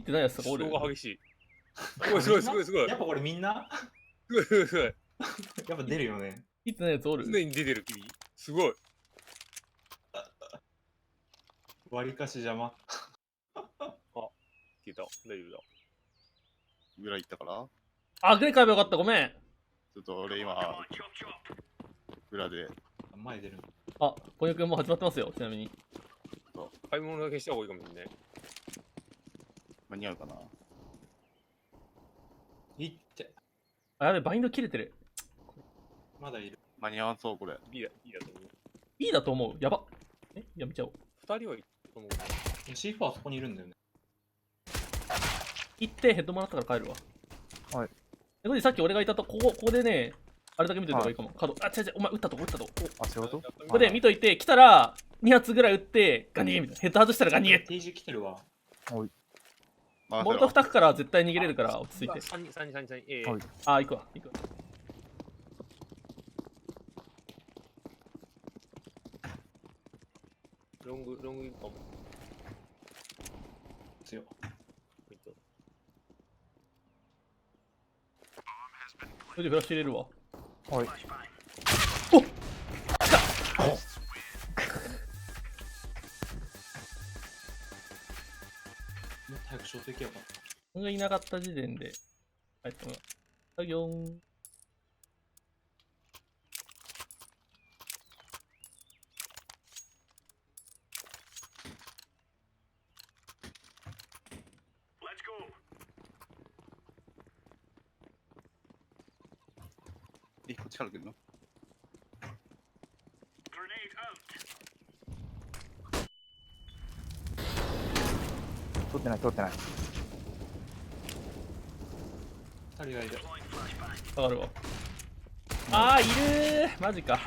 ってないやつとかおる。が激しい。すごいすごいすごいすごい。やっぱこれみんなすごいすごいすごい。やっぱ出るよね。ヒットないやつおる。常に出てる君。すごい。割りかし邪魔。消えた。大丈夫だ。裏行ったからあ、グレ買えばよかった、ごめん。ちょっと俺今、裏で。前出るの。あ、ポニョ君もう始まってますよ、ちなみに。買い物だけした方がいいかもしれない。間に合うかな。いってあ、やべ、バインド切れてる。まだいる。間に合わそう、これ。B だと思う。 B だと思う。やば。やめちゃおう。2人はいると思う。シーファーそこにいるんだよね。行ってヘッドもらったから帰るわ。はい。これさっき俺がいたとここでね、あれだけ見といた方がいいかも。角。あ、違う違う、お前撃ったとこ撃ったとこ。あ、そういうことここで見といて、来たら2発ぐらい撃って、ガニーみたいな。ヘッド外したらガニー。 T 字来てるわ。はい。ボルト2区から絶対逃げれるから落ち着いて。 3人。はいあ、行くわ。行くわ。ロングいくかも。強い。それでフラッシュ入れるわ。はい。おっもっと早くショート行けよかった。俺がいなかった時点で帰ってもらう。作業ん。こっちから来るの通ってない。2人がいる。わかるわ。あー、いるー。マジか。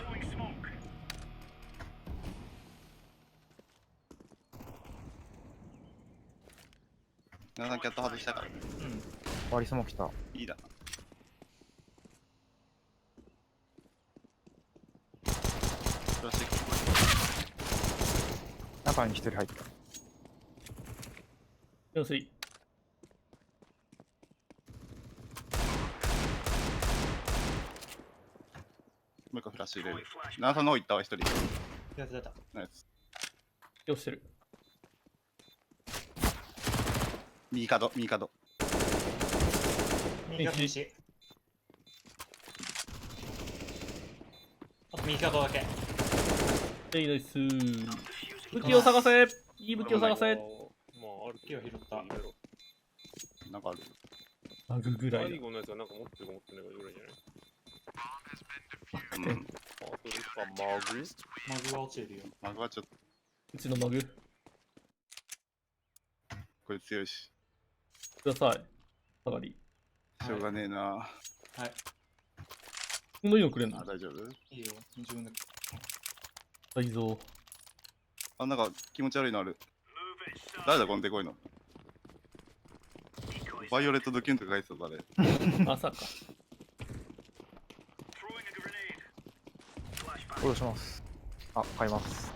皆さんキャット外したからね。うん。割りスモ来た。いいだな。プラスチック。中に一人入った。要するに。もう一個フラッシュ入れる。ナーさんの方行ったわ、一人。やつ出た。ナイス。よしてる。右角。右が禁止。あと右角だけ。いいです。武器を探せ。いい武器を探せ。まあ、ある木を拾った。なんかある。マグぐらいだ。最後のやつはなんか持ってるか持ってないかぐらいじゃない？うん。あ、それかマグ？マグは落ちるよ。マグはちょっと、うちのマグ。これ強いし。ください。下がり。しょうがねえな。はい。こんないいのくれんのあ、大丈夫いいよ。自分で。大蔵。あ、なんか気持ち悪いのある。誰だ、このでこいの。バイオレットドキュンとか書いてた誰。まさか。どうします。あ、買います。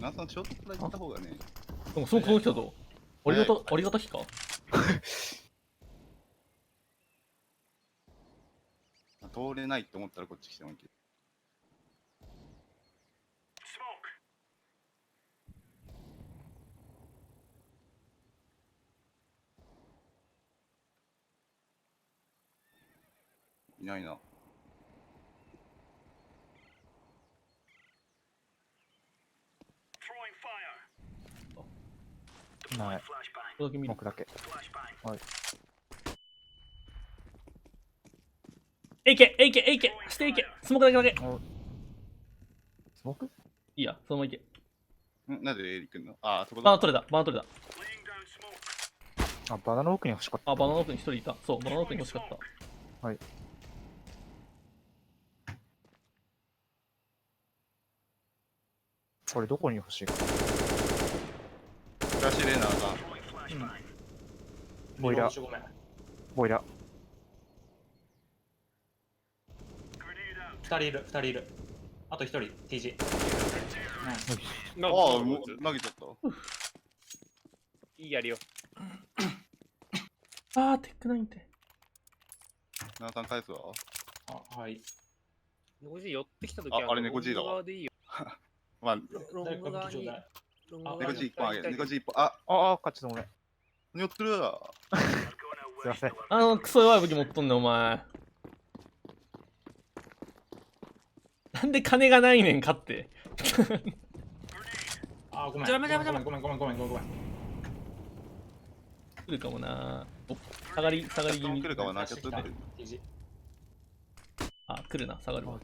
ナーさん、ショートから行った方がね。でも、その来たぞ。ありがたきか。通れないって思ったらこっち来てもいいけど。いないな。ない。これだけ見る。僕だけ。はい。えいけしていけスモークだけスモークいいや、そのままいけ。なんでエリ君のあそこだ。バナナ取れた。あ、バナナ奥に欲しかった。あ、バナナ奥に一人いた。そう、バナナ奥に欲しかった。はい。これどこに欲しいか。フラッシュレーナーが。ボイラー。ボイラー。2人いる。あと1人、T 字。なああ、もう投げちゃった。いいやりよ。あー、テックナインって。7タン返すわ。あ、はい。猫 G 寄ってきたときああれ猫 G だわロング側でいいよ。まあ、ロング側に。ロング側に猫 G 1本あげる。猫 G 1本。あ、勝ちだ俺。寄ってる。すいません。クソ弱い武器持っとんねん、お前。なんで金がないねんかって。あ、ごめん。じゃあじゃあごめん。来るかもな。お、下がり気味来。るかはな、ちょっと出る。あ、来るな、下がるわ。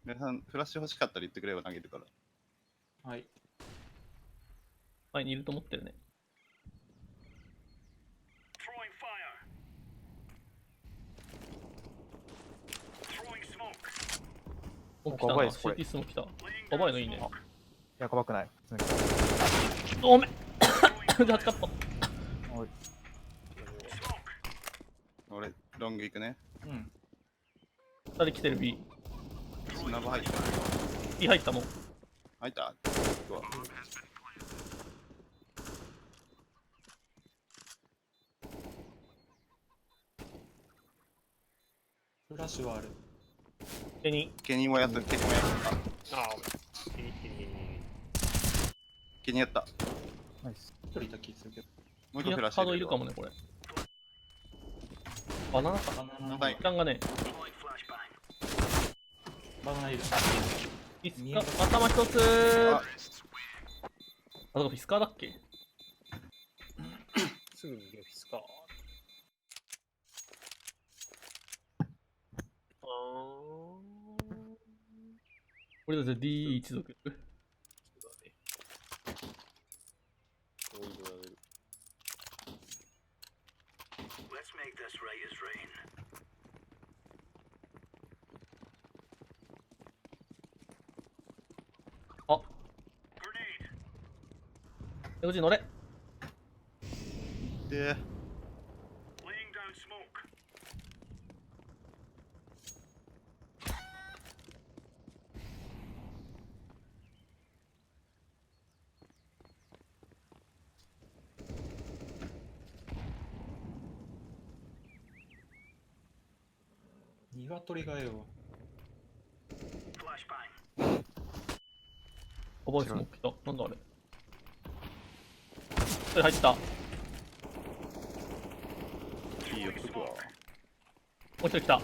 皆さん、フラッシュ欲しかったら言ってくれば投げるから。はい。前にいると思ってるね。お、来たな。やばいですこれ CT スも来た。やばいのいいね。やばくない。普通にごめん。じゃあ、カット。おい俺、ロング行くね。うん。二人来てる B。スナブ入った。 B 入ったもん。入ったうわフラッシュはある。手に。ケニーもやった。ケニーもやった。ああ、ケニーやった。ナイス。一人いた気するけど。もう一個フラッシュカードいるかもね、これ。バナナか。バナナはい時間がね、バナナいる。フィスカ、頭一つあ、そうか、フィスカーだっけ？すぐにゲフィスか。俺たちは D 一族。そうだね。多いのやめる。あ、こっち乗れ。で、鶏がよ。おばあちゃんも来た。なんだあれ。それ入った。もいいよ、つくわ。う一人来た。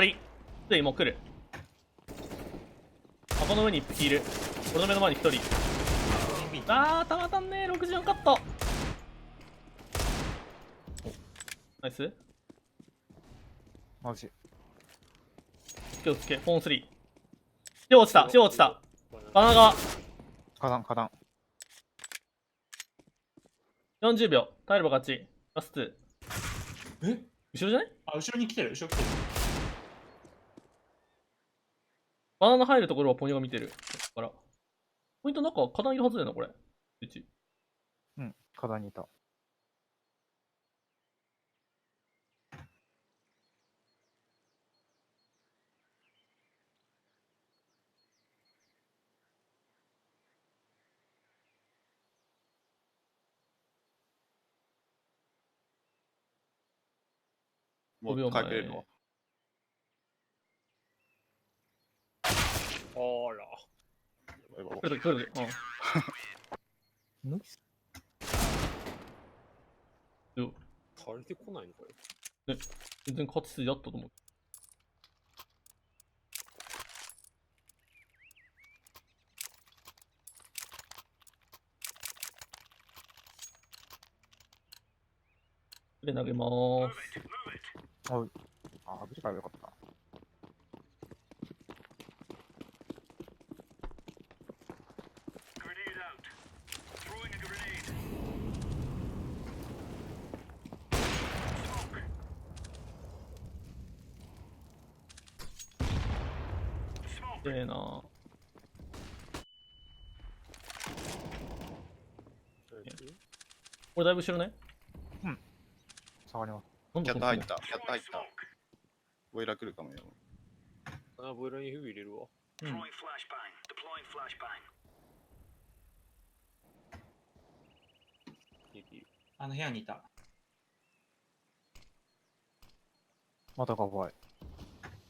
二人。ついもう来る。箱の上に一匹いる。俺の目の前に一人。あー、たまたんねー。64カット。ナイス。マジ。気をつけ。フォン3。塩落ちた。塩落ちた。バナナが花壇。40秒。耐えれば勝ち。ラス2。え、後ろじゃない？あ、後ろに来てる。バナナ入るところはポニョが見てる。だから。ポイントなんか花壇いるはずだよな、これ。うち。うん、花壇にいた。もう5秒前帰れるの。あら。来る。うん。ナイス。よ足りてこないのかよ。全然勝ち筋あったと思う。で投げまーす。おい。あ、無事からよかった。ええな。これだいぶ後ろね。下がります。なんだキャット入った。キャット入った。ボイラー来るかもよ。あ、ボイラーにフグ入れるわ。うん。いいいいあの部屋にいた。またかばい。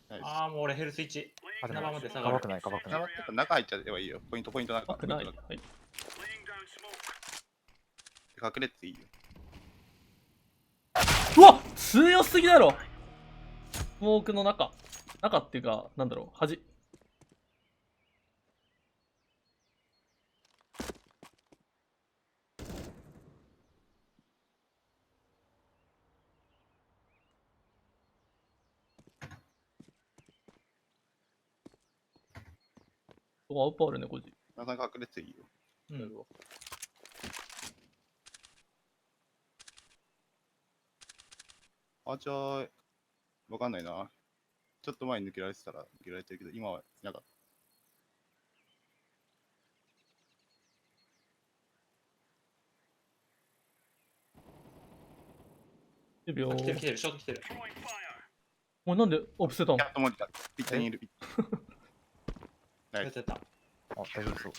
ナイス。ああ、もう俺ヘルス1。あ、でも7番まで下がるかばく。ない、かばくない。中入っちゃえばいいよ。ポイント中。怖くない。ポイント中はい。隠れていいよ。うわ強すぎだろスモークの中。中っていうか、なんだろう、端。アウパーあるね、こっち。なかなか隠れていいよ。うん。やるわ。あ、じゃあ、わかんないな。ちょっと前に抜けられてたら抜けられてるけど、今はいなかった。10秒。あ、来てる来てる、ショート来てる。お前なんでオフ捨てたんキャットモニター、ピッチャーにいる。ナイス。やってた。あ、大丈夫そう。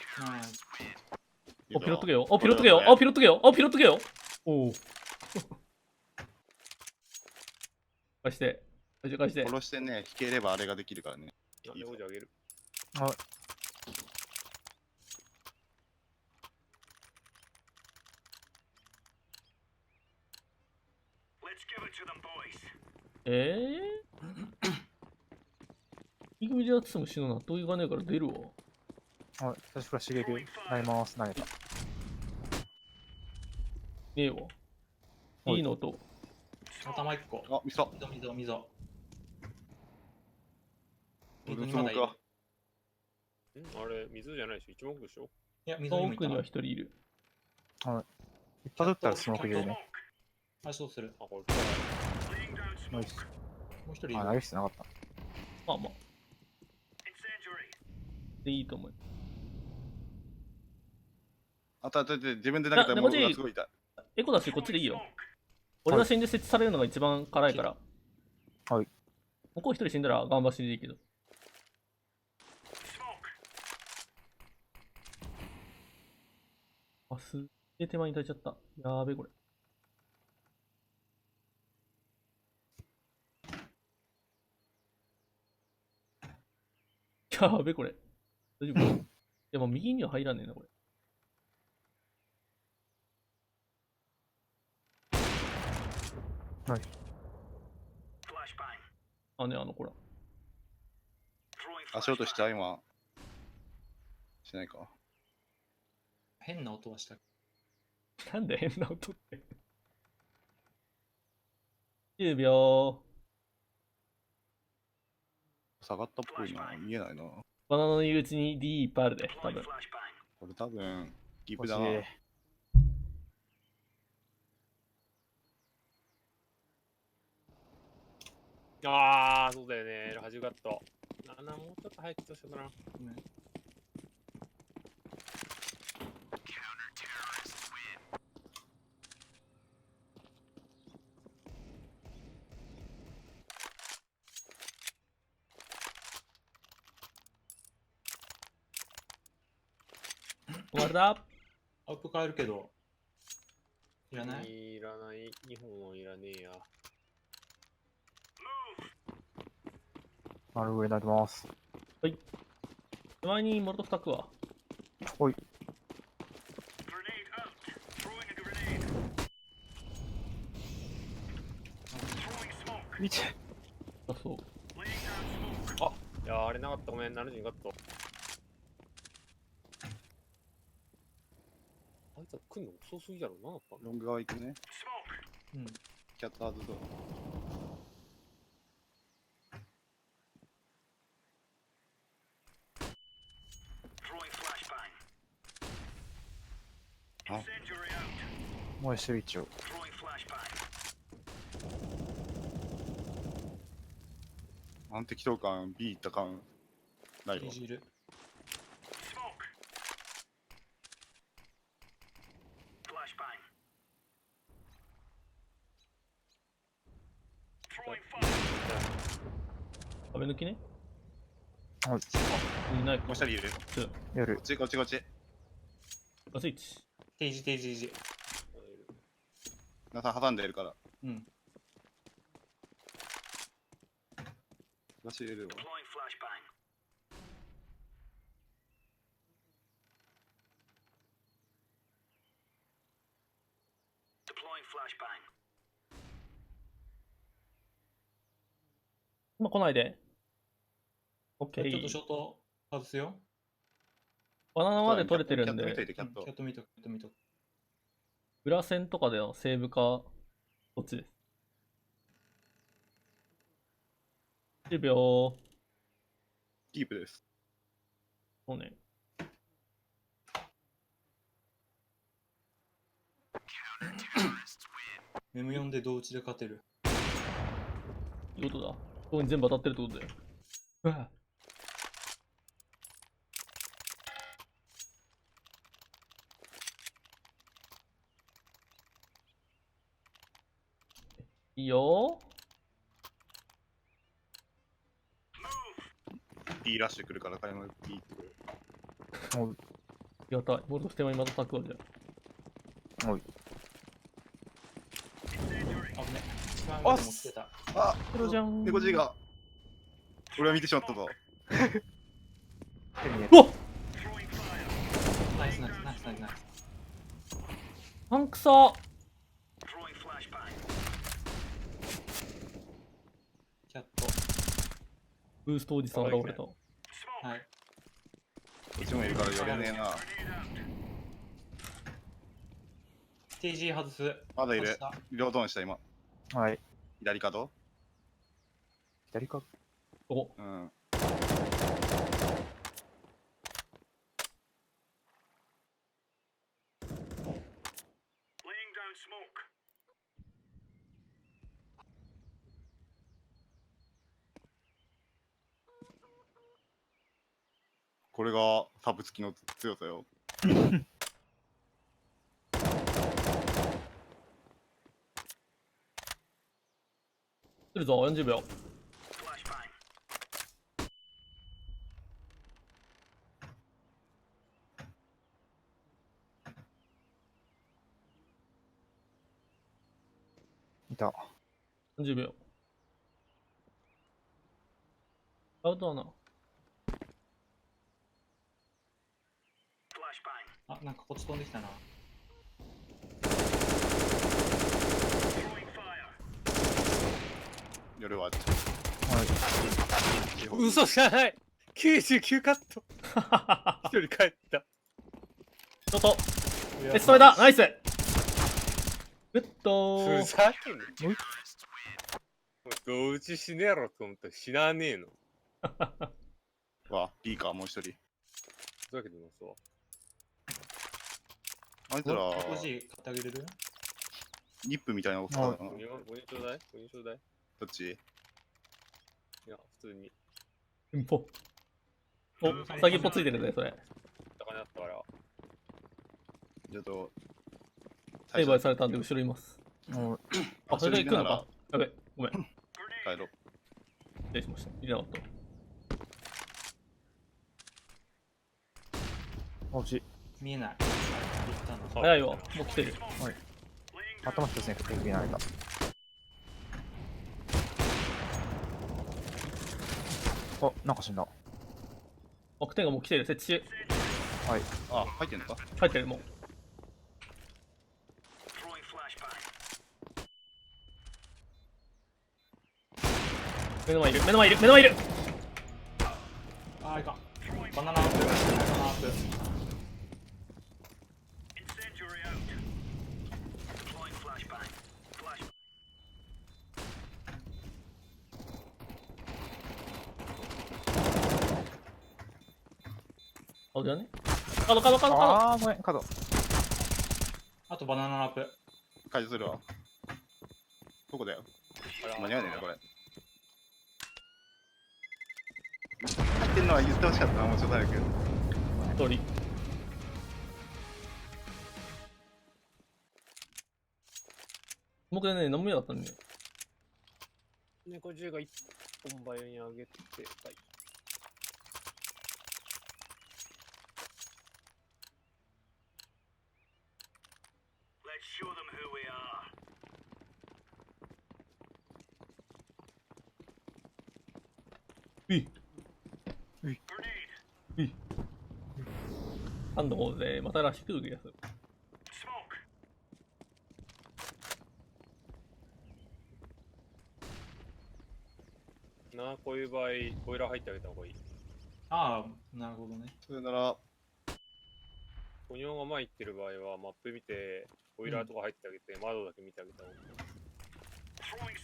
お、ピロットけよ。お、ピロットけよ。お、ピロットけよ。お、ピロットけよ。おお。返して。返して。殺してね、引ければあれができるからね。あ、レゴジあげる。はい。い組でやってても死ぬ納得いかねえから出るわ。はい。私から刺激なります。投げた。ねえわ。はいいいのと。頭1個。あ、ミサ。溝。俺のにまだいる。スモークは。あれ、水じゃないでしょ、一目でしょ。いや、溝にもいたな奥には。一人いる。一発撃ったらスモーク入れるね。あ、そうする。あ、これ、ナイス。もう一人いるあ、投。げしてなかった。まあまあ。でいいと思う。あと自分で投げたものがすごい痛い。エコだし、こっちでいいよ。俺が死んで設置されるのが一番辛いから。はい。向こう一人死んだら頑張しでいいけど。あ、すっげえ手前に立いちゃった。やーべえ、これ。やーべえ、これ。大丈夫いや、もう右には入らねえな、これ。はい。あ、ね、あの子ら。足音した今。しないか。変な音はした。なんで変な音って。10秒。下がったっぽいな。見えないな。バナナの入り口に D いっぱいあるで、多分。これ多分、ギブ欲しだな。い。あー、そうだよね。端カット。もうちょっと早く来てほしかったな。終わりだ。アウプ変えるけど。いらないいらない。日本はいらねえや。丸上になります。手前にモルト2くわ。ほい。見て。あ、そう。いやー、あれなかった。ごめん、70カット。あいつは来んの遅すぎだろ。何だったんだ。ロング側行くね。うん。キャットハードドア。あ、燃えしてる一応。あの適当感、B 行った感、ないわケー。ジいる。壁抜きね。はい。いないか。もう一人いる。2。こっちこっちこっち。スイッチ。定時定時定時。皆さん挟んでるから。うん。出し入れるわ。今来ないで。オッケー。ちょっとショート外すよ。バナナまで取れてるんキャット見といで、て、キャット。キャット見とく、キャット見とく。裏線とかでのセーブか、こっちです。10秒。キープです。そうね。メム4で同打ちで勝てる。いいことだ。ここに全部当たってるってことだよ。うわいいよ B ラッシュ来るから、買い物 B ってくる。ー。やったい。ボルトステマにまたタックあるじゃん。危ね。一番上で持ってた。あ黒じゃん。猫 G が。俺は見てしまったぞ。うわっナイスナイスナイスナイスナイス。パンクサキャット。ブーストおじさん倒れた。はい。こっちもいるから寄れねえな。定時外す。まだいる外した。両トーンした今。はい。左角左か。ここ。うん。これがサブ付きの強さよ。来るぞ、40秒。いた。 40秒。アウトだな。あ、なんかこっち飛んできたな。夜は。はい。嘘じゃない !99 カット一人帰った。ちょっと、テストれだナイスグッドふーざけんな。どう打ち死ねやろと思ったら死なねえの。わ、B か、もう一人。ふざけてますわ。あいつら、こっち買ってあげれる？ニップみたいなの使うな。5人ちょうだい ?5 人ちょうだいどっちいや、普通に。テンポ。お、先っぽついてるね、それ。高値あったから。ちょっと、成敗されたんで後ろいます。もう、あ、それで来るのか。やべ、ごめん。帰ろう。失礼しました。入れなかった。落ち。見えない。早いわ。もう来てる。頭一つに振り投げた。あ、なんか死んだ。奥手がもう来てる。設置中。はい。あ、入ってんのか入ってる、もう。目の前いる、目の前いる、目の前いるあー、いかん。バナナアップ。バナナアップ。あ、じゃあね。角、角、角、角。あー、ごめん、角。あとバナナアップ。解除するわ。どこだよ間に合わねえな、これ。入ってんのは言ってほしかったな、もうちょっと早く。通り。僕でね、何も見なかったんでね。猫銃がいっコンバイに上げて、はい。うい。3の方でまたらしく動き出す。こういう場合、ボイラー入ってあげた方がいい。ああ、なるほどね。それなら、ポニョンが前行ってる場合は、マップ見て、ボイラーとか入ってあげて、窓だけ見てあげた方がいい。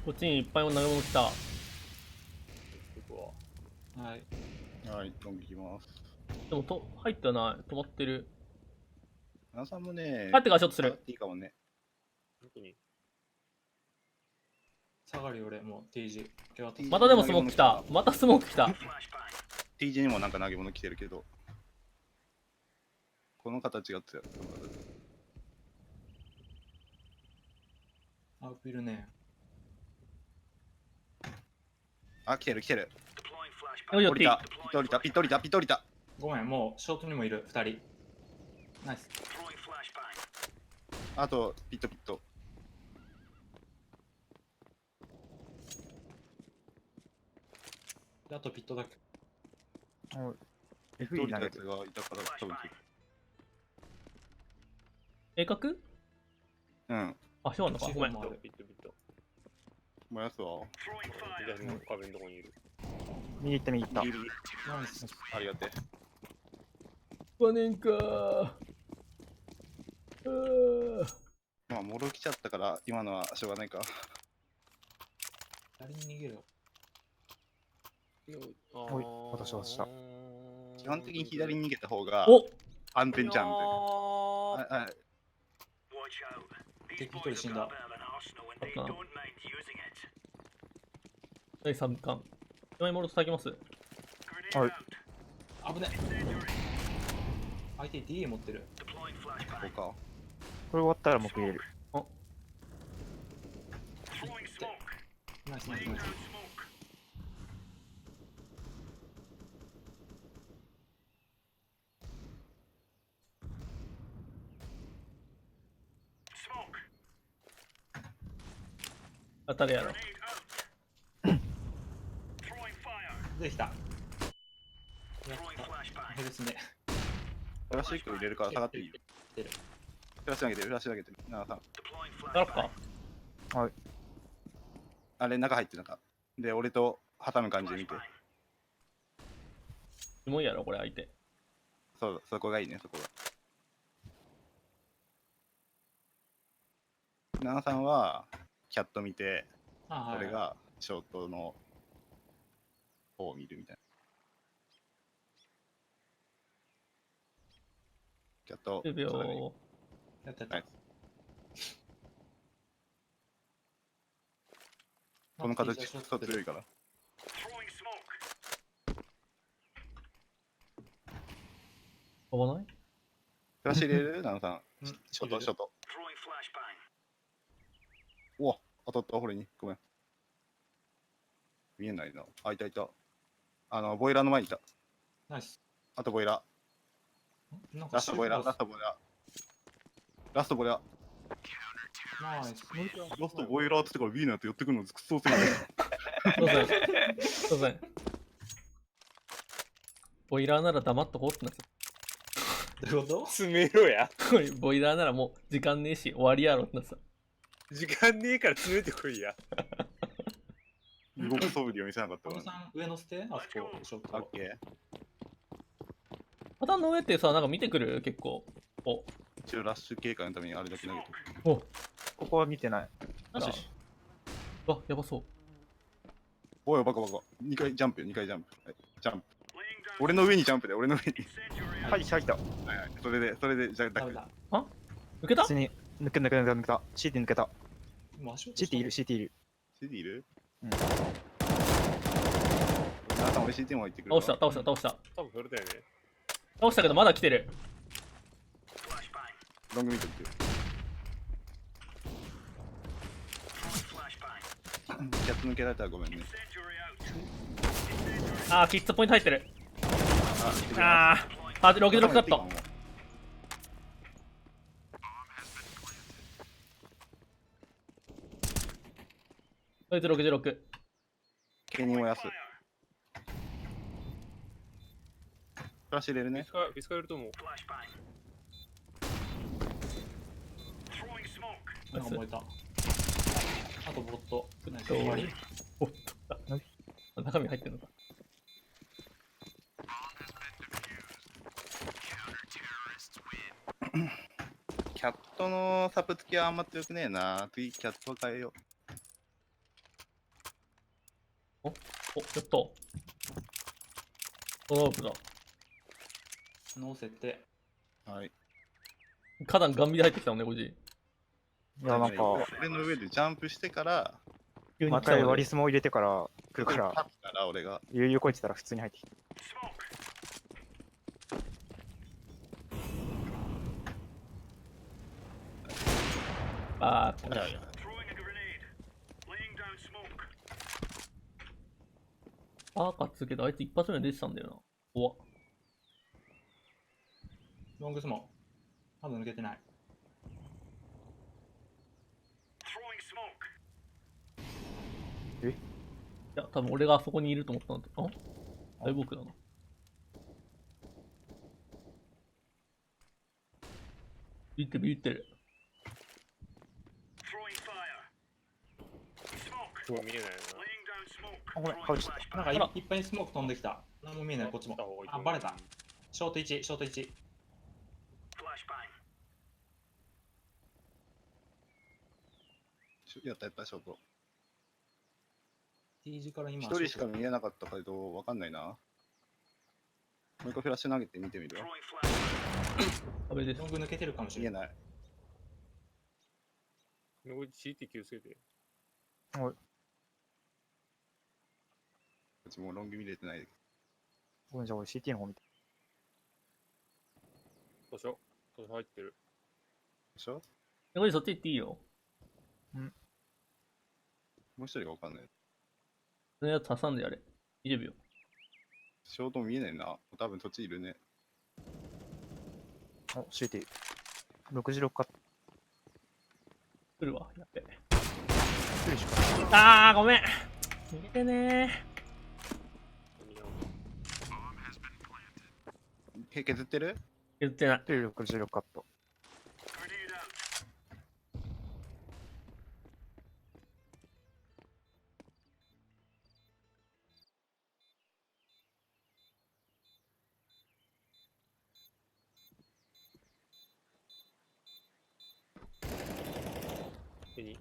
こっちにいっぱい投げ物来た。僕は。はい。はい、ロングいきます。でも入ってはない。止まってる。ナさんもね、入ってからショットする。いいかもね。本当に。下がるよ俺、もう T 字。またでもスモーク来た。またスモーク来た。T 字にもなんか投げ物来てるけど、この形が強い。あ、いるね。あ、来てる来てる。よ降りた、ピット降りた、ピット降りた、ピット降りた。ごめん、もうショートにもいる、2人。ナイス。あと、ピットピット。であとピットだけ。ピット降りたやつがいたから、多分。鋭角？うん。あ、そうなのか。ごめん。ピット、ピット。燃やすわ。左の壁のとこにいる。右行った右行った。ナイス。ありがて食わねんかー。まあ、もろ来ちゃったから、今のはしょうがないか。左に逃げろ。おい私はした。基本的に左に逃げた方がお安全じゃんみたいな。敵1人死んだ。第3巻。今にモルト炊きます。はい。危ね。相手 DA 持ってる。そうか。これ終わったらもう入れる。ナイスナイスナイス。当たるやろ。出てきた。やったヘルスね。フラッシュ1個入れるから下がっていいよ。出る。フラッシュ投げてる、フラッシュ投げてる。奈良さん。やろっか。あれ、中入ってる中。で、俺と挟む感じで見て。キモいやろ、これ相手。そう、そこがいいね、そこが。奈良さんは、キャット見て、あ、はい。俺がショートの方を見るみたいな。キャット。 10そうだね秒。やったやったはい。この形、ちょっと強いから。飛ばない？フラッシュ入れる奈良さん。うんショート、ショート。うわ、当たった、俺に。ごめん。見えないな。あ、いたいた。ボイラーの前にいた。ナイス。あとボイラー。なんかラストボイラー、ラストボイラー。ラストボイラー。ナイス。ラストボイラーって言ってから B のやつ寄ってくるのくっそ遅いね。どうぞ。どうぞ。ボイラーなら黙っとこうってなってどういうこと？詰めろや。た。ボイラーならもう時間ねえし終わりやろってなってた。時間ねえから詰めてこいや。動く素振りを見せなかったわ小野。さん、上の捨てあそこ、ショット。オッケー。パターンの上ってさ、なんか見てくる結構。お。一応ラッシュ警戒のためにあれだけ投げてる。お。ここは見てない。あら。よしあ、やばそう。おい、バカバカ。2回ジャンプよ、2回ジャンプ。はい、ジャンプ。俺の上にジャンプで、俺の上に。はい、入った。はいはい。それで、じゃあ、ダメだ。抜けた普通に抜けた。CT 抜けた。もう足音 CT いる、CT いる。 CD いる？うん。あと俺 CT も行ってくる。倒した。多分それだよね。倒したけどまだ来てる。ロング見てる。キャット抜けられたらごめんね。あー、キッズポイント入ってる。あ、あー、66カット。こいつ66。ケニー燃やす。フラッシュ入れるね。フィスカいると思う。なんか燃えた。あとボット。終わり。おっと。中身入ってんのか。キャットのサプ付きはあんま強くねえな。次キャットを変えよお、やった。トラウプだ。乗せて。う。はい。花壇ガンビで入ってきたもんね、こっち。いや、なんか、俺の上でジャンプしてから、また割り相撲入れてから来るか立ら、ったら俺が。悠々こいてたら普通に入ってきた。あー、かっつうけど、あいつ一発目出てたんだよな。怖っ。ロングスモー。多分抜けてない。いや、多分俺があそこにいると思ったんだ。あれ僕だな。ビってるビってる。見えないよあ、ごめん、かぶっちゃった。なんかあらいっぱいスモーク飛んできた。何も見えない、こっちも。あ、バレた。ショート1、ショート1。やったやったショート。 T 字から今。一人しか見えなかったけど、わかんないな。もう一個フラッシュ投げて見てみるわ。壁ですロ。ング抜けてるかもしれない。見えない。な。残り CT 気をつけて。こっちもうロング見れてないで。ごめん、じゃあ俺 CT の方見て。図書入ってる。でしょ？これそっち行っていいよ。もう一人がわかんない。そのやつ挟んでやれ。20秒。ショートも見えないな。多分そっちいるね。お、CT。66カット。来るわ。やっべ。一人しか。あー、ごめん。逃げてね削ってる？ー。削ってない。一人66カット。手に。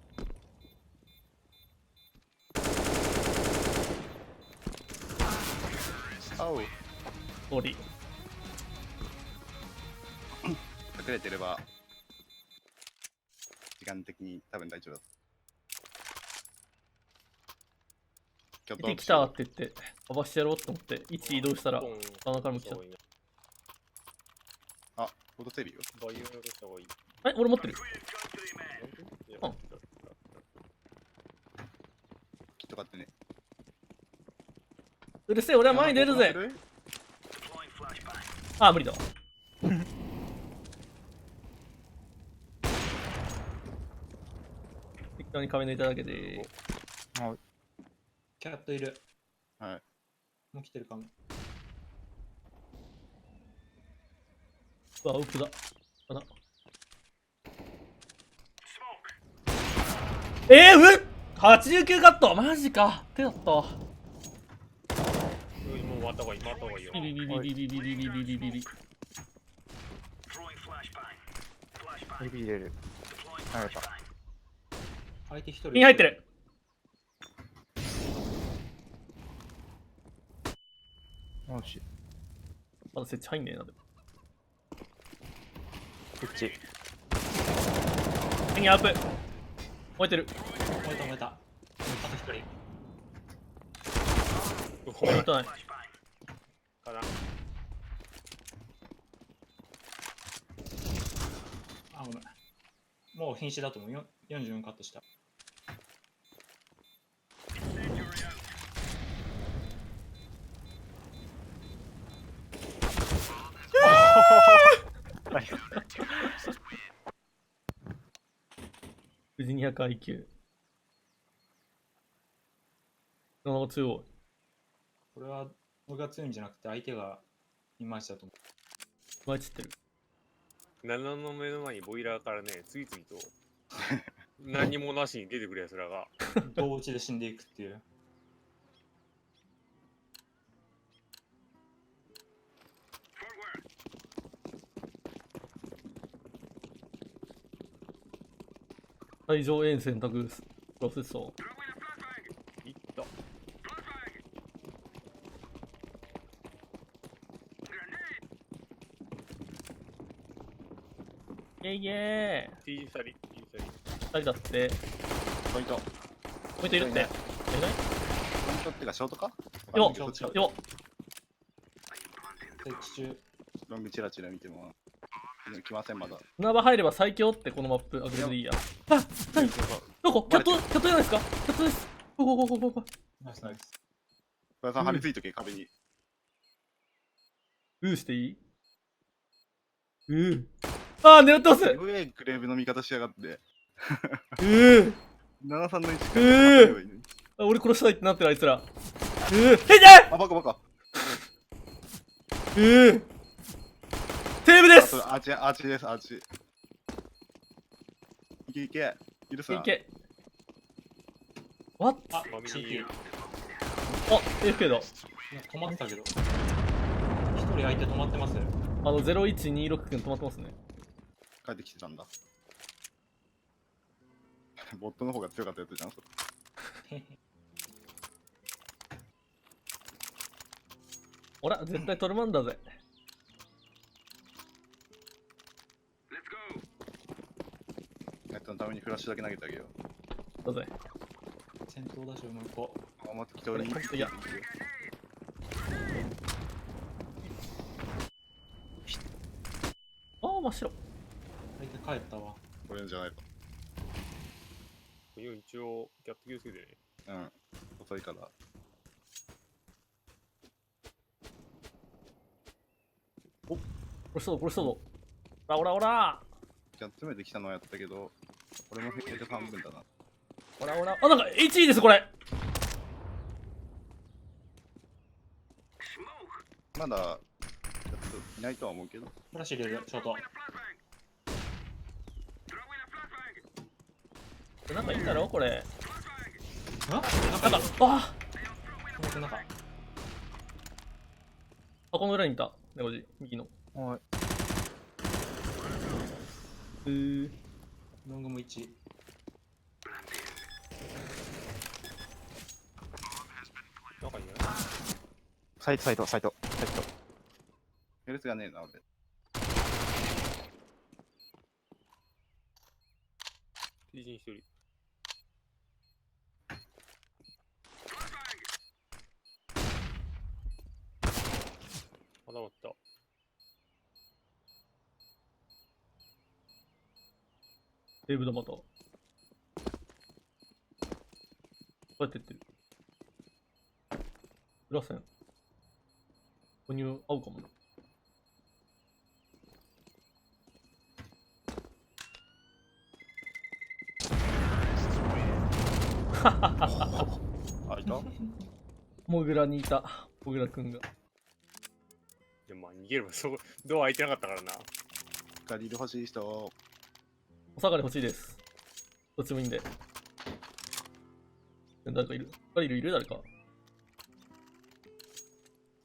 あおう。ソーリー。隠れてれば、時間的に多分大丈夫だ。キョ出てきたって言って、飛ばしてやろうと思って、位置移動したら、ポン鼻からも来ちゃっあ、フォトセリよ。バイオ用とした方がいい。た。俺持ってる。うんきっと買ってね。うるせえ、俺は前に出るぜ。あー、無理だわ。適当に壁抜いただけで。キャットいる。はい。もう来てるかも。うわ、奥だ。あら。89カットマジか。手だったわ。もう終わった方がいい、回った方がいいよ。ビビビビビビビビビビビビビ。指入れる。投げた。相手一人。ピン入ってる。よし。まだ設置入んねえな、でも。こっち。ピンアップ。燃えてる。燃えた燃えた。あと一人。燃えてない。かな。あ、ごめん。もう瀕死だと思うよ。44カットした。時 200IQ。なかなか強い。これは俺が強いんじゃなくて相手がいまいちだと思前散ってる。7の目の前にボイラーからね、次々と何もなしに出てくるやつらが。う。同打ちで死んでいくっていう。最上円選択プロセッサー。いった。イェイイェーイ。 T サリ、T サリ。2人だって。ポイント。ポイントいるって。いないポイントってかショートかよっどっちかよっ。設置中。ロングチラチラ見ても来ませんまだ。砂場入れば最強ってこのマップアグレードでいいや。あ、何どこキャットじゃないですか。キャットです。ご。ナイスナイス。小田さん張り付いとけ壁に。していいあー、狙ってます上グレーブの味方しやがって。737、3の1からあ、俺殺したいってなってるあいつら。へいじゃあ、バカバカ。セーブですアーチです、アーチ。いけいけ。許すな。いけ。What? あ、マミ CT。あ、AFK だ。止まってたけど。一人相手止まってます。0126くん止まってますね。帰ってきてたんだ。ボットの方が強かったやつじゃん、それ。ほら、絶対トルマンだぜ。やつのためにフラッシュだけ投げてあげよう。だぜ。戦闘だし、もう一個。あ、また一人に。いや。ああ、真っ白。相手帰ったわ。これじゃないか。一応、キャット気をつけてね。うん。遅いから。これそうぞ。オラ。じゃあ詰めてきたのはやったけど、俺も平気で半分だな。オラ。あ、なんか 1位です、これ。まだ、ちょっといないとは思うけど。フラッシュ入れる、ショート。なんかいいんだろこれ。なんか、あこの中。箱の裏にいた。猫じ、右の。はい。ロングも1。中にいないサイト。ヘルスがねえな、俺。T 陣一人。まだ終わった。セーブだまた。こうやってってる。裏線。購入合うかもな。あ、いたモグラにいた。モグラくんが。でもまあ逃げればそこ、ドア開いてなかったからな。ガリル欲しい人。お下がり欲しいです。どっちもいいんで。誰かいる？ガリルいる誰か。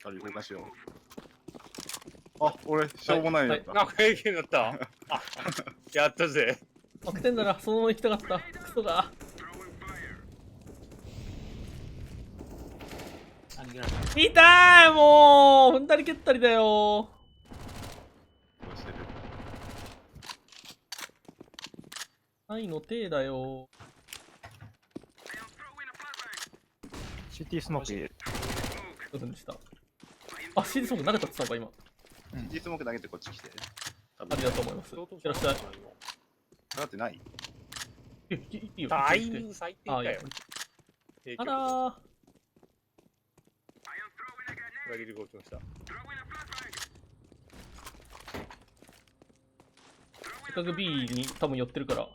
ガリル動かしよう。あ、俺、しょうもないやった。なんか平気になった。あやったぜ。悪点だな、そのまま行きたかった。クソが。痛いもう踏んだり蹴ったりだよ。どうしてる愛の手だよ。 CT スモーク入れる。どうでした。あ、シーズンソング投げたって言ったのかシースモーク投げてこっち来て。多今。あ分りがとうございます。いってらっしゃい。だってないいいよ。タイミング最低あ、いやかよ。。あらー。ガリルが落ちました。せっかく B に多分寄ってるから。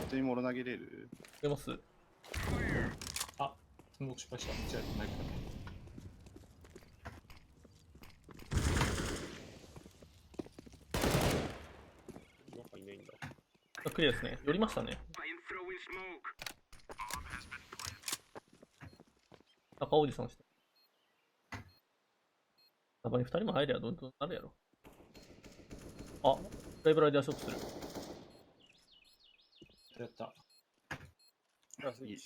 普通にモロ投げれる？出ます。あ、スモーク失敗した。違う、ないか。なんかいないんだ。あ、クリアですね。寄りましたね。赤おじさんして。たまに2人も入りゃどんどんなるやろ。あ、ライブライダーショットする。やった。あ、いい。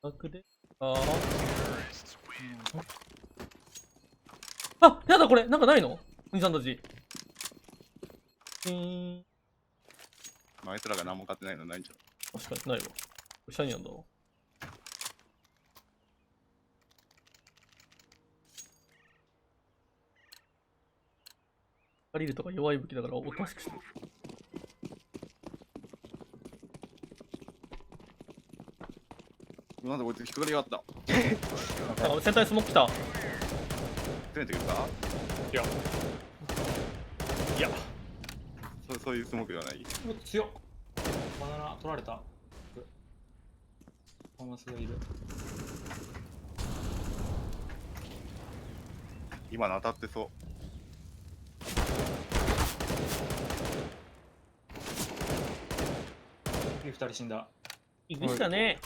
楽で。あ、やだこれなんかないのお兄さんたち。まあ、あいつらが何も買ってないのないんじゃん。確かにないわ。これシャイニーなんだわ。借りるとか弱い武器だからおとなしくしてる。なんでこいつ引っかかりがあった。あ、戦隊スモーク来た。攻めてくるか？いや。いや。そういうスモークではない。うわ強っ。バナナ取られた。ママスがいる。今の当たってそう。2人死んだ。いいでしたね。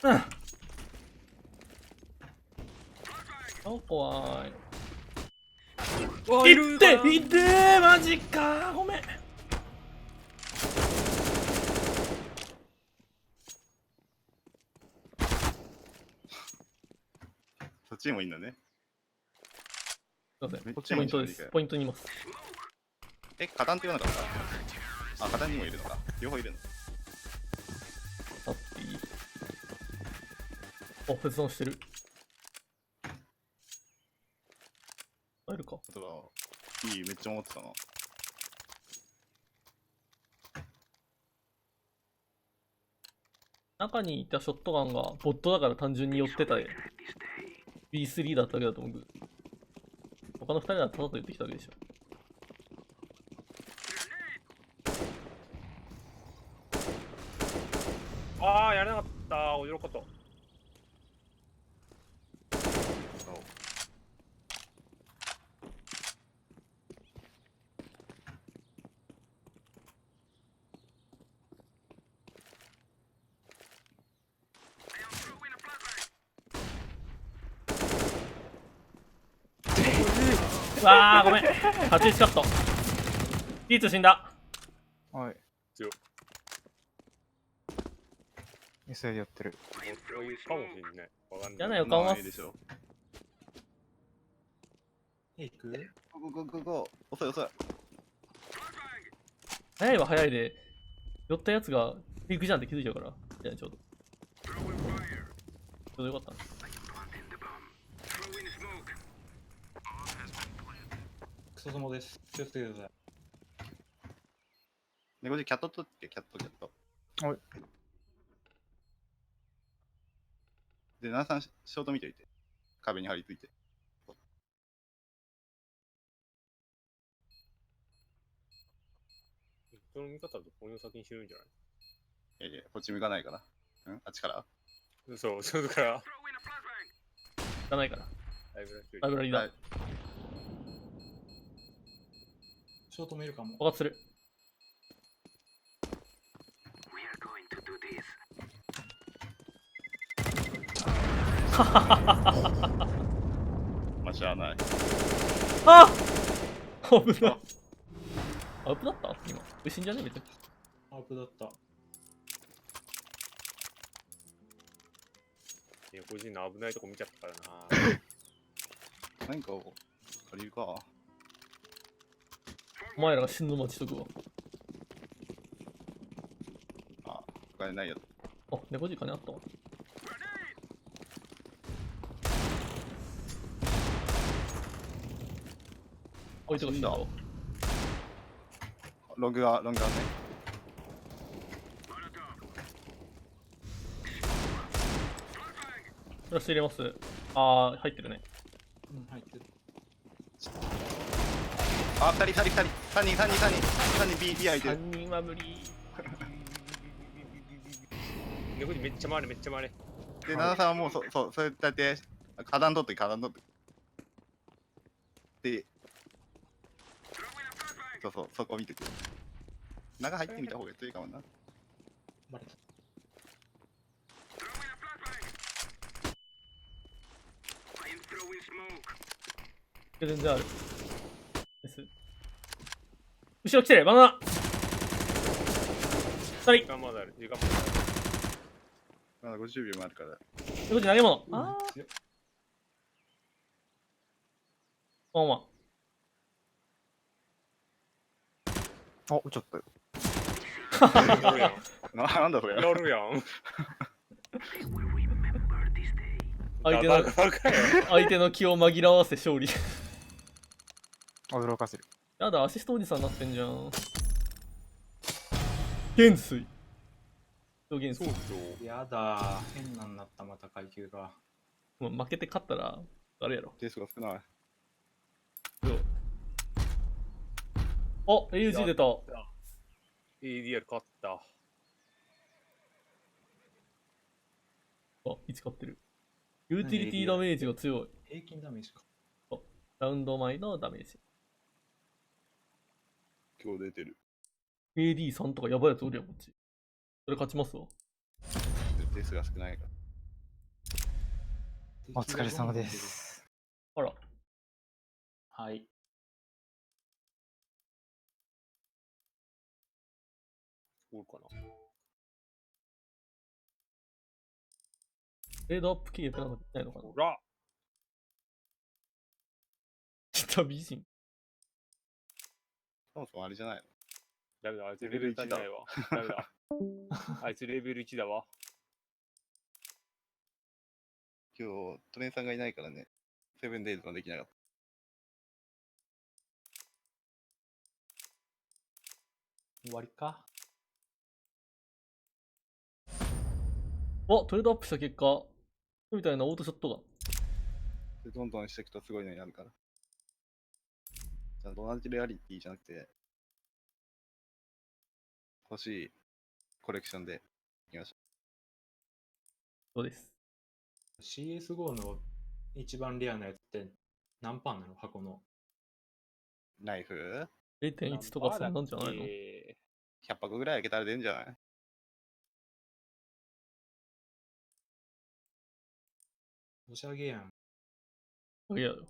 うん。あ、怖い。いっていってーマジかー、ごめん。そっちにもいいんだね。すいません、めっちゃこっちポイントです。ポイントにいます。加担って言わなかった？あ、加担にもいるのか。両方いるの。あっていい。あ、切断してる。入るか。あとは、いい、めっちゃ思ってたな。中にいたショットガンがボットだから単純に寄ってたで B3 だっただけだと思う。他の2人はただと言ってきたわけでしょ。ああ、やれなかった。驚かった。わあ、ごめん。81カット。リーツ死んだ。はい。強い。SI でやってる。そういうかもしんない。わかんない。嫌な予感は。いいでしょ。行く？ゴー。遅い遅い。早いは早いで、寄ったやつがフェイクじゃんって気づいちゃうから。いや、ちょうど。ちょうどよかったね。クソスモです。気をつけてください。ね、これキャット取って、キャット。はい。で、7、3ショート見ておいて。壁に張り付いて。その見方だとこの先に死ぬんじゃない？いや、こっち向かないから。あっちからそう、だから。いらないから。ライブライブラリーだ。ショートもいるかも。爆発する。まあ、しゃあない。あ危ない。アウプだった今。死んじゃねえ別に。アウプだった。個人の危ないとこ見ちゃったからな。何かを借りるか。お前らが死ぬの待ちとくわ。あ、お金ないやつ。あ、猫じ金あったわ。置いてほしいんだわ。ロングがね。フラッシュ入れます。あー、入ってるね。うん入ってる。あ、2人、3人 B 空いてる。 3人は無理。猫にめっちゃ回れ、めっちゃ回れ。で、奈々さんはもうそうやって花壇取って花壇取って。で、そこ見てくる。中入ってみた方がいいかもな。バレた。全然ある。です。後ろ来てるバナナ2人。時間まだある、時間まだある。まだ50秒もあるから。こっち投げ物。あー。強いまあまあ。あ、ちょっと。やるやん。なんだそれ。やるやん。相手のバカバカよ。相手の気を紛らわせ勝利。驚かせる。やだ、アシストおじさんになってんじゃん。元帥。元帥。やだー、変なんなったまた階級が。もう負けて勝ったら、あれやろ。点数が少ない。あ、AUG 出た。 ADR 勝った。あ、1勝ってる。ユーティリティダメージが強い。平均ダメージか。ラウンド前のダメージ。今日出てる。AD3 とかやばいやつおるやん、こっち。それ勝ちますわ。点数が少ないから。お疲れ様です。あら。はい。おるかな。レードアップ契約なんかできないのかな。ほら北美人。そもそもあれじゃないの。ダメだ、あいつレベル1じゃないわ。ダメだ。あいつレベル1だわ。今日、トレンさんがいないからね、セブンデイズもできなかった。終わりか。あ、トレードアップした結果、みたいなオートショットが。でどんどんしていくとすごいのになるから。ちゃんと同じレアリティじゃなくて、欲しいコレクションでいきましょそうです。 CSGO の一番レアなやつって何パンなの箱の。う。ナイフ 0.1 とかそんなんじゃないの。 100箱ぐらい開けたら出るんじゃない？おしゃげやん。いやよ。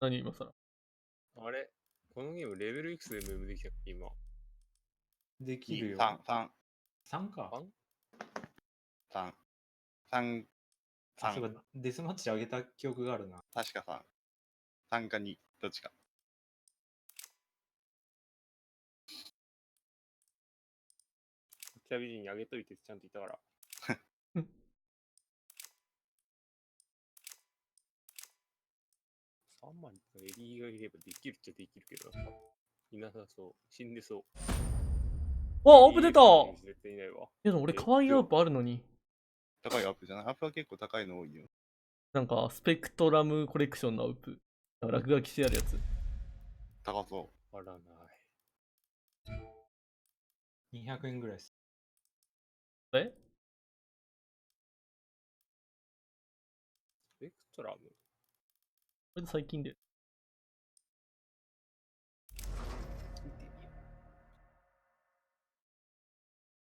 何今更。あれこのゲームレベルいくつでムーブできたっけ今。できるよ。 3 3か。 3そういえばデスマッチで上げた記憶があるな。確か3か2、どっちか。北美人にあげといてちゃんと言ったから。3万エリーがいればできるっちゃできるけど、いなさそう。死んでそう。わ、アップ出た。絶対いないわ。いやでも俺可愛いアップあるのに。高いアップじゃない？アップは結構高いの多いよ。なんか、スペクトラムコレクションのアップ。なんか落書きしてあるやつ。高そあらない。 200円ぐらいです。えスペクトラムこれで最近で。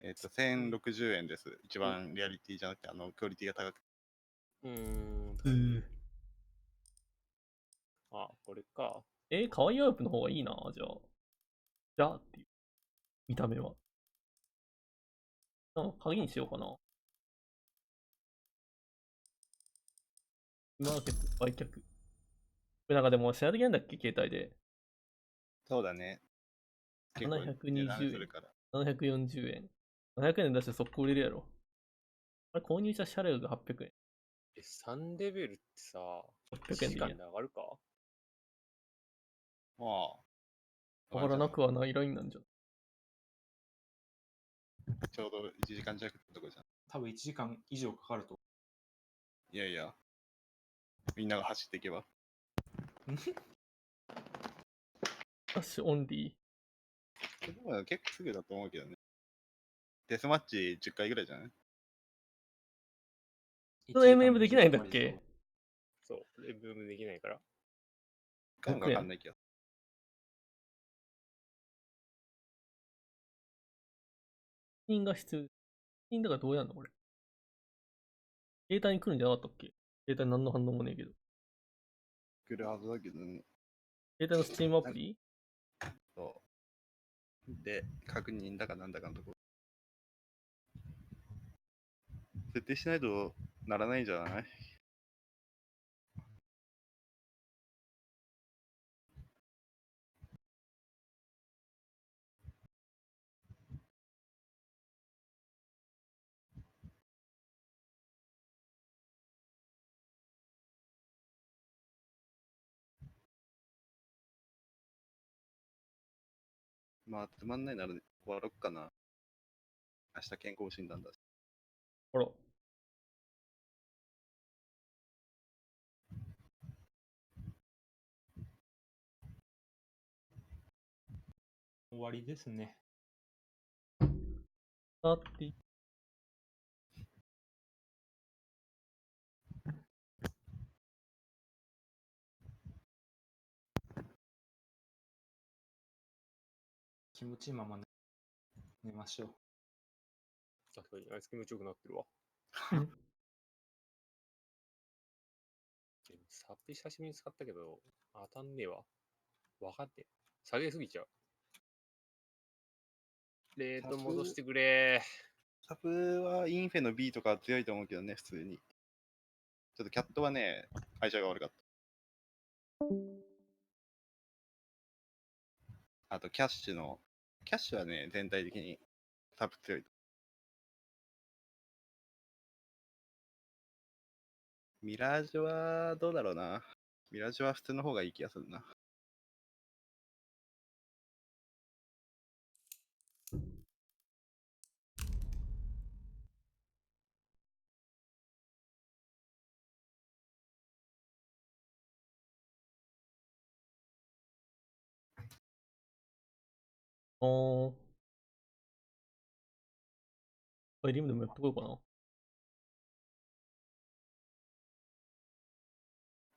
1060円です。一番リアリティじゃなくて、クオリティが高くて。あ、これか。可愛いアップの方がいいな、じゃあ。じゃあっていう。見た目は。鍵にしようかな。マーケット、売却。これなんかでも、シェアできないんだっけ携帯で。そうだね。結構値段するから。 740円。700円で出して速攻売れるやろ。あれ、購入したシャレが800円。3レベルってさ、 800円でいいや時間で上がるか？まあ。上がらなくはないラインなんじゃん。ちょうど1時間弱ってとこじゃん。多分1時間以上かかると。いやいや、みんなが走っていけば。ダッシュオンリでも結構すぐだと思うけどね。デスマッチ10回ぐらいじゃない？ー。その MM できないんだっけ？そう、レブムできないから。かんかわかんないけど。金が必要。金だからどうやんのこれ。携帯に来るんじゃなかったっけ？携帯何の反応もねえけど。来るはずだけどね。携帯のスチームアプリ？そう。で、確認だかなんだかのところ。設定しないとならないんじゃない？まあ、つまんないなら終わろっかな。明日健康診断だし。ほら。終わりですね。あって気持ちいいまま寝ましょう。確かに、あいつ気持ちよくなってるわ。でもサッピ久しぶりに使ったけど、当たんねえわ。わかって。下げすぎちゃう。レート戻してくれ。サブはインフェの B とかは強いと思うけどね、普通に。ちょっとキャットはね、相性が悪かった。あと、キャッシュはね、全体的にサブ強い。ミラージュはどうだろうな。ミラージュは普通の方がいい気がするな。リムでもやってこようかな。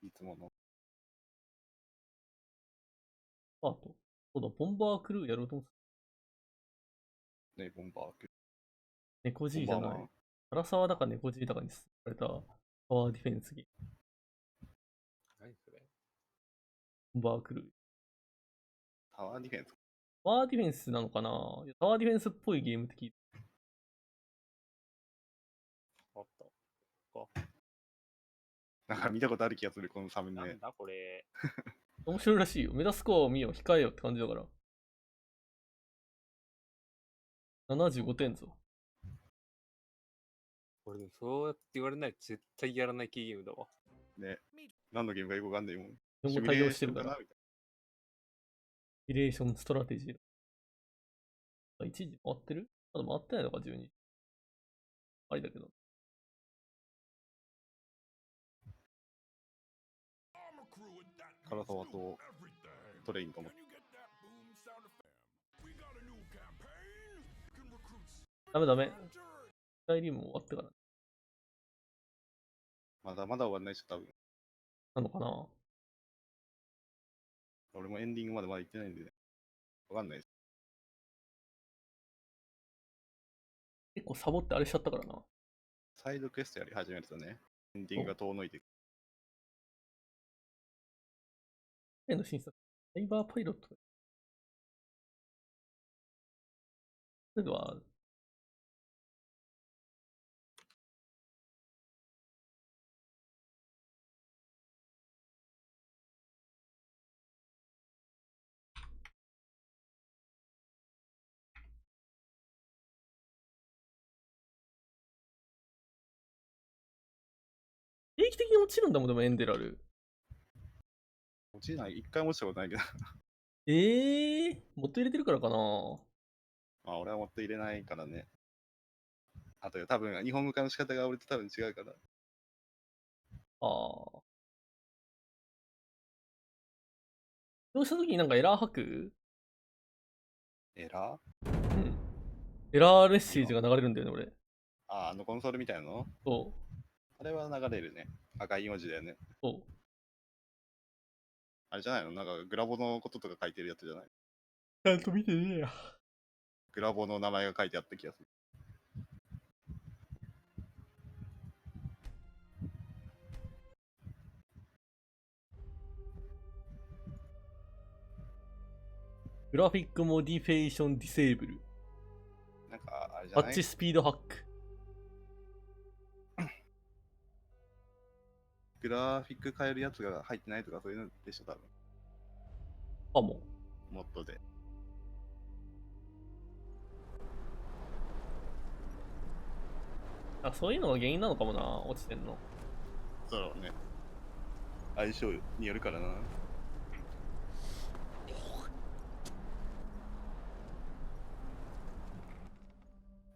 いつもの。あと。そうだ、ボンバークルーやろうと思ってた。ね、ボンバーク。猫 G じゃないボンバーマン。荒沢だか猫 G だかに進められたパワーディフェンスゲーム。何それ？ボンバークルー。タワーディフェンス。タワーディフェンスなのかな？いやタワーディフェンスっぽいゲームって聞いて。あった。なんか見たことある気がする、このサムネ。なんだこれ。面白いらしいよ。目指すスコアを見よう、控えようって感じだから。75点ぞ。俺でもそうやって言われないと絶対やらない系ゲームだわ。ね。何のゲームかよくわかんないもん。日本語対応してるから。シミュレーションなみたいリレーションストラテジー。1時回ってる？まだ回ってないのか、12時。ありだけど。唐沢とトレインかも。ダメダメ。スカイリムも終わってから。まだまだ終わんないでしょ、多分。なのかな？俺もエンディングまで行ってないんで、ね、わかんないです。結構サボってあれしちゃったからな。サイドクエストやり始めるとね、エンディングが遠のいていく。例の審査、サイバーパイロット。それでは、定期的に落ちるんだもん、でもエンデラル。落ちない、一回も落ちたことないけど。もっと入れてるからかな。まあ俺はもっと入れないからね。あと多分日本語化の仕方が俺と多分違うから。ああ。そうした時になんかエラー吐くエラーエラーメッセージが流れるんだよね、俺。コンソールみたいなのそう。あれは流れるね。赤い文字だよね。そう。あれじゃないのなんかグラボのこととか書いてるやつじゃないちゃんと見てねえや。グラボの名前が書いてあった気がする。グラフィックモディフェーションディセーブル。なんかあれじゃタないッチスピードハック。グラフィック変えるやつが入ってないとかそういうのでしょ、多分。あ、もモッドで。う。そういうのが原因なのかもな、落ちてんの。そうだろうね。相性によるからな。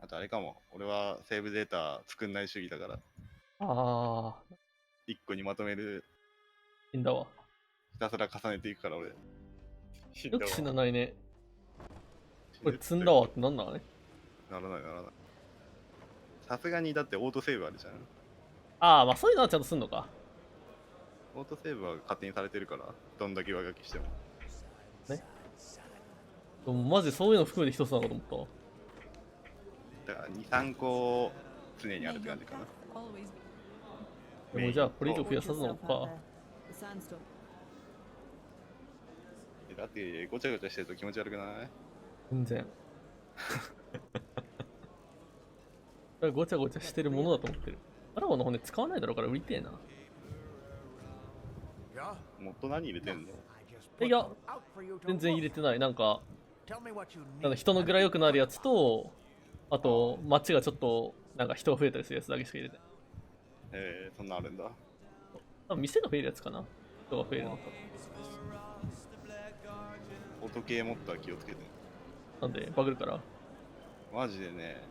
あとあれかも。俺はセーブデータ作んない主義だから、ああ、一個にまとめる、死んだわ。ひたすら重ねていくから俺。よく死なないね。これ積んだわってなんだね。ならないならない。さすがにだってオートセーブあるじゃん。ああ、まあそういうのはちゃんとすんのか。オートセーブは勝手にされてるから、どんだけ上書きしても。ね。でもマジそういうの含めて一つなのかと思ったわ。だから2、3個常にあるって感じかな。でもじゃあこれ以上増やさずのか。だってごちゃごちゃしてると気持ち悪くない全然。ごちゃごちゃしてるものだと思ってる。アラバの骨使わないだろうから売りてえな。もっと何入れてんのいや、全然入れてない。なんか人のグラ良くなるやつと、あと、街がちょっと、なんか人が増えたりするやつだけしか入れてない。そんなあるんだ。多分店が増えるやつかな。人が増えるのと。音系もっとは気をつけて。なんで、バグるから。マジでね、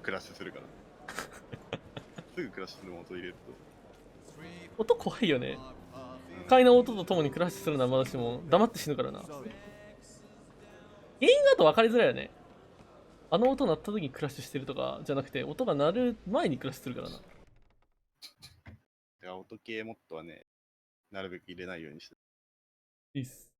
クラッシュするから。すぐクラッシュするもん音入れると。音怖いよね。不快な音とともにクラッシュするのはまだしも、黙って死ぬからな。原因だと分かりづらいよね。あの音鳴った時にクラッシュしてるとかじゃなくて、音が鳴る前にクラッシュするからな。いや、音系もっとはね、なるべく入れないようにして。いいっす。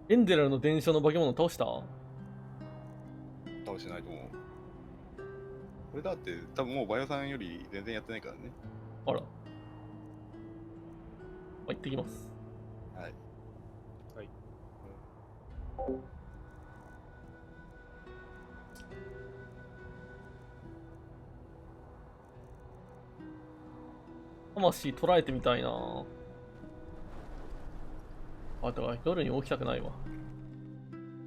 エンデラルの電車の化け物倒した？倒してないと思う。これだって多分もうバイオさんより全然やってないからね。あら。行ってきます。はい。はい。魂捉えてみたいな。あ、だから夜に起きたくないわ。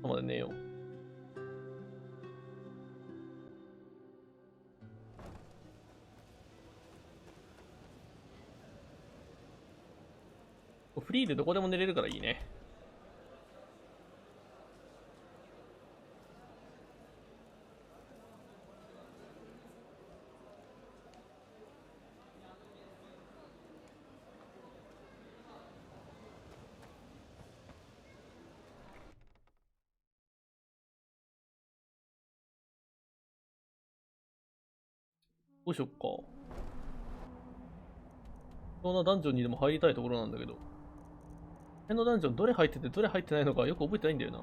朝まで寝よう。フリーでどこでも寝れるからいいね。どうしよっか。そんなダンジョンにでも入りたいところなんだけど。辺のダンジョンどれ入っててどれ入ってないのかよく覚えてないんだよな。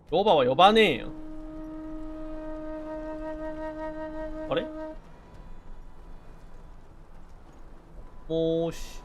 ロバは呼ばねえよ。あれ？もーし。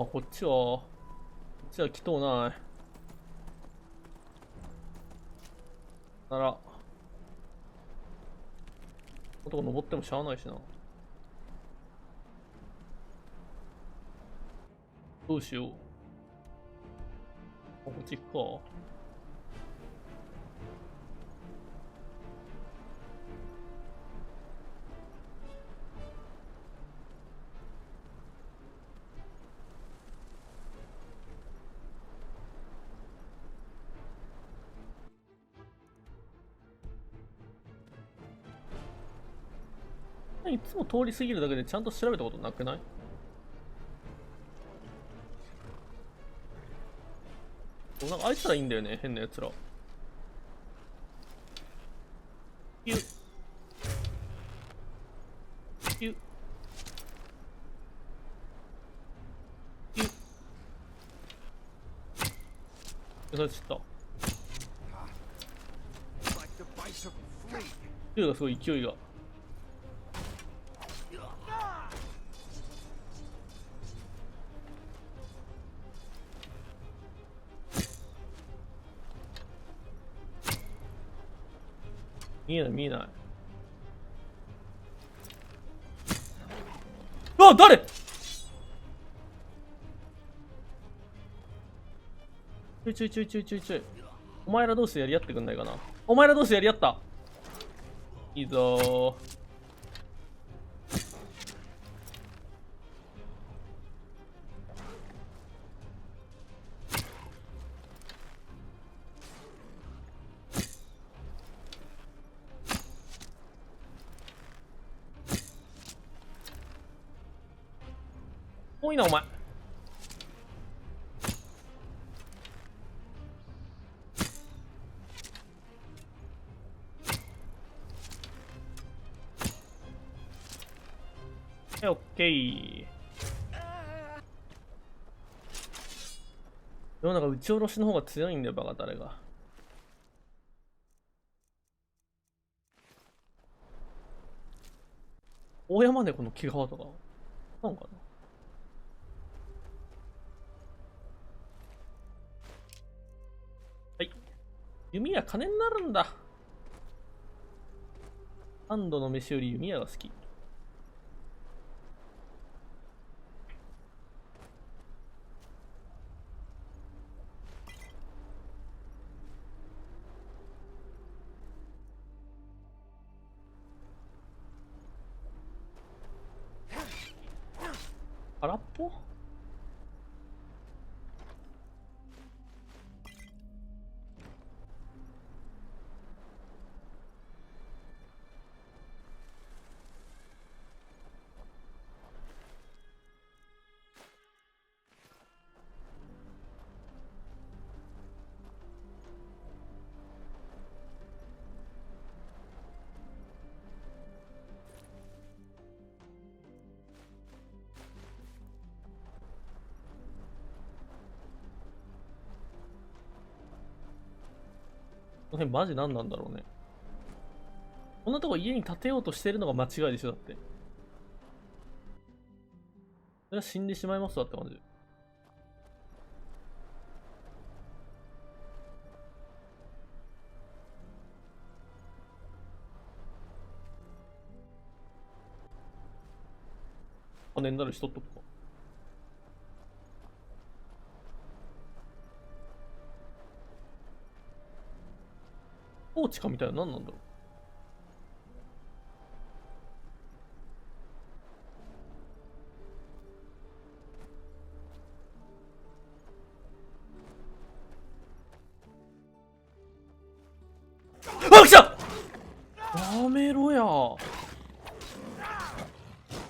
こっちは来とうない。なら男登ってもしゃあないしな。どうしよう。こっち行くか。いつも通り過ぎるだけでちゃんと調べたことなくない？なんかあいつらいいんだよね、変なやつら。ピュッピュッピュッ。それちょっと勢いがすごい、勢いが。見えない見えない。あ、誰？ちょい。お前ら同士でやり合ってくんないかな。お前ら同士でやり合った。いいぞー。多いなお前。オッケー。でもなんか打ち下ろしの方が強いんだよ、バカタレが。大山猫の毛皮とかなんかな。はい。弓矢金になるんだ。3度の飯より弓矢が好き。空っぽ？この辺マジ何なんだろうね。こんなとこ家に建てようとしてるのが間違いでしょ、だって。それは死んでしまいますわって感じ。金になる人とか。放置かみたいな何なんだろう。あ、来た！やめろや。お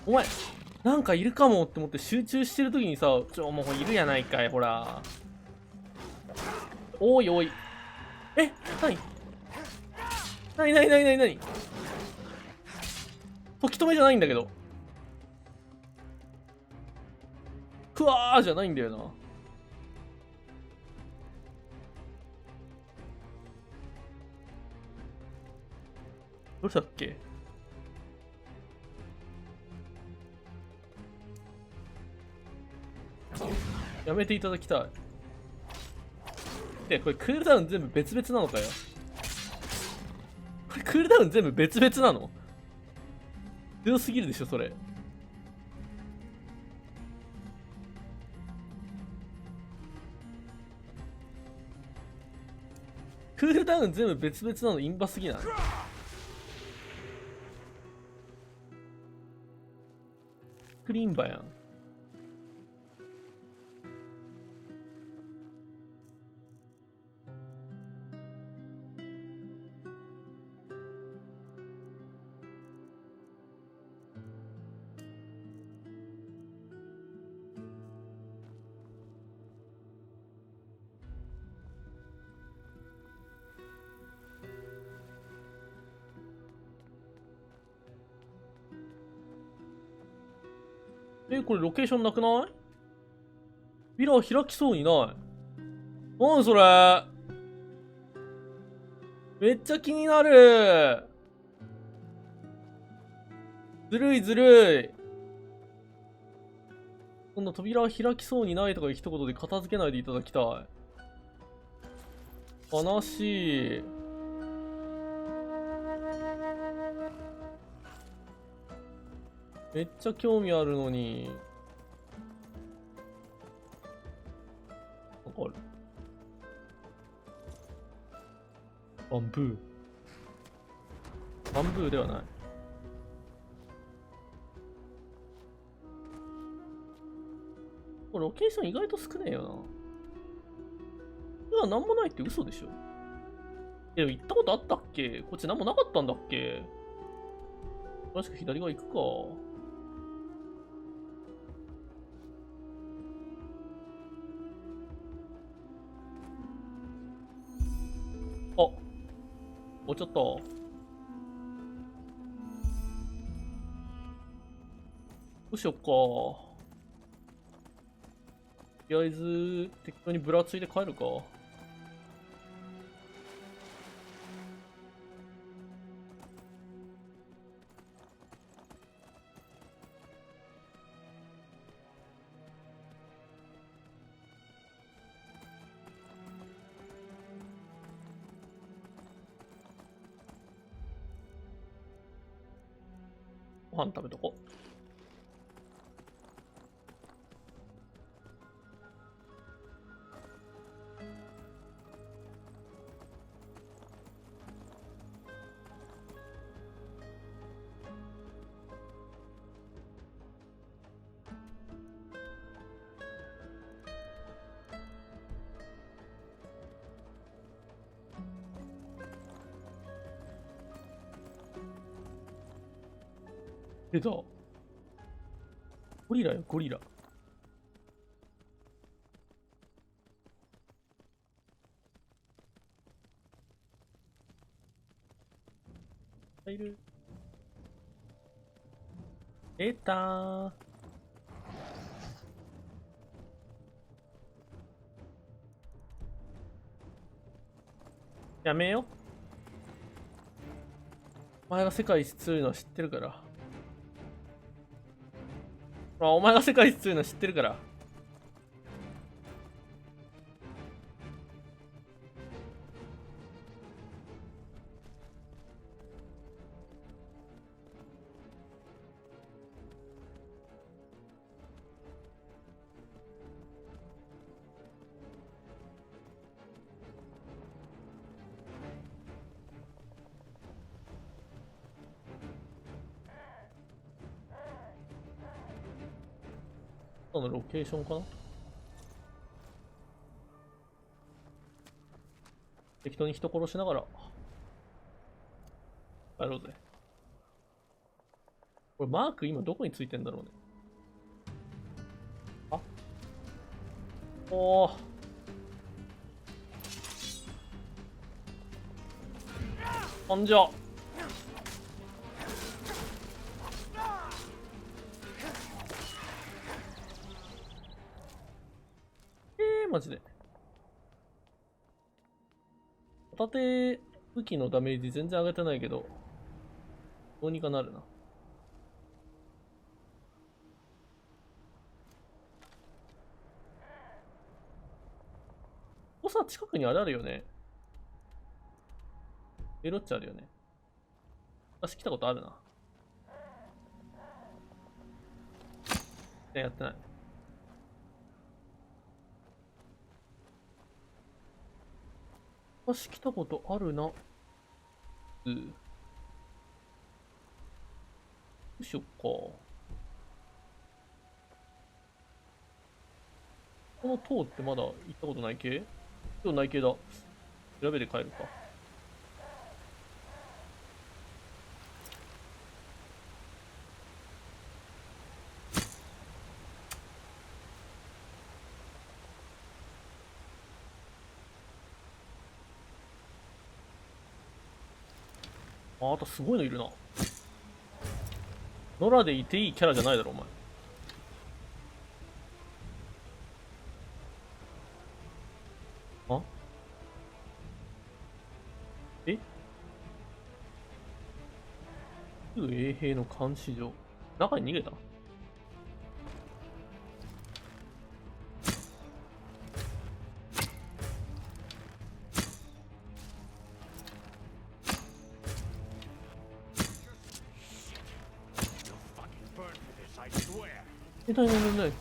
前なんかいるかもって思って集中してる時にさ、もういるやないかい、ほら。おいおい。え、なに時止めじゃないんだけど。ふわーじゃないんだよな。どうしたっけ？やめていただきたい。で、これクールダウン全部別々なのかよ。これクールダウン全部別々なの？強すぎるでしょ、それ。クールダウン全部別々なのインバすぎない？クリーンバやん。これロケーションなくない？ビラ開きそうにない。なんそれ？めっちゃ気になる。ずるいずるい。こんな扉開きそうにないとか一言で片付けないでいただきたい。悲しい。めっちゃ興味あるのに。なんかある。バンブー。バンブーではない。これロケーション意外と少ねえよな。うわ、なんもないって嘘でしょ。でも行ったことあったっけ？こっちなんもなかったんだっけ？確か左側行くか。あ、もうちょっと。どうしよっか。とりあえず、適当にぶらついて帰るか。ご飯食べとこ。出た。ゴリラよ、ゴリラ。いる。出たー。やめよ。お前が世界一強いのは知ってるから。お前が世界一強いのは知ってるから。このロケーションかな。適当に人殺しながら帰ろうぜ。これマーク今どこについてんだろうね。あ、おー、ほんじゃ。マジで。片手武器のダメージ全然上げてないけど、どうにかなるな。こさ、近くにあれあるよね。エロッチあるよね。私来たことあるな。やってない。私来たことあるな。どうしよっか。この塔ってまだ行ったことない系？今日ない系だ。調べて帰るか。あとすごいのいるな。野良でいていいキャラじゃないだろ、お前。あえすぐ衛兵の監視所。中に逃げた？ないないないない。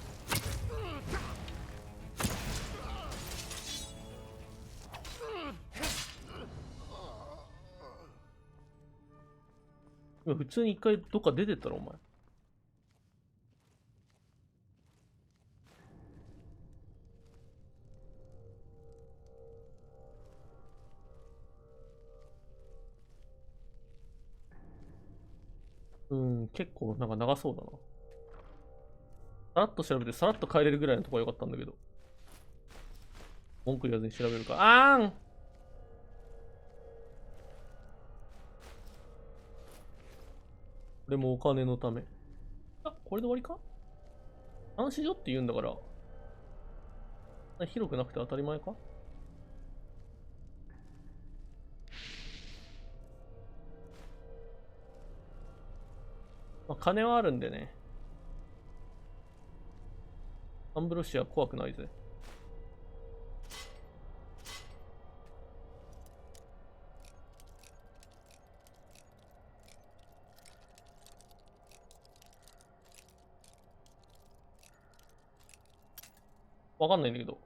今普通に一回どっか出てったろ、お前。結構なんか長そうだな。さらっと調べてさらっと帰れるぐらいのとこはよかったんだけど。文句言わずに調べるか。これもお金のため。あ、これで終わりか？監視所って言うんだから、広くなくて当たり前か？まあ、金はあるんでね。アンブロシア怖くないぜ。わかんないんだけど。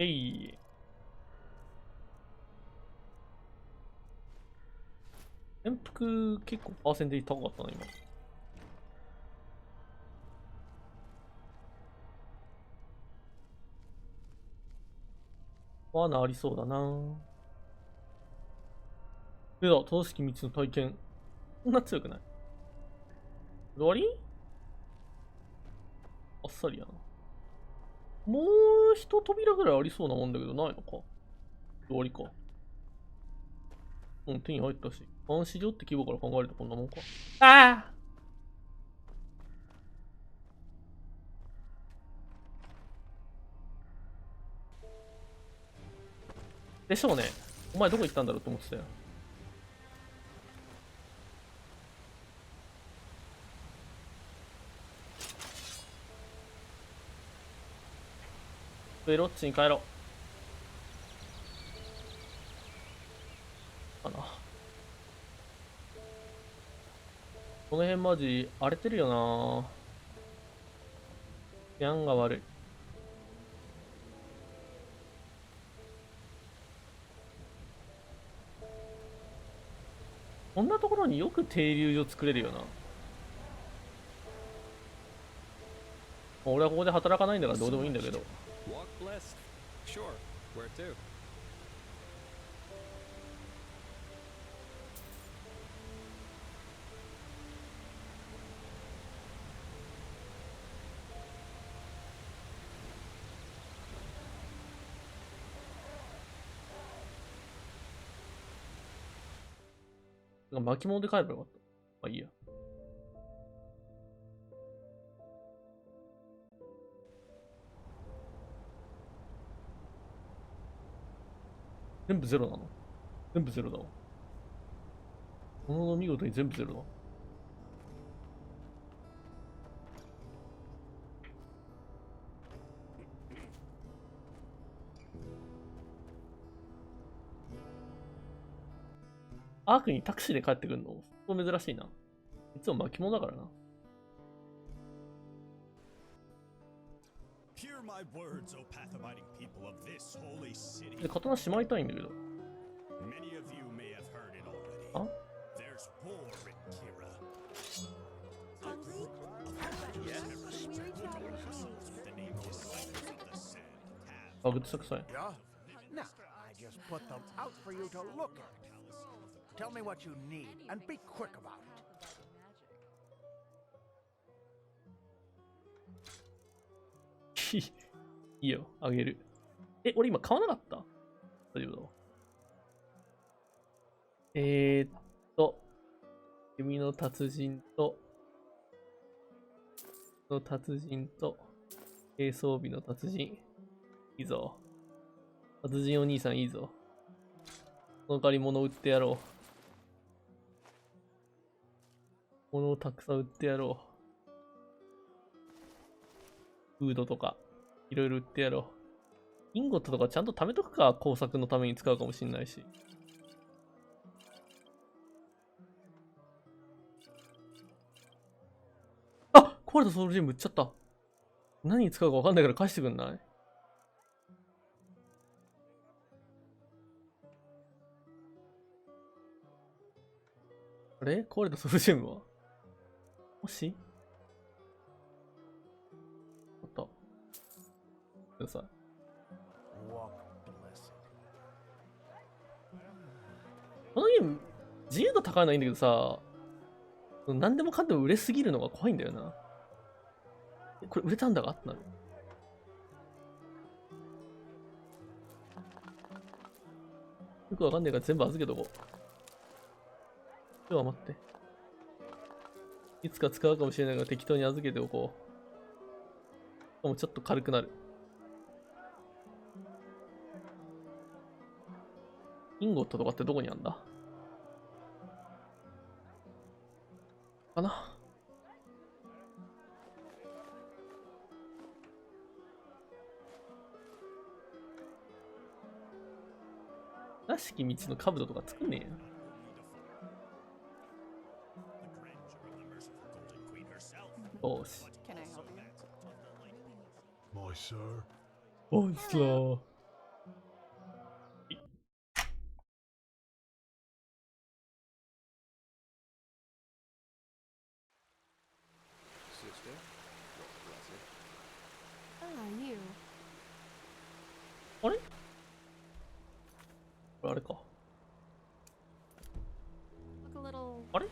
えい。潜伏結構パーセンテージ高かったな、今。罠ありそうだな。でだ、正しき道の体験。そんな強くない？終わり？あっさりやな。もう一扉ぐらいありそうなもんだけど、ないのか。終わりか。手に入ったし。監視所って規模から考えるとこんなもんか。ああでしょうね。お前どこ行ったんだろうと思ってたよ。ロッチに帰ろう。かな。この辺マジ荒れてるよな。治安が悪い。こんなところによく停留所作れるよな。俺はここで働かないんだからどうでもいいんだけど。巻物で帰ればよかった。まあいいや。全部ゼロなの？全部ゼロだわ。この見事に全部ゼロだ。アークにタクシーで帰ってくるのそう珍しいな。いつも巻物だからな。で、刀しまいたいんだけど。ああ、グッドサクサイ。No, I just put them out for you to look at. Tell me what you need and be quick about it. いいよ、あげる。え、俺今買わなかった大丈夫だ。弓の達人と、軽装備の達人。いいぞ。達人お兄さんいいぞ。その代わり物売ってやろう。物をたくさん売ってやろう。フードとか、いろいろ売ってやろう。インゴットとかちゃんと貯めとくか、工作のために使うかもしんないし。あ、壊れたソウルジェム売っちゃった。何に使うか分かんないから返してくんない？あれ壊れたソウルジェムはもしあった。ください。このゲーム、自由度高いのはいいんだけどさ、何でもかんでも売れすぎるのが怖いんだよな。これ売れたんだがってなる。よくわかんないから全部預けとこう。今日は待って。いつか使うかもしれないから適当に預けておこう。しかもちょっと軽くなる。インゴットとかってどこにあんだかな。らしき道の兜とか作んねえよ。よし。ボイスラー。あれあれか。あれ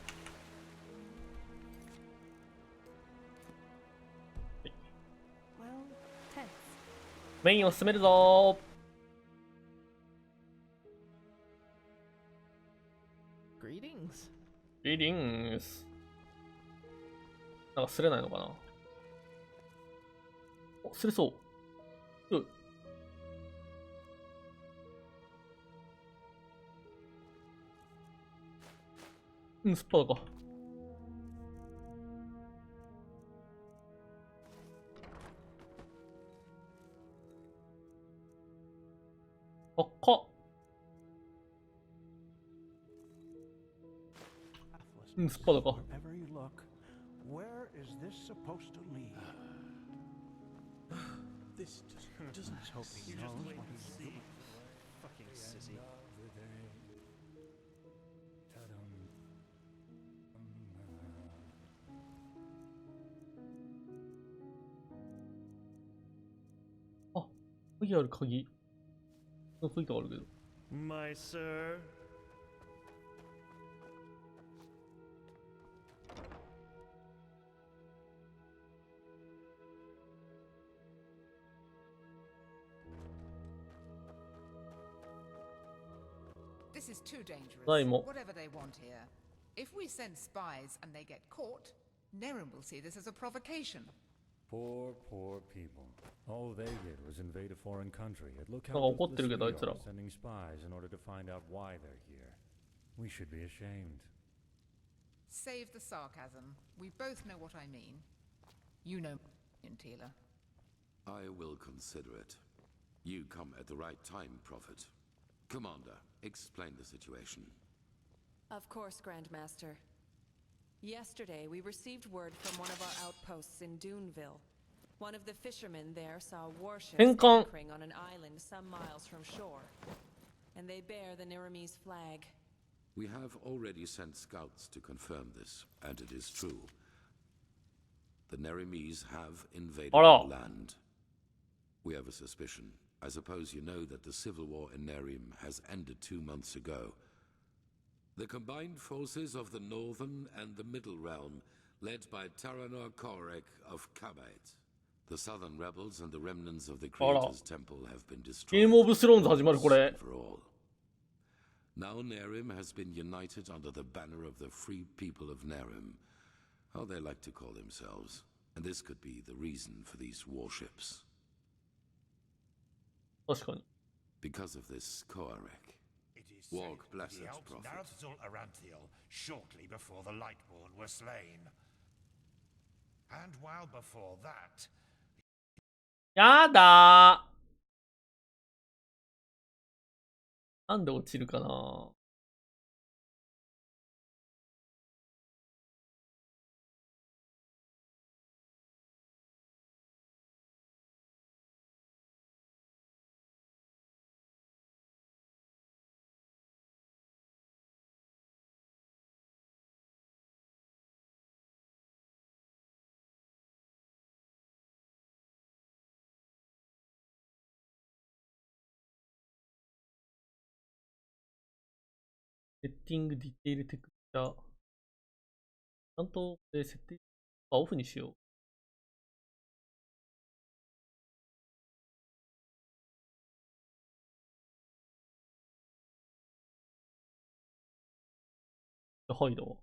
メインを進めるぞー。グリーディングス。なんかすれないのかな。お、すれそう。うん、スパだか。あっか。うん、スパだか。あ、鍵ある鍵。鍵とかあるけど。My sir. This is too dangerous. ないも。 Whatever they want here. If we send spies and they get caught, Neren will see this as a provocation. Poor, poor people. All they did was invade a foreign country. And look なん how か怒ってるけど、あい ruthless つ we ら。 are, sending spies in order to find out why they're here. We should be ashamed. Save the sarcasm. We both know what I mean. You know, Tila. I will consider it. You come at the right time, Prophet. Commander, explain the situation. Of course, Grandmaster. Yesterday, we received word from one of our outposts in Duneville. One of the fishermen there saw warships anchoring on an island some miles from shore. And they bear the Niramis flag. We have already sent scouts to confirm this, and it is true. The Nerimes have invaded our land. We have a suspicion. I suppose you know that the civil war in Nerim has ended 2 months ago. The combined forces of the Northern and the Middle Realm, led by Taranor Korek of Kabait. The Southern rebels and the remnants of the Creator's Temple have been destroyed. ゲームオブスローンズ始まるこれ。 For all. Now Nerim has been united under the banner of the free people of Nerim, how they like to call themselves, and this could be the reason for these warships. 確かに。 Because of this Koarek. It is Walk, said bless that the us, elves Prophet. Narazul Aranthiel shortly before the Lightborn were slain. And while before that, やだー。なんで落ちるかな。セッティング、ディテール、テクスチャー。ちゃんと、設定、オフにしよう。はいだわ。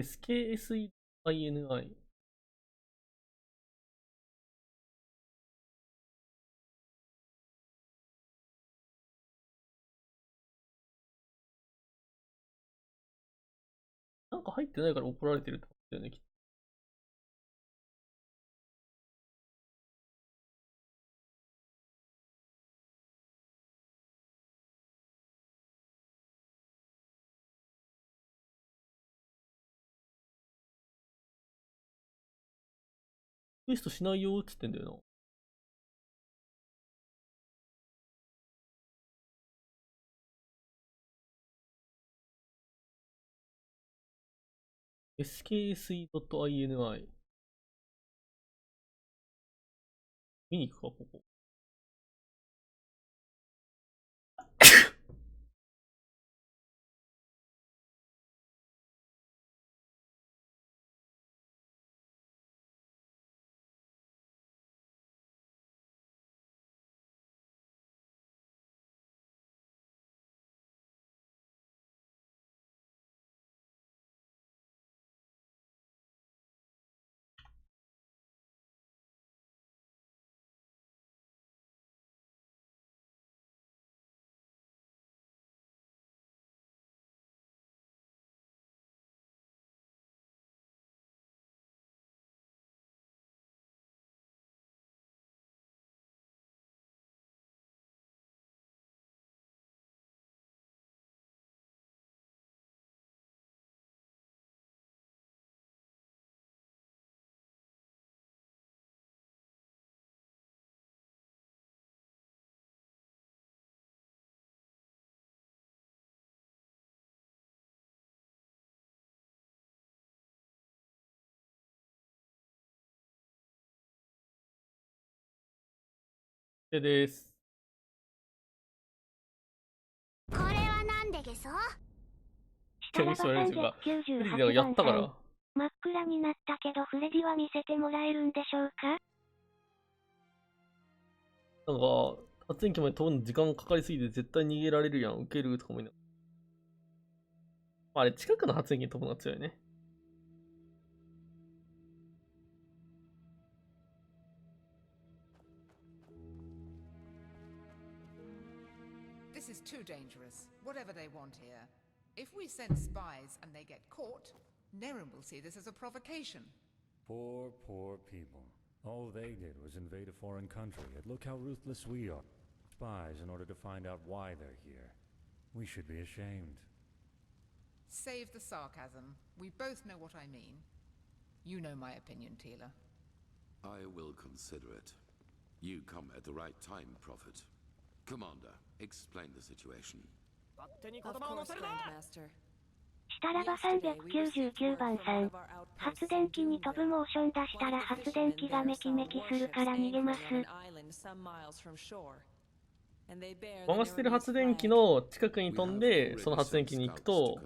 SKSINI。なんか入ってないから怒られてるってことだよね、きっと。クエストしないよっつってんだよな。skse.ini。見に行くか、ここ。です。手に座れるというか、フレディがやったから。真っ暗になったけどフレディは見せてもらえるんでしょうか？なんか、発電機まで飛ぶの時間かかりすぎて絶対逃げられるやん、受けるとかもいいな。あれ、近くの発電機に飛ぶのが強いね。This is too dangerous, whatever they want here. If we send spies and they get caught, Nerim will see this as a provocation. Poor, poor people. All they did was invade a foreign country, and look how ruthless we are. Spies in order to find out why they're here. We should be ashamed. Save the sarcasm. We both know what I mean. You know my opinion, Tila. I will consider it. You come at the right time, Prophet. Commander, explain the situation. Of course, Grandmaster. したらば399番さん。発電機に飛ぶモーション出したら発電機がメキメキするから逃げます。回してる発電機の近くに飛んで、その発電機に行くと、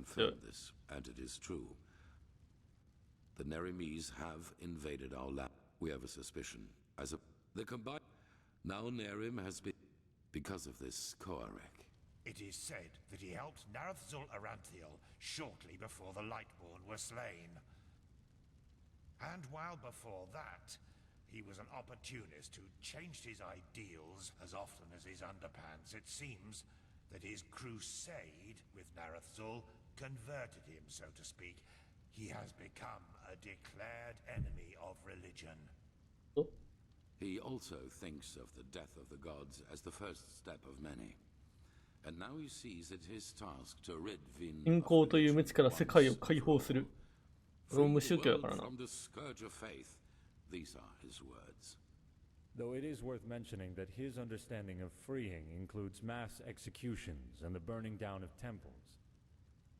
The Nerimese have invaded our land. We have a suspicion. As a the combined now Nerim has been because of this Koarek. It is said that he helped Narathzul Aranthiel shortly before the Lightborn were slain. And while before that, he was an opportunist who changed his ideals as often as his underpants. It seems that his crusade with Narathzul converted him, so to speak. He has become a declared enemy of religion. He also thinks of the death of the gods as the first step of many. And now he sees it his task to rid Vin 信仰という無知から世界を解放する。ローム宗教だからな。from the scourge of faith. These are his words. Though it is worth mentioning that his understanding of freeing includes mass executions and the burning down of temples.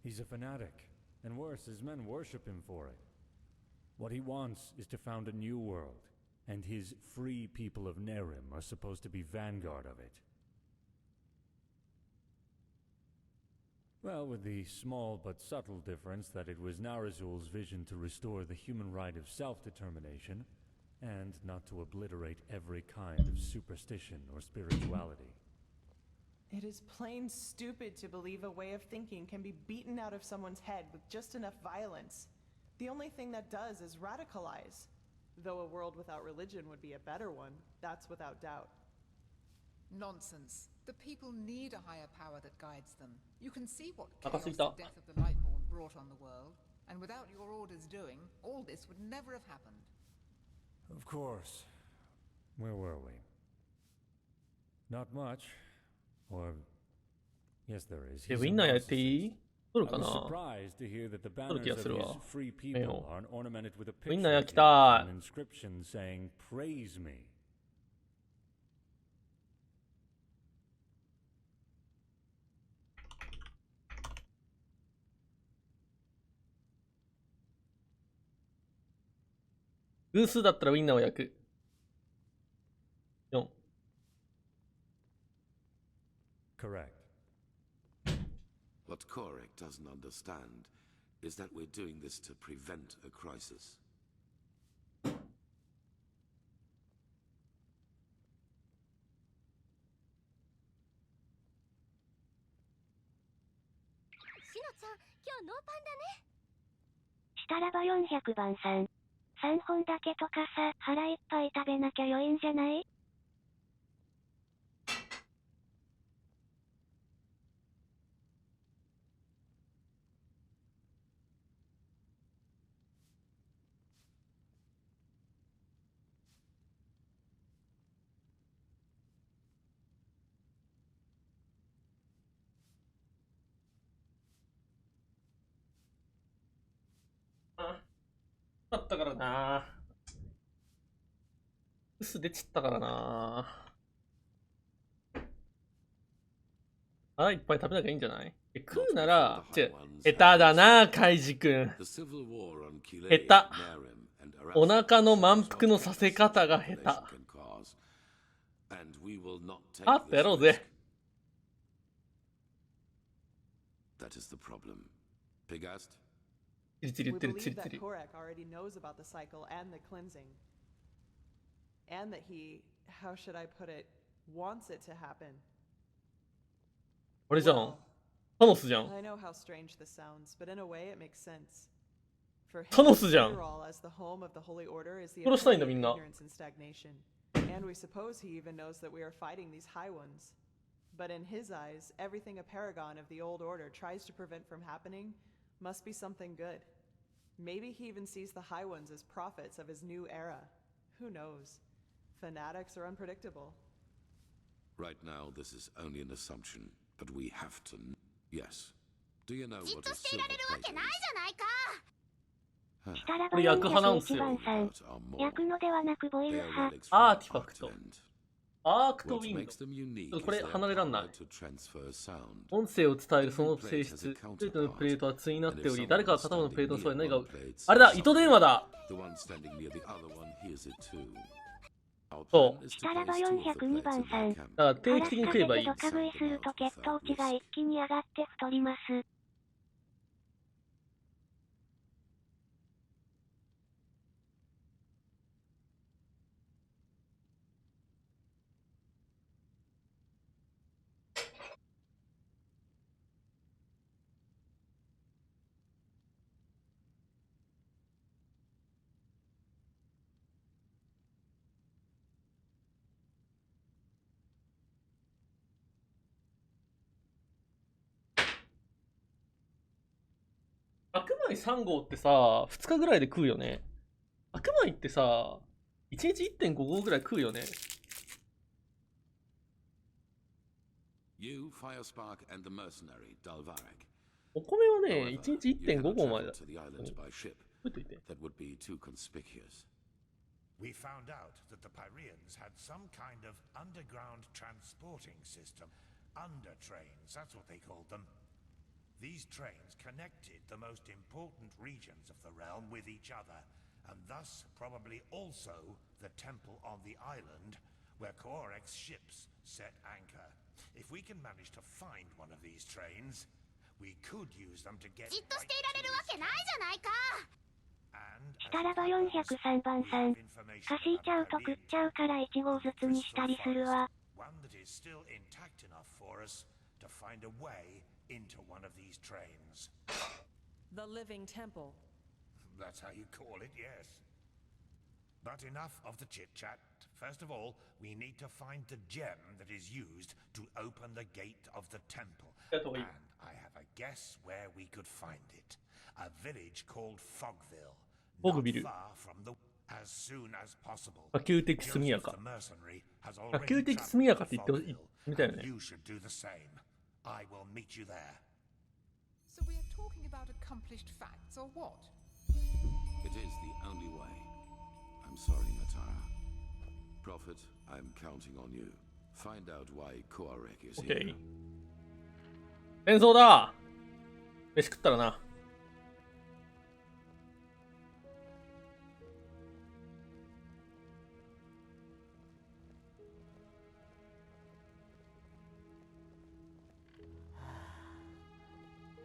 He's a fanatic, and worse, his men worship him for it. What he wants is to found a new world, and his free people of Nerim are supposed to be vanguard of it. Well, with the small but subtle difference that it was Narazul's vision to restore the human right of self-determination, and not to obliterate every kind of superstition or spirituality. It is plain stupid to believe a way of thinking can be beaten out of someone's head with just enough violence. The only thing that does is radicalize. Though a world without religion would be a better one, that's without doubt. Nonsense. The people need a higher power that guides them. You can see what Taka chaos the suita. death of the Lightborn brought on the world, and without your orders doing, all this would never have happened. Of course. Where were we? Not much. Or... yes, there is. ウィンナーやっていい？取る I か was な？ surprised to hear that the 取る banners 気が of する his わ。 free ええ people よ。 are ornamented with a ウィ picture ンナー of 焼き his た and い。 an inscription saying, "Praise me." 偶数だったらウィンナーを焼く。4。Correct. What Korek doesn't understand is that we're doing this to prevent a crisis. しのちゃん、今日ノーパンだね。したらば400番さん。3本だけとかさ、腹いっぱい食べなきゃ良いんじゃない？だったからな。薄出ちったからな。腹いっぱい食べなきゃいいんじゃない？食うなら、下手だな、カイジ君。下手。お腹の満腹のさせ方が下手。あってやろうぜ。That is the problem. Pigast? チリチリ言 We ってる、チ believe リチ that リ。 Korek already knows about the cycle and the cleansing. And that he, how should I put it, wants it to happen. あれじゃん。 Well, タノスじゃん。 I know how strange this sounds, but in a way it makes sense. For him, タノスじゃん。 Underall as the home of the Holy Order is the 殺したいんだ、 epitome み of んな。 ignorance and stagnation. And we suppose he even knows that we are fighting these high ones. But in his eyes, everything a paragon of the old order tries to prevent from happening must be something good. Maybe he even sees the high ones as prophets of his new era. Who knows? Fanatics are unpredictable. Right now, this is only an assumption, but we have to. Yes. Do you know what a silver plate is? したらばこれ役派なんす401よ。番さん。役のではなくボイル They are 派。 relics アー from ティファクト Artland. アークトウ What ィン makes ド。 them unique こ is れ their 離れらんない。 power to transfer sound. 音声を伝えるその性質。すべてのプレートは対になっており、誰かが片方のプレートのそばに何かを。あれだ、糸電話だ。 The one standing near the other one hears it too. Our そ plan う。 is し to たらば place two of the 402 plates 番 in さん。 their camp. だから定期的に食えばいい。ドカ食いすると血糖値が一気に上がって太ります。白米3合ってさ、2日ぐらいで食うよね。白米ってさ、1日 1.5 合ぐらい食うよね。You, Firespark, and the mercenary, Dalvarek. お米はね、 However, 1日 you 1.5 cannot 合まで travel だ。 to the island by ship. 食っといて。 That would be too conspicuous. We found out that the Pyreans had some kind of underground transporting system. Under trains, that's what they called them. These trains connected the most important regions of the realm with each other, and thus probably also the temple on the island where Korek's ships set anchor. If we can manage to find one of these trains, we could use them to get じっとしていられるわけないじゃないか。 And したらば403番さん。かしいちゃうと食っちゃうから1合ずつにしたりするわ。 one that is still intact enough for us to find a way into one of these trains. The living temple. That's how you call it, yes. But enough of the chit-chat. First of all, we need to find the gem that is used to open the gate of the temple. And I have a guess where we could find it. A village callalled Fogville. Not Fogville. far from the... As soon as possible. 可及的速やか。 Joseph the mercenary has 可 already 及的 traveled 速やかっ to て言って Fogville, みたいよ and ね。 you should do the same. I will meet you there. So we are talking about accomplished facts, or what? It is the only way. I'm sorry, Natara. Prophet, I'm counting on you. Find out why Koarek is here. OK。戦争だ。飯食ったらな。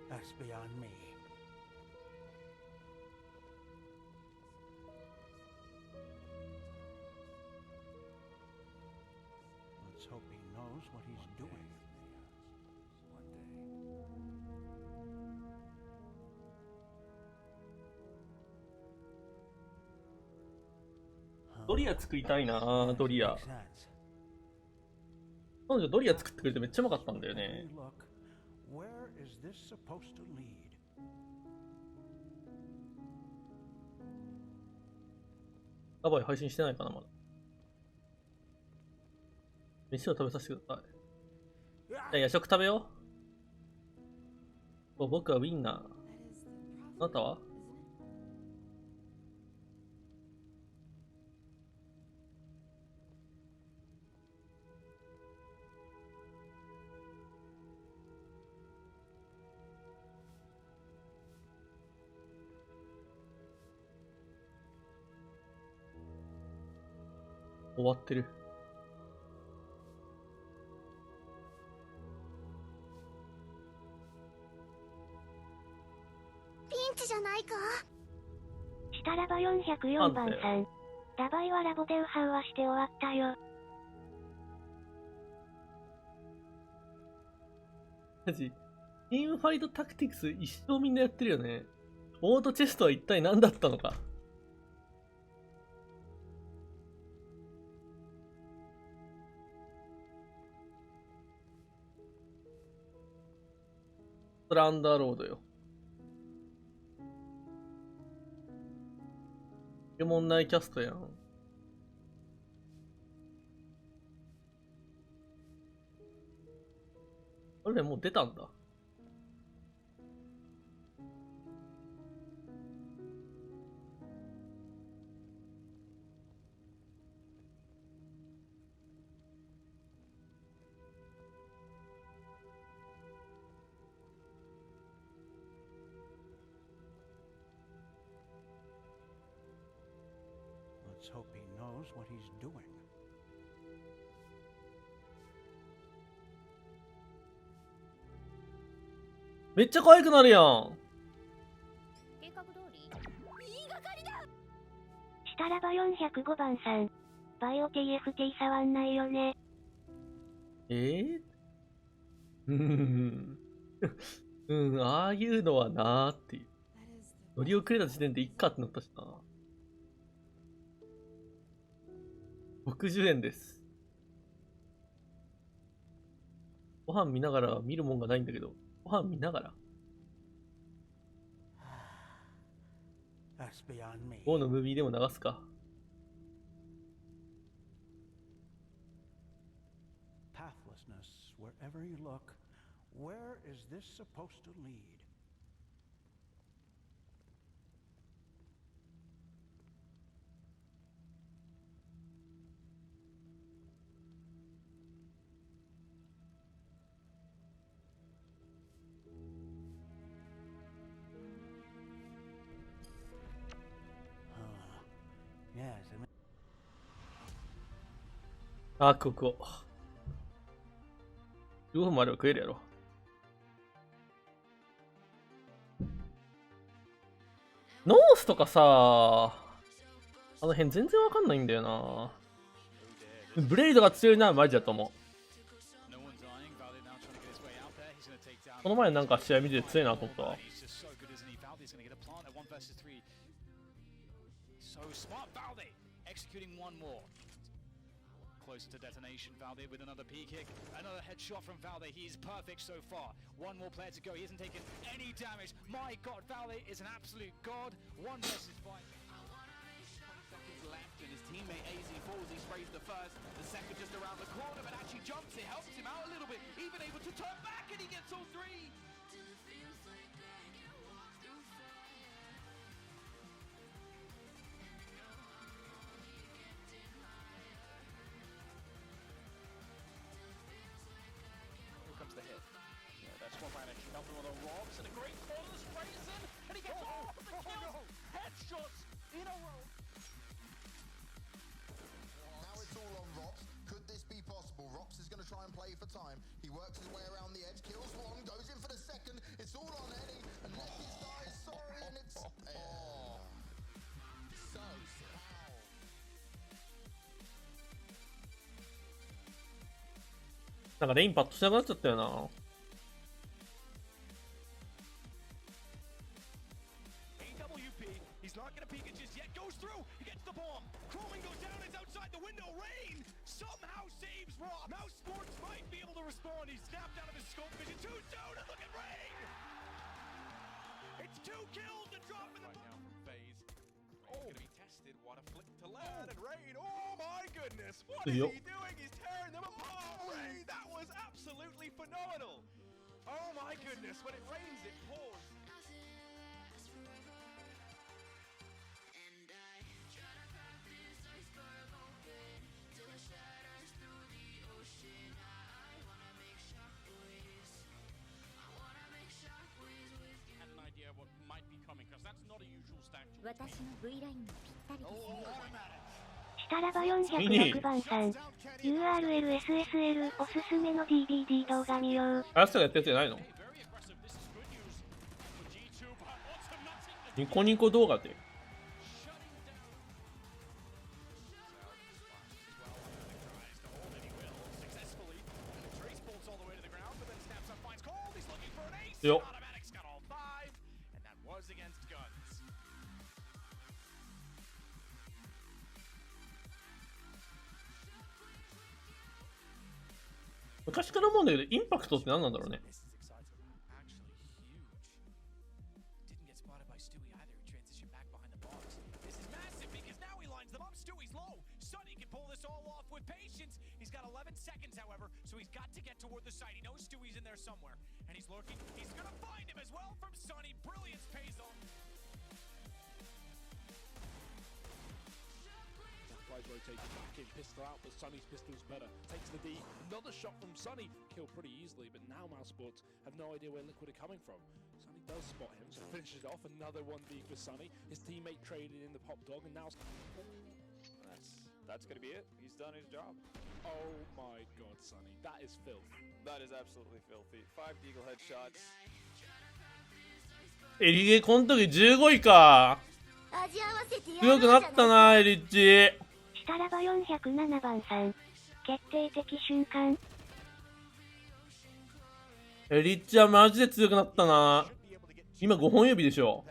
That's beyond me. Let's hope he knows what he's doing. Huh. ドリア作りたいな、ドリア。彼女ドリア作ってくれてめっちゃうまかったんだよね。 Where is this supposed to lead? やばい、配信してないかな、まだ。飯を食べさせてください。じゃあ夜食食べよう。僕はウィンナー。あなたは？終わってる。404番さん。ダバイはラボでウハウはして終わったよ。マジチームファイトタクティクス一生みんなやってるよね。オートチェストは一体何だったのか。それアンダーロードよ。問題キャストやん。あれもう出たんだ。Let's hope he knows what he's doing. めっちゃ可愛くなるやん。計画通り。いいがかりだ。したらば405番さん。バイオ TFT 触んないよね。ああいうのはなーっていう。乗り遅れた時点でいっかってなったしな。60円です。ご飯見ながら見るもんがないんだけど、ご飯見ながら。王のムービーでも流すか。Pathlessness, wherever you look, where is this supposed to lead? Yes, I mean... あ、ここ。15分もあれば食えるやろ。ノースとかさ、あの辺全然わかんないんだよな。ブレイドが強いのはマジだと思う。この前なんか試合見てて強いなと思ったわ。Close to detonation, Valde with another P kick, another headshot from Valde. He is perfect so far. One more player to go. He hasn't taken any damage. My God, Valde is an absolute god. 1 versus 5. 20 seconds left, and his teammate AZ falls. He sprays the first, the second just around the corner, but actually jumps. It helps him out a little bit. Even able to turn back, and he gets all 3. The hit. Yeah, that's what managed to help him on the rocks and a great ball to the sprays in, and he gets all of the kills. Headshots in a row. Now it's all on Rops. Could this be possible? Rops is going to try and play for time. He works his way around the edge, kills one, goes in for the second. It's all on Eddie, and Lecky's died. Sorry, and it's so sad. なんかレインパッとしなくなっちゃったよな。What a flick to land, and Rain, oh my goodness, what is Yup. he doing? He's tearing them apart, Rain, that was absolutely phenomenal. Oh my goodness, when it rains it pours. Had an idea what might be coming, because that's not a usual stack. 私の V ラインにぴったりですね。したらば406番さん。URLSSL おすすめの DVD 動画見よう。あやつがやったやつじゃないの？ニコニコ動画で。よ。 Automatics got all 5, and that was against guns. 昔から思うんだけど、インパクトって何なんだろうね。 Didn't get spotted by Stewie either. He transitioned back behind the box. This is massive because now he lines them up. Stewie's low. Sonny can pull this all off with patience. He's got 11 seconds, however, so he's got to get toward the site. He knows Stewie's in there somewhere, and he's lurking. He's gonna find him as well from Sonny. Brilliance pays off. Tries rotating back in, pistol out, but Sonny's pistol's better. Takes the D, another shot from Sonny. Killed pretty easily, but now Mousesports have no idea where Liquid are coming from. Sonny does spot him, so finishes it off. Another 1D for Sonny. His teammate traded in the pop dog, and now... That's gonna be it. He's done his job. Oh my god, Sonny. That is filth. That is absolutely filthy. 5 Deagle headshots. エリゲこの時15位か。強くなったな、エリッチ。したらば407番さん。決定的瞬間。エリッチはマジで強くなったな。今5本指でしょ。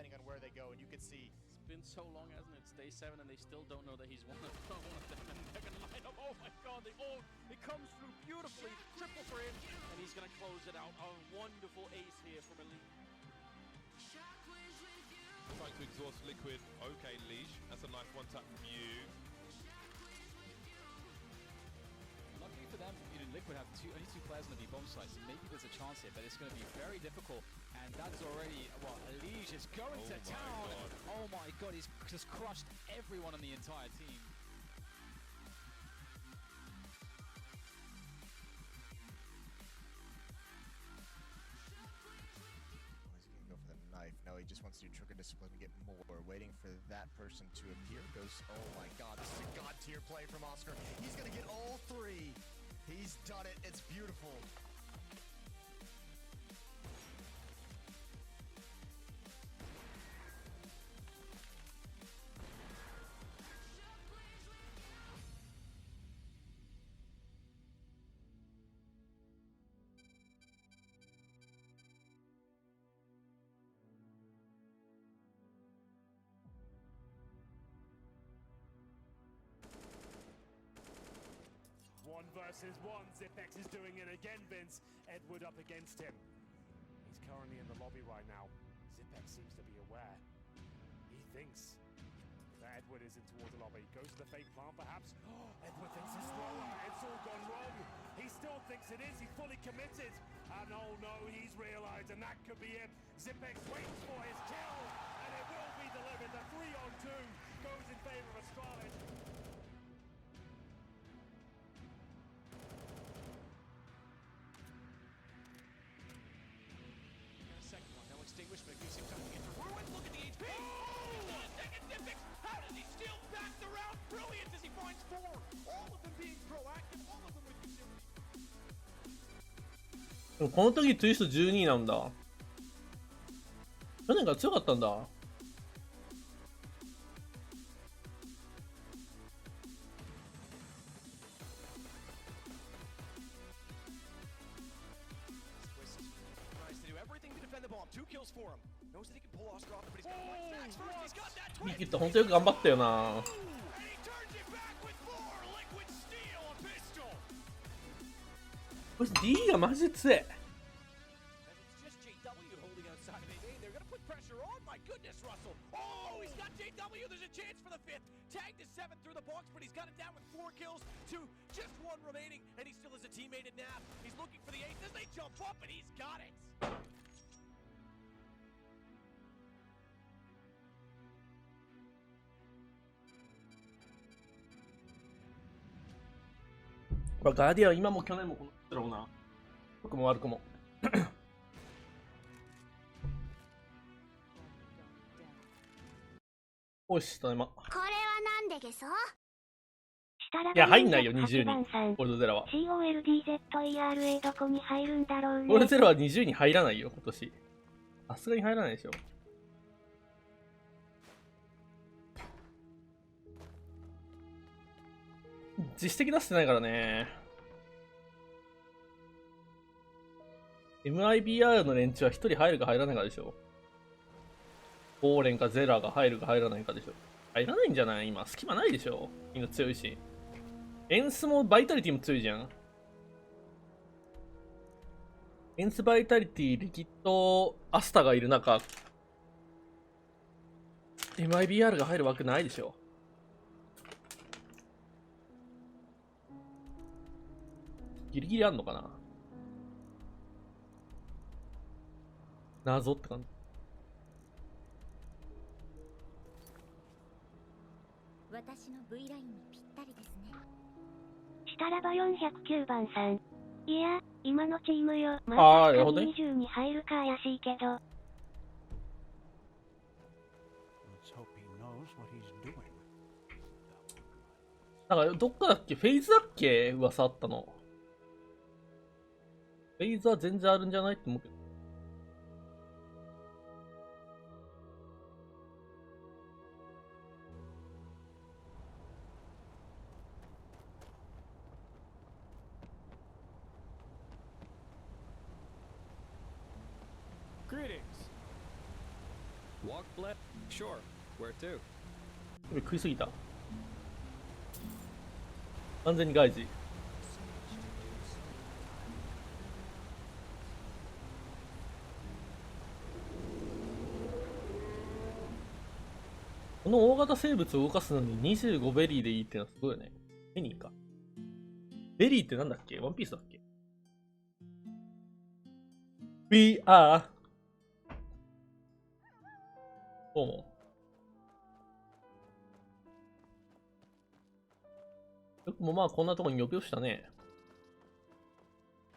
To exhaust Liquid. Okay, Leash. That's a nice one tap from you. Luckily for them, Liquid have only two players on the B bomb site, so maybe there's a chance here, but it's going to be very difficult. And that is already, well, Elige is going to town. God. Oh my god, he's just crushed everyone on the entire team. No, he just wants to do trigger discipline to get more. Waiting for that person to appear. Goes, oh my god, this is a god tier play from Oscar. He's gonna get all 3. He's done it. It's beautiful. Versus 1, Zipex is doing it again, Vince. Edward up against him. He's currently in the lobby right now. Zipex seems to be aware. He thinks that Edward is in towards the lobby. Goes to the fake plant, perhaps. Edward thinks it's slower. It's all gone wrong. He still thinks it is. He's fully committed. And oh no, he's realized, and that could be it. Zipex waits for his kill, and it will be delivered. The 3-on-2 goes in favor of Astralis. Extinguishment gives him time to get to Ruin. Look at the HP. How does he steal back the round? Brilliant as he finds 4. All of them being proactive, all of them with utility. でもこの時ツイスト12位なんだ。去年から強かったんだ。ミキって本当よく頑張ったよな。こいつ D がマジで強い。Tagged to 7 through the box, but he's got it down with 4 kills to just 1 remaining, and he still has a teammate in Nap. He's looking for the ace as they jump up, and he's got it.ガーディアンは今も去年もこのだろうな。僕も悪くも。おいし、ただいま。これはなんでゲソ？いや、入んないよ、20に。ゴールドゼロは。COLDZERA どこに入るんだろうね。ゴールドゼロは20に入らないよ、今年。さすがに入らないでしょ。実績出してないからね。MIBR の連中は1人入るか入らないかでしょ。ゴーレンかゼラが入るか入らないかでしょ。入らないんじゃない？今、隙間ないでしょ。みんな強いし。エンスもバイタリティも強いじゃん。エンスバイタリティ、リキッド、アスタがいる中、MIBR が入るわけないでしょ。ギリギリあんのかな。謎って感じ。私の V ラインにぴったりですね。したらば409番さん。いや、今のチームよ。まあ、確かに20に入るか怪しいけど。なんか、どっかだっけ？フェイズだっけ？噂あったの。フェイズは全然あるんじゃないって思うけど。Greetings. Walk bled? Sure. Where to? 食いすぎた。完全に外事。この大型生物を動かすのに25ベリーでいいってのはすごいよね。ペニーか。ベリーってなんだっけ？ワンピースだっけ？ We are どうも。よくもまあこんなとこに呼び寄せたね。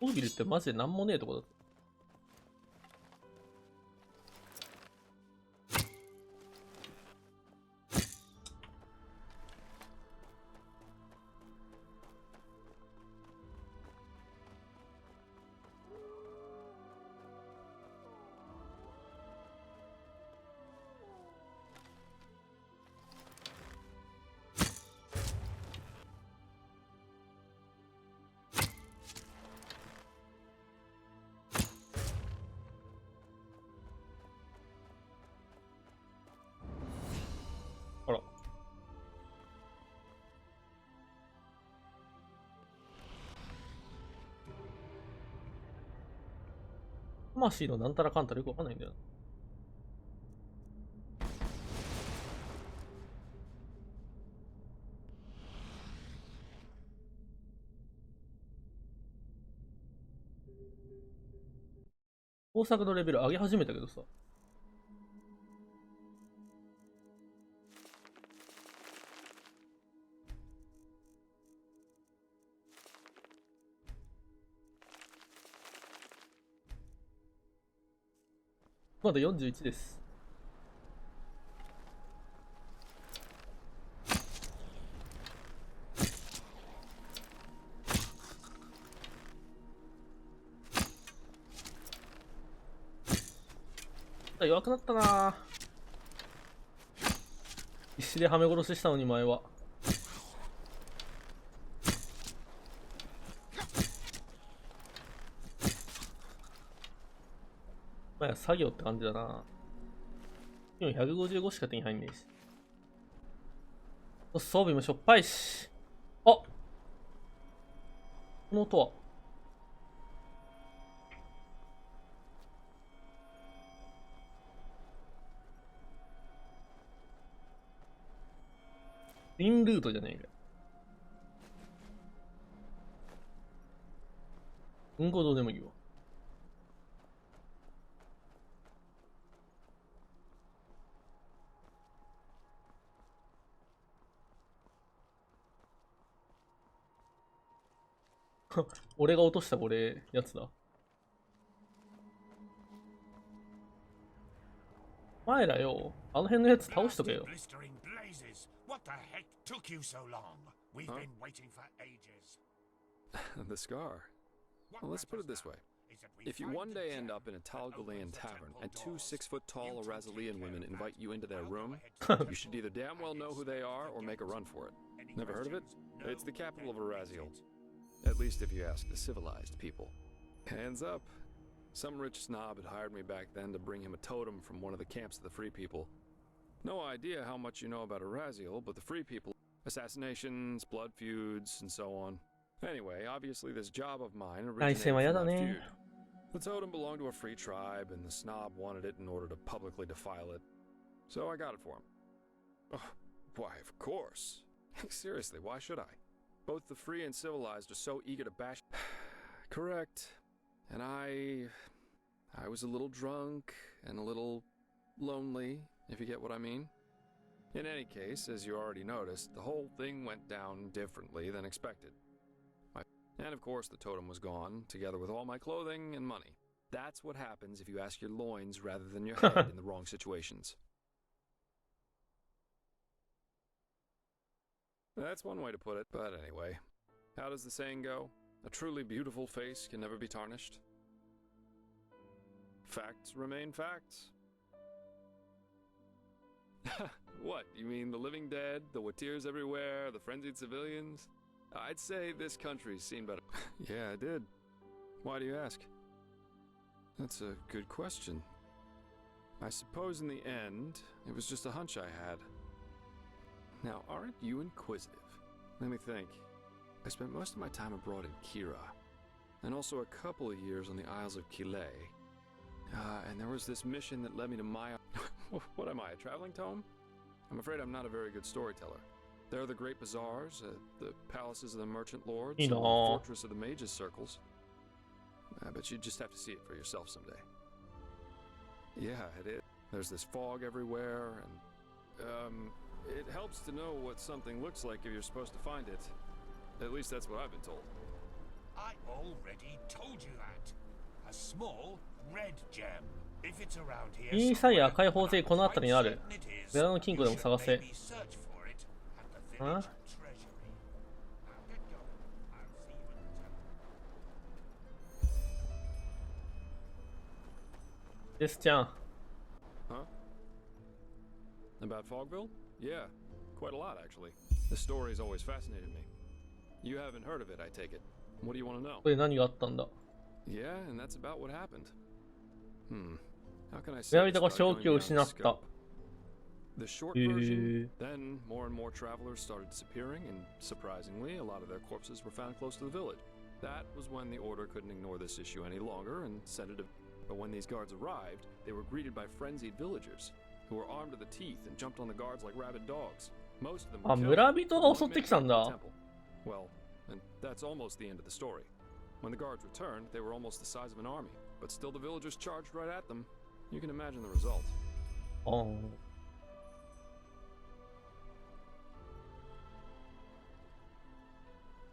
オービルってマジでなんもねえとこだった。あら。魂のなんたらかんたらよくわかんないんだよな。工作のレベル上げ始めたけどさ。まだ41です。弱くなったなぁ。必死ではめ殺ししたのに前は。まあ作業って感じだな。今155しか手に入んねえし。装備もしょっぱいし。あ、この音は。インルートじゃねえか。うんこどうでもいいわ。俺が落としたこれやつだ。前らよ、あの辺のやつ倒しとけよ。What the heck took you so long? We've been waiting for ages. The scar. Well, let's put it this way. If you one day end up in a Talgolian tavern and two 6-foot-tall Arazalian women invite you into their room, you should either damn well know who they are or make a run for it. Never heard of it? It's the capital of Araziel. At least if you ask the civilized people. Hands up. Some rich snob had hired me back then to bring him a totem from one of the camps of the Free People. No idea how much you know about Araziel, but the Free People... assassinations, blood feuds, and so on. Anyway, obviously this job of mine originated from that feud. The totem belonged to a free tribe, and the snob wanted it in order to publicly defile it. So I got it for him. Oh, why, of course. Seriously, why should I? Both the free and civilized are so eager to bash... Correct. And I was a little drunk and a little lonely, if you get what I mean. In any case, as you already noticed, the whole thing went down differently than expected. And of course, the totem was gone, together with all my clothing and money. That's what happens if you ask your loins rather than your head in the wrong situations. That's one way to put it, but anyway. How does the saying go? A truly beautiful face can never be tarnished. Facts remain facts. What, you mean the living dead, the watirs everywhere, the frenzied civilians? I'd say this country's seen better. Yeah, I did. Why do you ask? That's a good question. I suppose in the end, it was just a hunch I had. Now, aren't you inquisitive? Let me think. I spent most of my time abroad in Kira, and also a couple of years on the Isles of Kile. And there was this mission that led me to my... What am I, a traveling tome? I'm afraid I'm not a very good storyteller. There are the great bazaars, the palaces of the merchant lords, and the fortress of the mages' circles. But you just have to see it for yourself someday. Yeah, it is. There's this fog everywhere, and it helps to know what something looks like if you're supposed to find it. At least that's what I've been told. I already told you that. A small red gem. If it's around here, イーサイア赤い宝石この辺りにある。ベラの金庫でも探せ。あ？ですちゃん。Huh? About Fogville? Yeah, quite a lot actually. The story's always fascinated me. You haven't heard of it, I take it. What do you want to know? これ何があったんだ? Yeah, and that's about what happened. How can I say? 村人が正気を失った。The short version, then more and more travelers started disappearing, and surprisingly, a lot of their corpses were found close to the village. That was when the Order couldn't ignore this issue any longer and sent it to... But when these guards arrived, they were greeted by frenzied villagers, who were armed to the teeth and jumped on the guards like rabid dogs. Most of them were killed. 村人が襲ってきたんだ。 Well, and that's almost the end of the story. When the guards returned, they were almost the size of an army, but still the villagers charged right at them. You can imagine the result. Oh.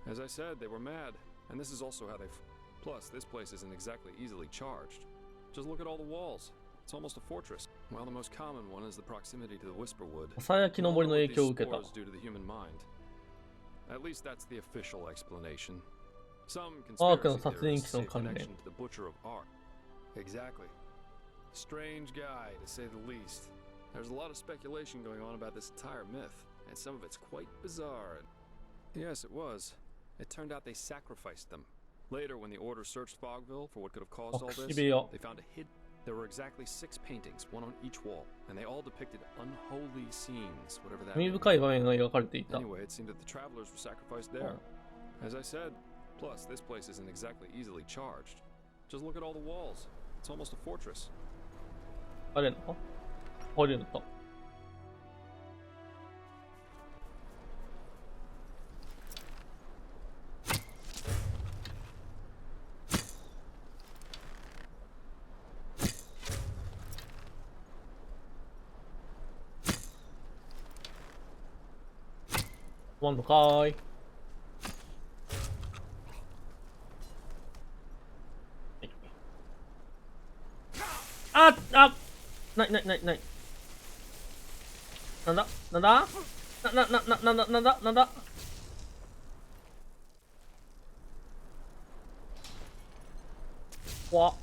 As I said, they were mad, and this is also how they... Plus, this place isn't exactly easily charged. Just look at all the walls. It's almost a fortress. Well, the most common one is the proximity to the Whisperwood. さやきの森の影響を受けた。 Due to the human mind. At least that's the official explanation. Some アークの conspiracy 殺人 theorists 鬼 say の関連。 connection to the Butcher of Ark. Exactly. Strange guy, to say the least. There's a lot of speculation going on about this entire myth, and some of it's quite bizarre. Yes, it was. It turned out they sacrificed them. Later, when the Order searched Fogville for what could have caused all this, they found a hidden... There were exactly 6 paintings, one on each wall, and they all depicted unholy scenes, whatever that means. 深い場面が描かれていた。 Anyway, it seemed that the travelers were sacrificed there. As I said, plus this place isn't exactly easily charged. Just look at all the walls. It's almost a fortress. あれな？あれなった。ワンのかーい。ないなんだなんだ怖っ。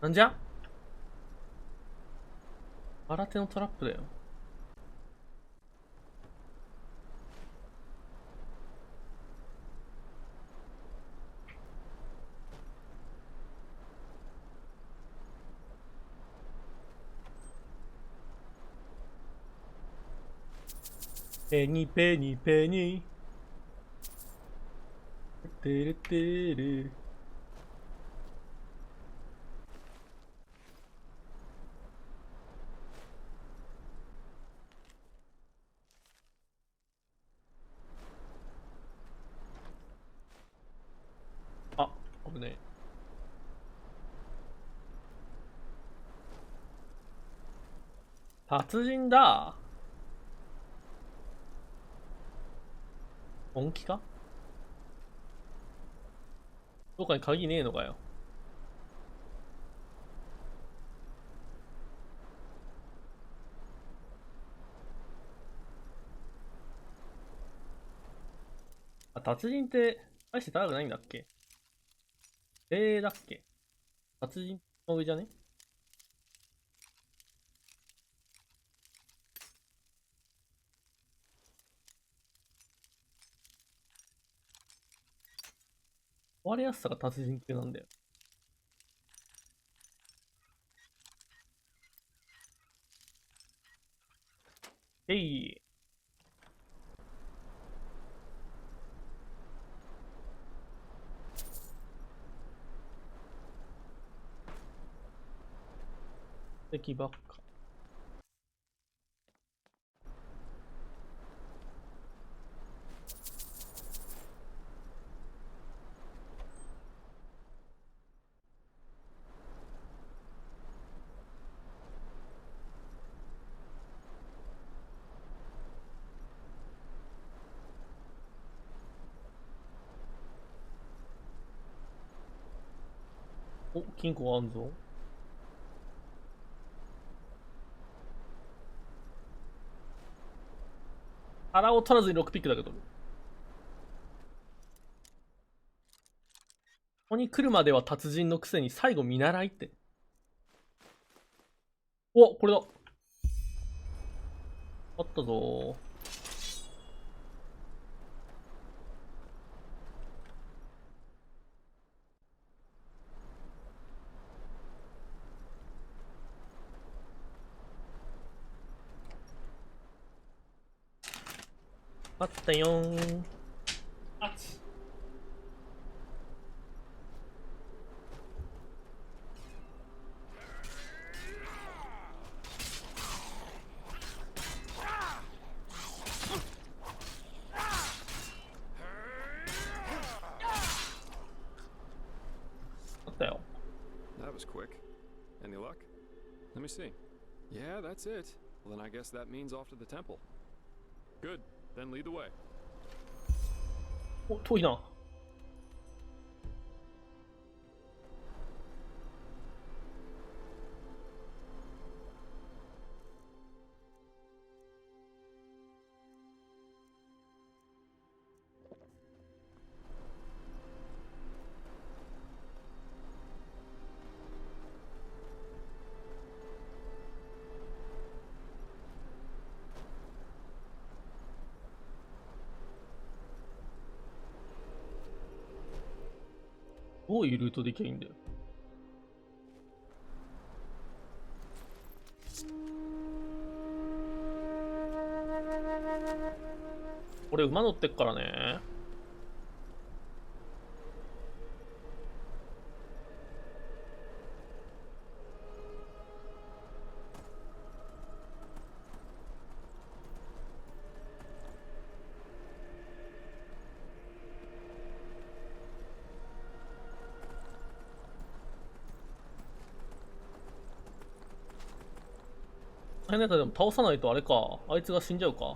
なんじゃ？新手のトラップだよ。ペニペニペニ。てるてる。あ、危ねえ。達人だ。本気か？どっかに鍵ねえのかよ。あ、達人って大して高くないんだっけ？だっけ？達人の上じゃね？壊れやすさが達人級なんだよ。えい。敵ばっか。お、金庫があんぞ。腹を取らずに6ピックだけど。ここに来るまでは達人のくせに最後見習いって。お、これだ。あったぞー。あったよー。あっち。あったよ。That was quick. Any luck? Let me see. Yeah, that's it. Well, then I guess that means off to the temple. Good. Then lead the way. お、遠いな。どういうルートで行けばいいんだよ。俺馬乗ってっからね。大変なやつでも倒さないとあれか。あいつが死んじゃうか。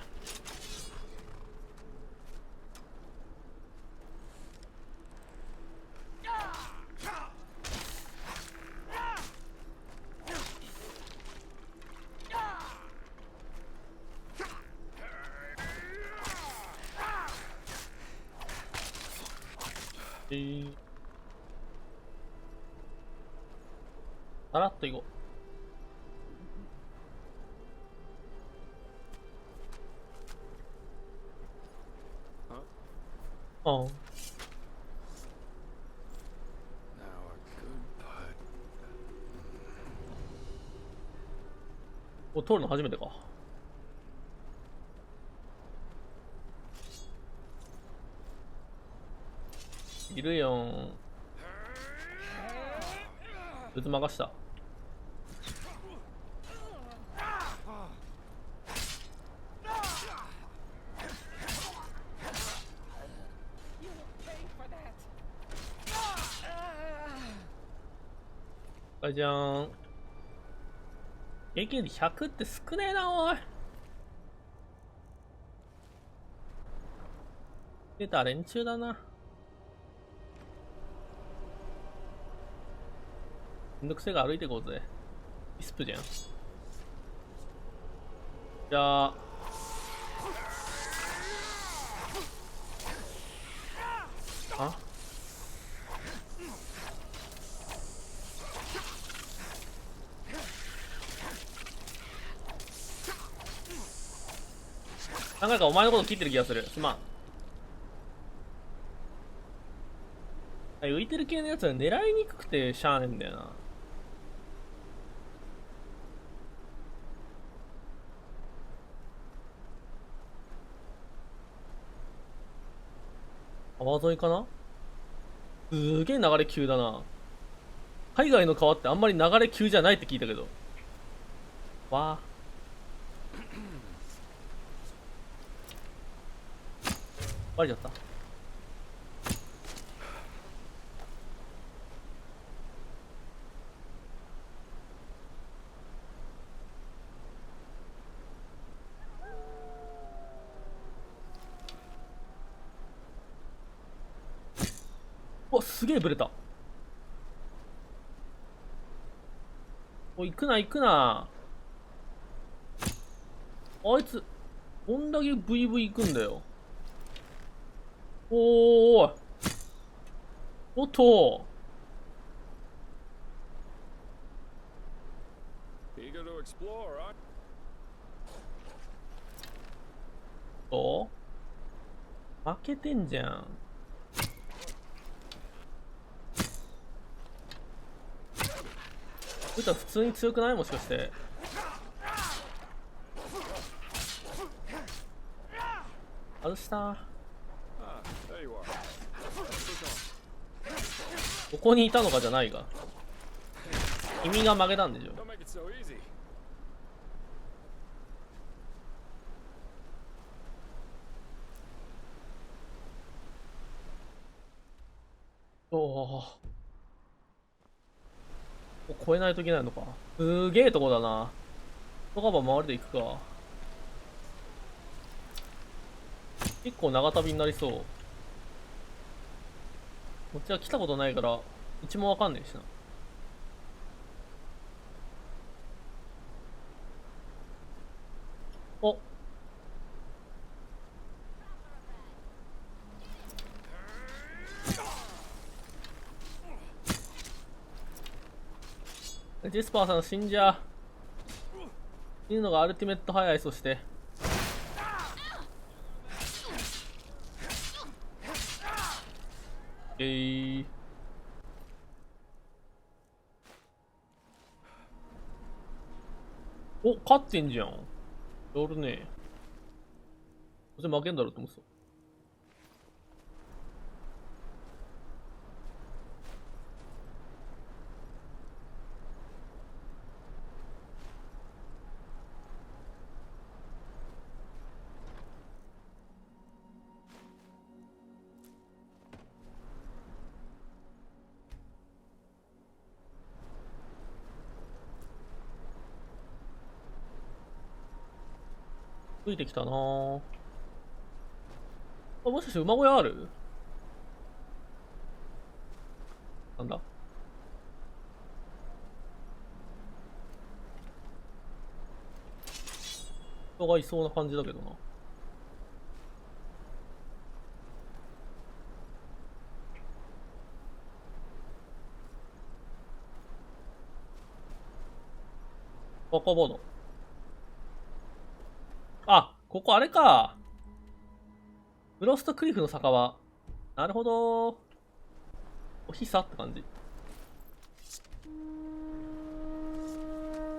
さらっといこう。うん。お、通るの初めてか。いるよん。ぶつまかした。じゃーん。経験値100って少ねえな、おい。出た連中だな。めんどくせえが歩いていこうぜ。イスプじゃん。じゃあ。あ、なんかお前のこと切ってる気がする。すまん。浮いてる系のやつは狙いにくくてしゃあねえんだよな。川沿いかな。すげえ流れ急だな。海外の川ってあんまり流れ急じゃないって聞いたけど。わあ。バレちゃった。お、すげえブレた。お、行くな行くな。あいつどんだけブイブイ行くんだよ。おーい。おっと。お、負けてんじゃん。こいつは普通に強くない？もしかして。外した。ここにいたのかじゃないが。君が負けたんでしょ。おお。超えないといけないのか。すげえとこだな。とかば周りで行くか。結構長旅になりそう。こっちは来たことないから道もわかんねえしな。お、ジェスパーさん死んじゃう。死ぬのがアルティメット早い。そしてお、勝ってんじゃん。やるね。それ負けんだろうと思ってた。ついてきたなぁ。あ、もしかして馬小屋ある？なんだ？人がいそうな感じだけどな。バカボード。あ、ここあれか。フロストクリフの酒場。なるほど。おひさって感じ。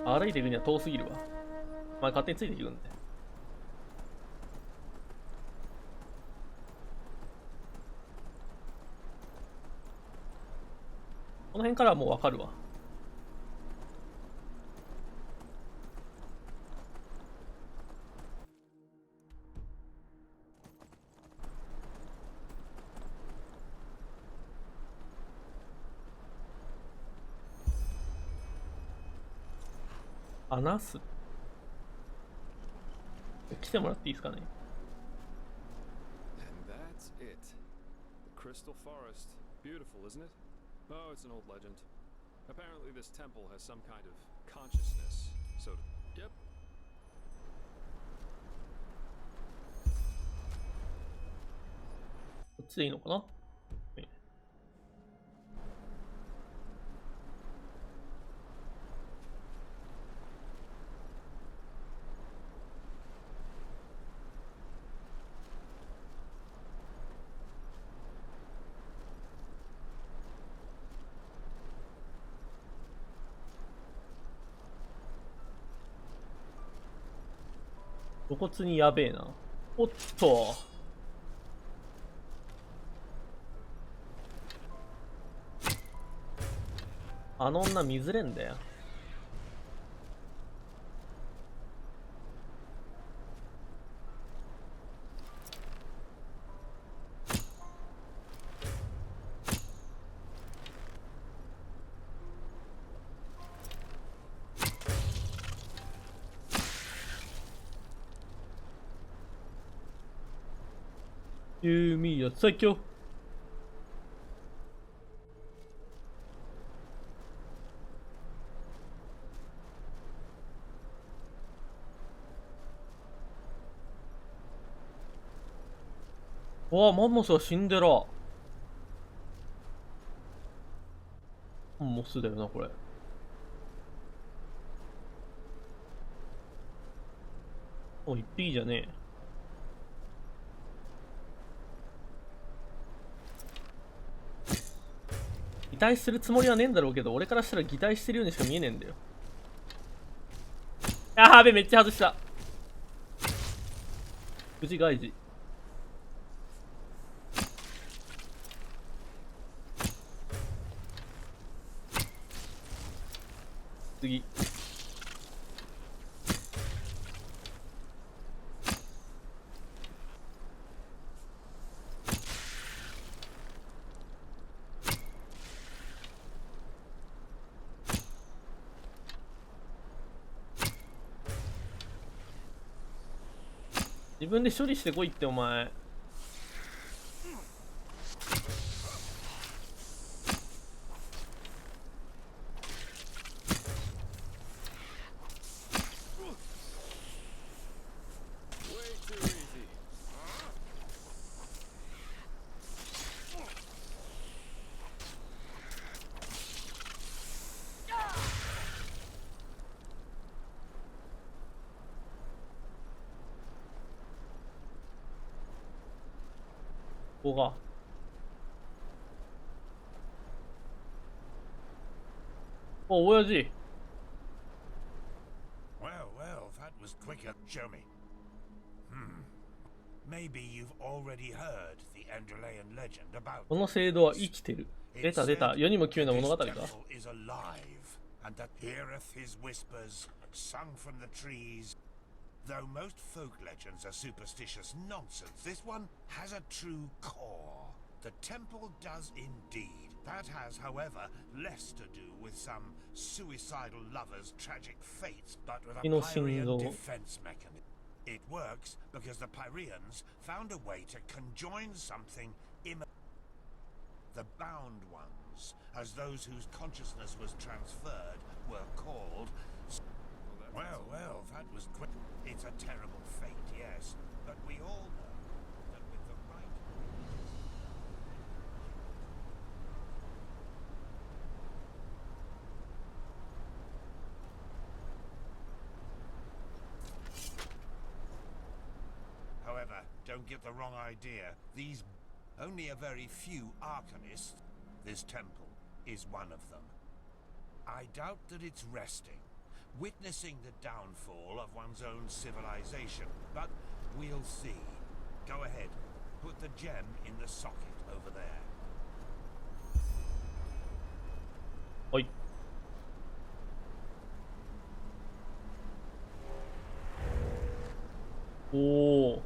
歩いていくには遠すぎるわ。お前勝手についていくんだよ。この辺からはもうわかるわ。話す。来てもらっていいですかね。And that's it. The Crystal Forest. Beautiful, isn't it? Oh, it's an old legend. Apparently this temple has some kind of consciousness. So, yep. こっちでいいのかな。露骨にやべえな。おっと。あの女見ずれんだよ。ユーミーや最強。わあ、マンモスが死んでら。マンモスだよな、これ。お、一匹じゃねえ。擬態するつもりはねえんだろうけど、俺からしたら擬態してるようにしか見えねえんだよ。やべ、めっちゃ外した。無事外事。次。自分で処理してこいってお前。ここが。お、親父。Well, well, that was quicker. Show me. Maybe you've already heard the Andrelean legend about この制度は生きてる。出た出た。世にも奇妙な物語か。is alive, and that heareth his whispers sung from the trees. Though most folk legends are superstitious nonsense, this one has a true core. The temple does indeed. That has, however, less to do with some suicidal lover's tragic fates, but with a Pyrean defense mechanism. It works because the Pyreans found a way to conjoin something the bound ones, as those whose consciousness was transferred, were called. Well, well, that was quick. It's a terrible fate, yes, but we all know that with the right... However, don't get the wrong idea. These... Only a very few arcanists. This temple is one of them. I doubt that it's resting, witnessing the downfall of one's own civilization, but we'll see. Go ahead, put the gem in the socket over there. はい。おお。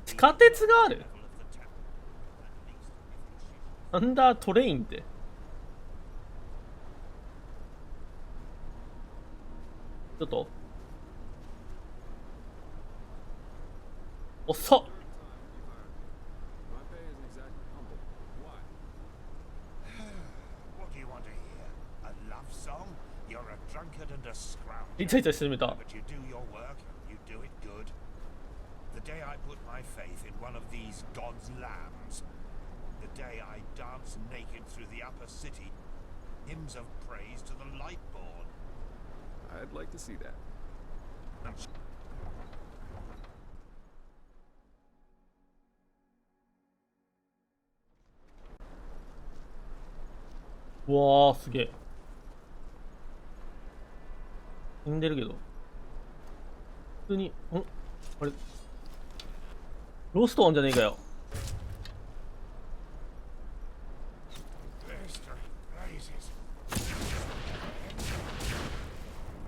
地下鉄がある？アンダートレインって。ちょっと。遅っ。イチャイチャしてみた。The day I put my faith in one of these God's lambs, the day I dance naked through the upper city, hymns of praise to the Lightborn. I'd like to see that. うわー、すげえ。死んでるけど。普通に、あれロストあんじゃねえかよ。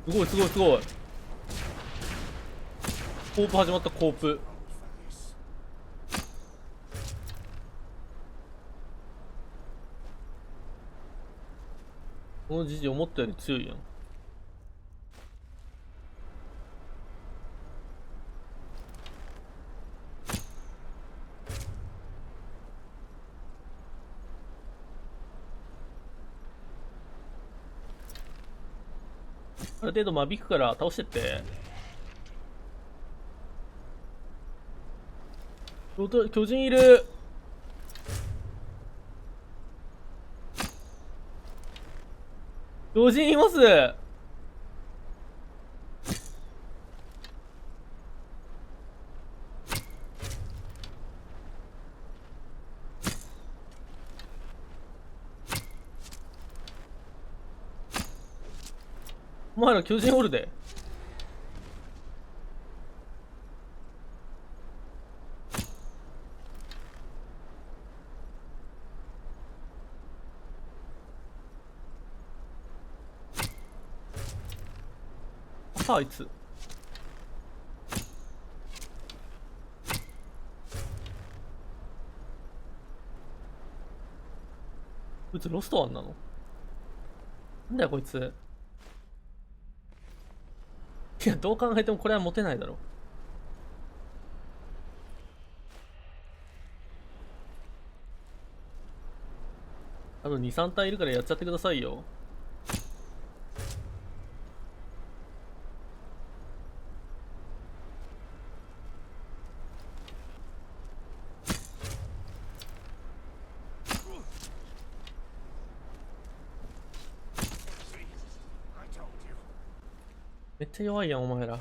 すごいすごいすごい。コープ始まった、コープ。このじじ思ったより強いやん。ある程度間引くから倒してって。巨人いる。巨人います。お前ら巨人おるで。さあ、あいつ。こいつロストワンなの？なんだよこいつ。いや、どう考えてもこれはモテないだろ。多分2、3体いるからやっちゃってくださいよ。めっちゃ弱いやん、お前ら。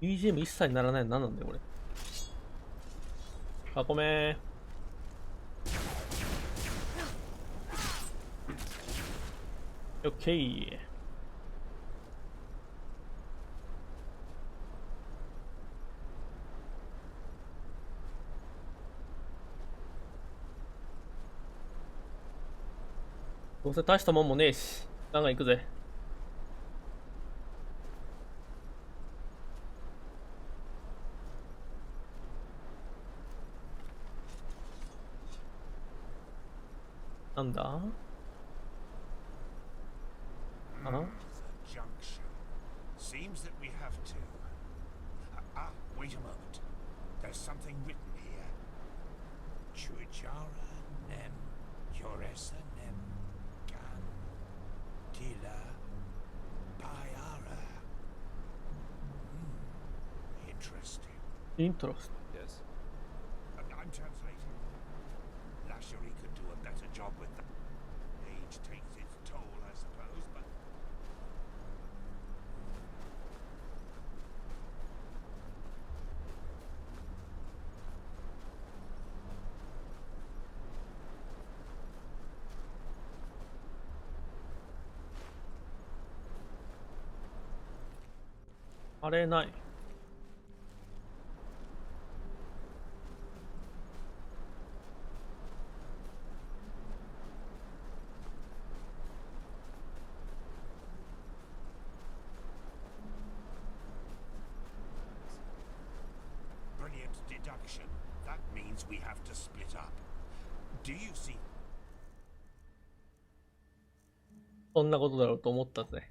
BGM 一切ならないの何なんだよ、これ。あ、ごめん。オッケー。どうせ大したもんもねえし、ガンガン行くぜ。なんだ？あ？ Seems that we have to. Wait a moment. There's something written here. Chuijara nem Yoresa nem gan tila bayara. Interesting. Interesting. Yes. I'm translating. Lashari could do a better job with that. Age takes its toll, I suppose, but れない。Brilliant deduction. That means we have to split up. Do you see? そんなことだろうと思ったぜ。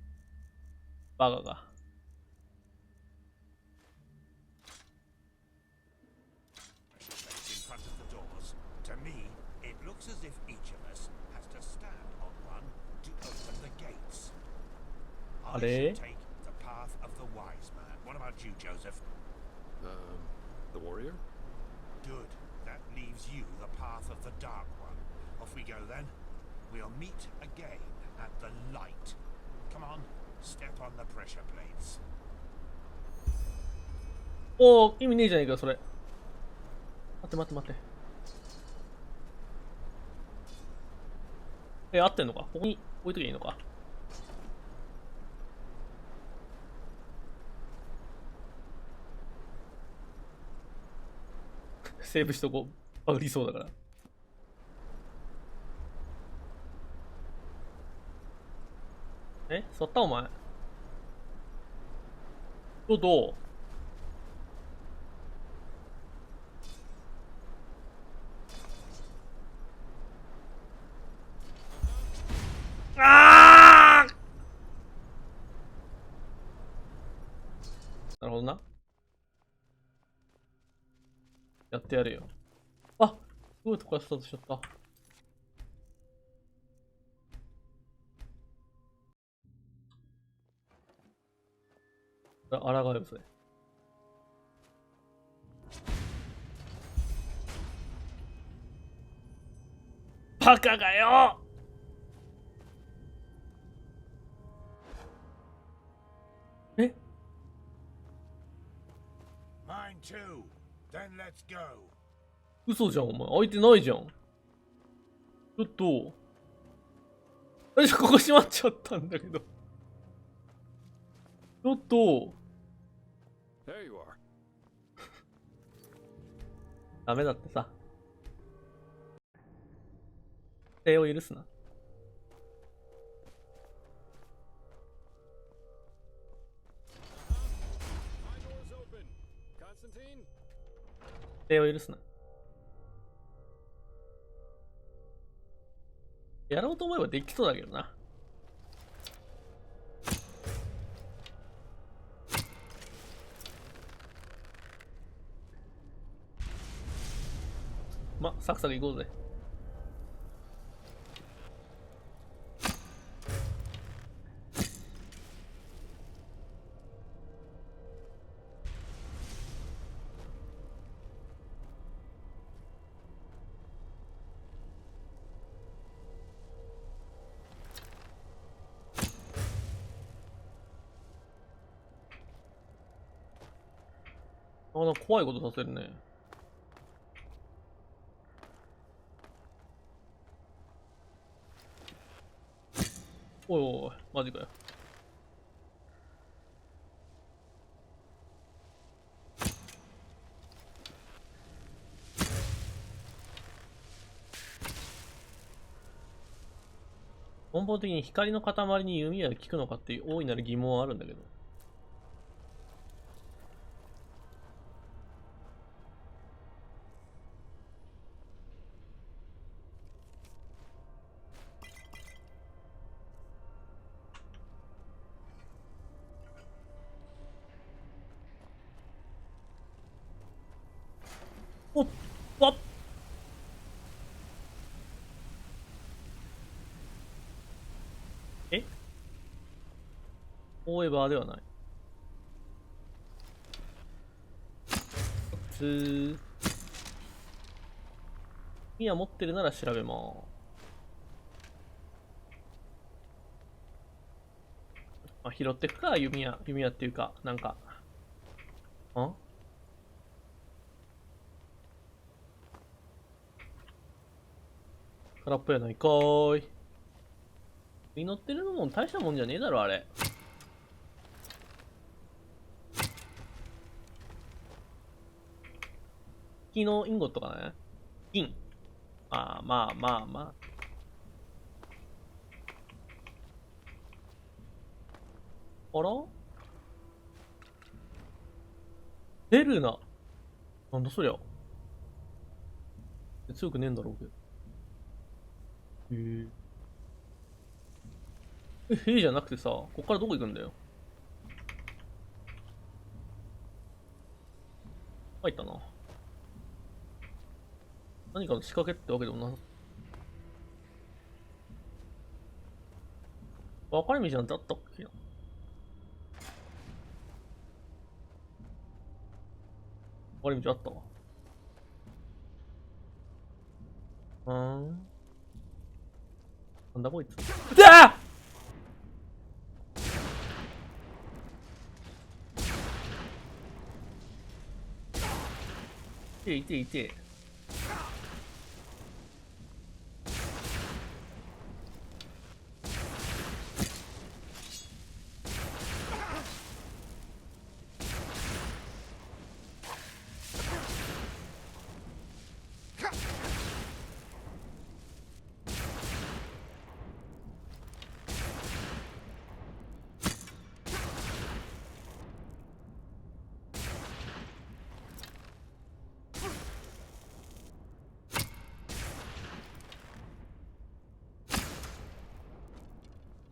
バカが。In front of the doors. To me, it looks as if each of us has to stand on one to open the gates. I should take the path of the wise man. What about you, Joseph? The warrior? Good. That leaves you the path of the dark one. Off we go then. We'll meet again at the light. Come on, step on the pressure plates. おお、意味ねえじゃねえかそれ。待って待って待って。合ってんのか？ここに置いときゃいいのか？セーブしとこう。バグりそうだから。座ったお前。どうあーなるほどな。やってやるよ。あ、すごいとこからスタートしちゃった。あらがうそれ。バカがよ。え？ Mine too. Then let's go. 嘘じゃんお前。開いてないじゃん。ちょっと。私ここ閉まっちゃったんだけど。ちょっと。There you are. ダメだってさ。手を許すな。手を許すな。やろうと思えばできそうだけどな。ま、サクサクいこうぜ。なんか怖いことさせるね。おいおい、マジかよ。根本的に光の塊に弓矢が効くのかっていう大いなる疑問はあるんだけど。おっわっフォーエバーではない。ミア持ってるなら調べます。まあ、拾ってくか、弓矢っていうか、なんか。空っぽやないかーい。実ってるのも大したもんじゃねえだろ、あれ。器のインゴットかね。銀。まあまあまあまあ。あら出るな。なんだそりゃ。強くねえんだろうけど。へえじゃなくてさ、こっからどこ行くんだよ。入ったな。何かの仕掛けってわけでもな。分かれ道なんてあったっけな。分かれ道あったわ。なんだこいつ。だーいていて。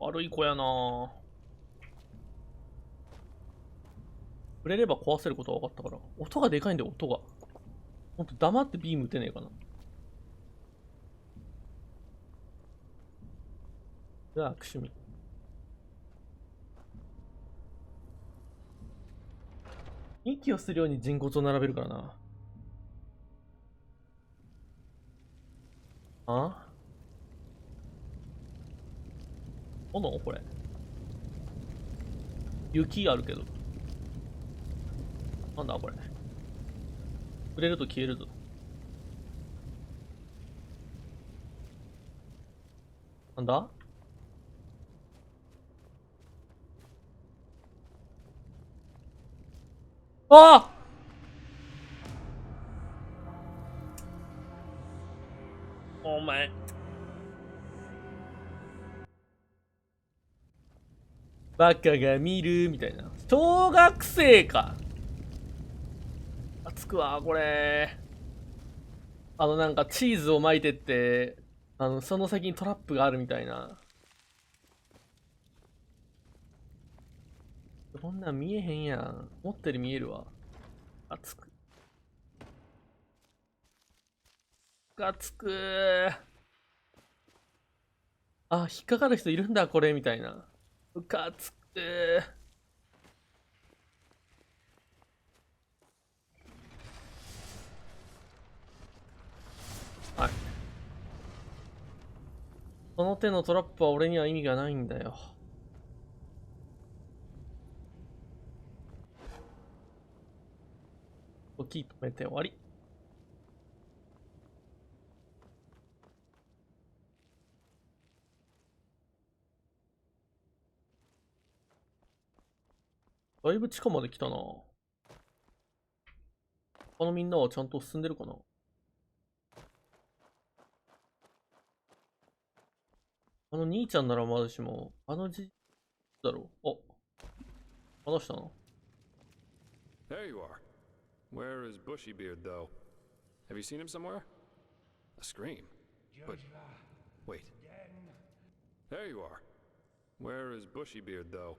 悪い子やなぁ。触れれば壊せることは分かったから。音がでかいんだよ、音が。ほんと黙ってビーム撃てねえかな。じゃあ、悪趣味。息をするように人骨を並べるからな。あ炎これ。雪あるけど。なんだこれ。触れると消えるぞ。なんだあお前。バカが見るみたいな。小学生か。つくわ、これ。なんかチーズを巻いてって、その先にトラップがあるみたいな。こんなん見えへんやん。持ってる見えるわ。つく。つくー。引っかかる人いるんだ、これ、みたいな。つくー。はい。その手のトラップは俺には意味がないんだよ。時止めて終わり。だいぶ地下まで来たな。他のみんなはちゃんと進んでるかな。兄ちゃんならまだしも、だろう。話したの There you are. Where is Bushybeard, though? Have you seen him somewhere? A scream. But wait. There you are. Where is Bushybeard, though?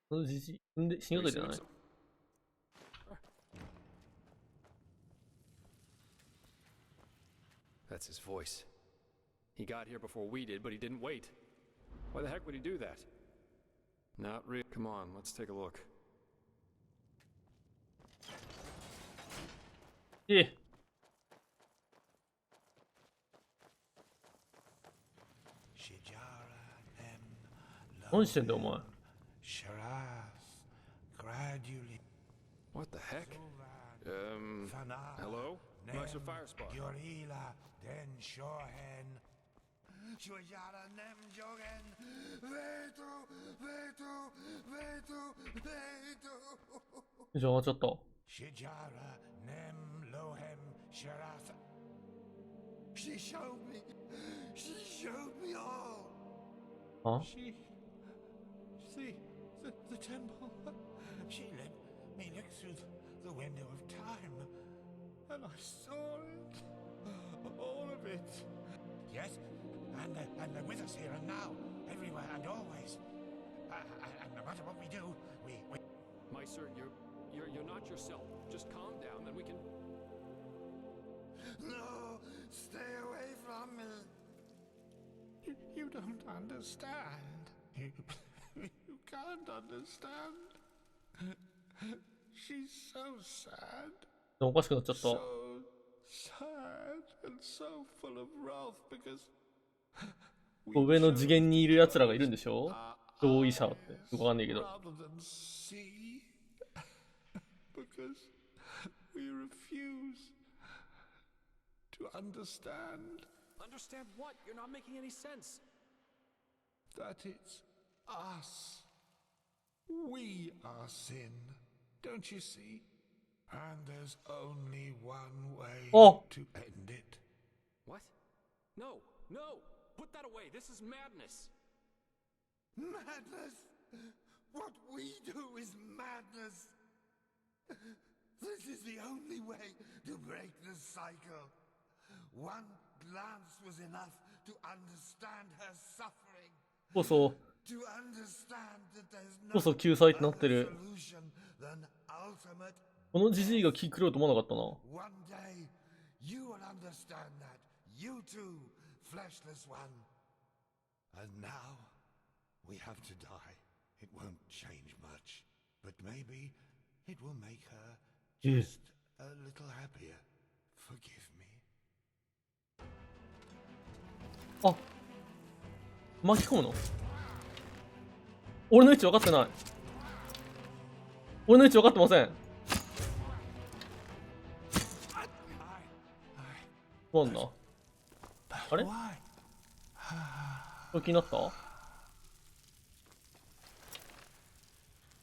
そのじじ、死にことじゃない。That's his voice. He got here before we did, but he didn't wait. Why the heck would he do that? Not really. Come on, let's take a look. Yeah. 何してんだよお前。What the heck? Hello? Nice fire spot. じゃあちょっと。She showed me. She showed me all. Huh? See the temple. She let me look through the window of time, and I saw it, all of it. Yes, and they're with us here and now, everywhere and always. And no matter what we do, we. Meister, you're not yourself. Just calm down, and we can. No, stay away from me. You don't understand. You can't understand. She's so sad. おかしくなっちゃった。So sad and so full of wrath because 上の次元にいる奴らがいるんでしょ？同意者ってわかんないけど。Because we refuse to understand. Understand what? You're not making any sense. That it's us. We are sin. Don't you see? And there's only one way to end it. What? No, no! Put that away! This is madness! Madness? What we do is madness. This is the only way to break the cycle. One glance was enough to understand her suffering. こそ To understand that there's こ no そ救済ってなってる。 solution than ultimate. このジジイが気狂うと思わなかったな。 One day you will understand that. You too, fleshless one. And now we have to die. It won't change much, but maybe it will make her just a little happier. Forgive me. あ、巻き込むの？俺の位置分かってない。俺の位置分かってません。なんだ？あれ？正気になった？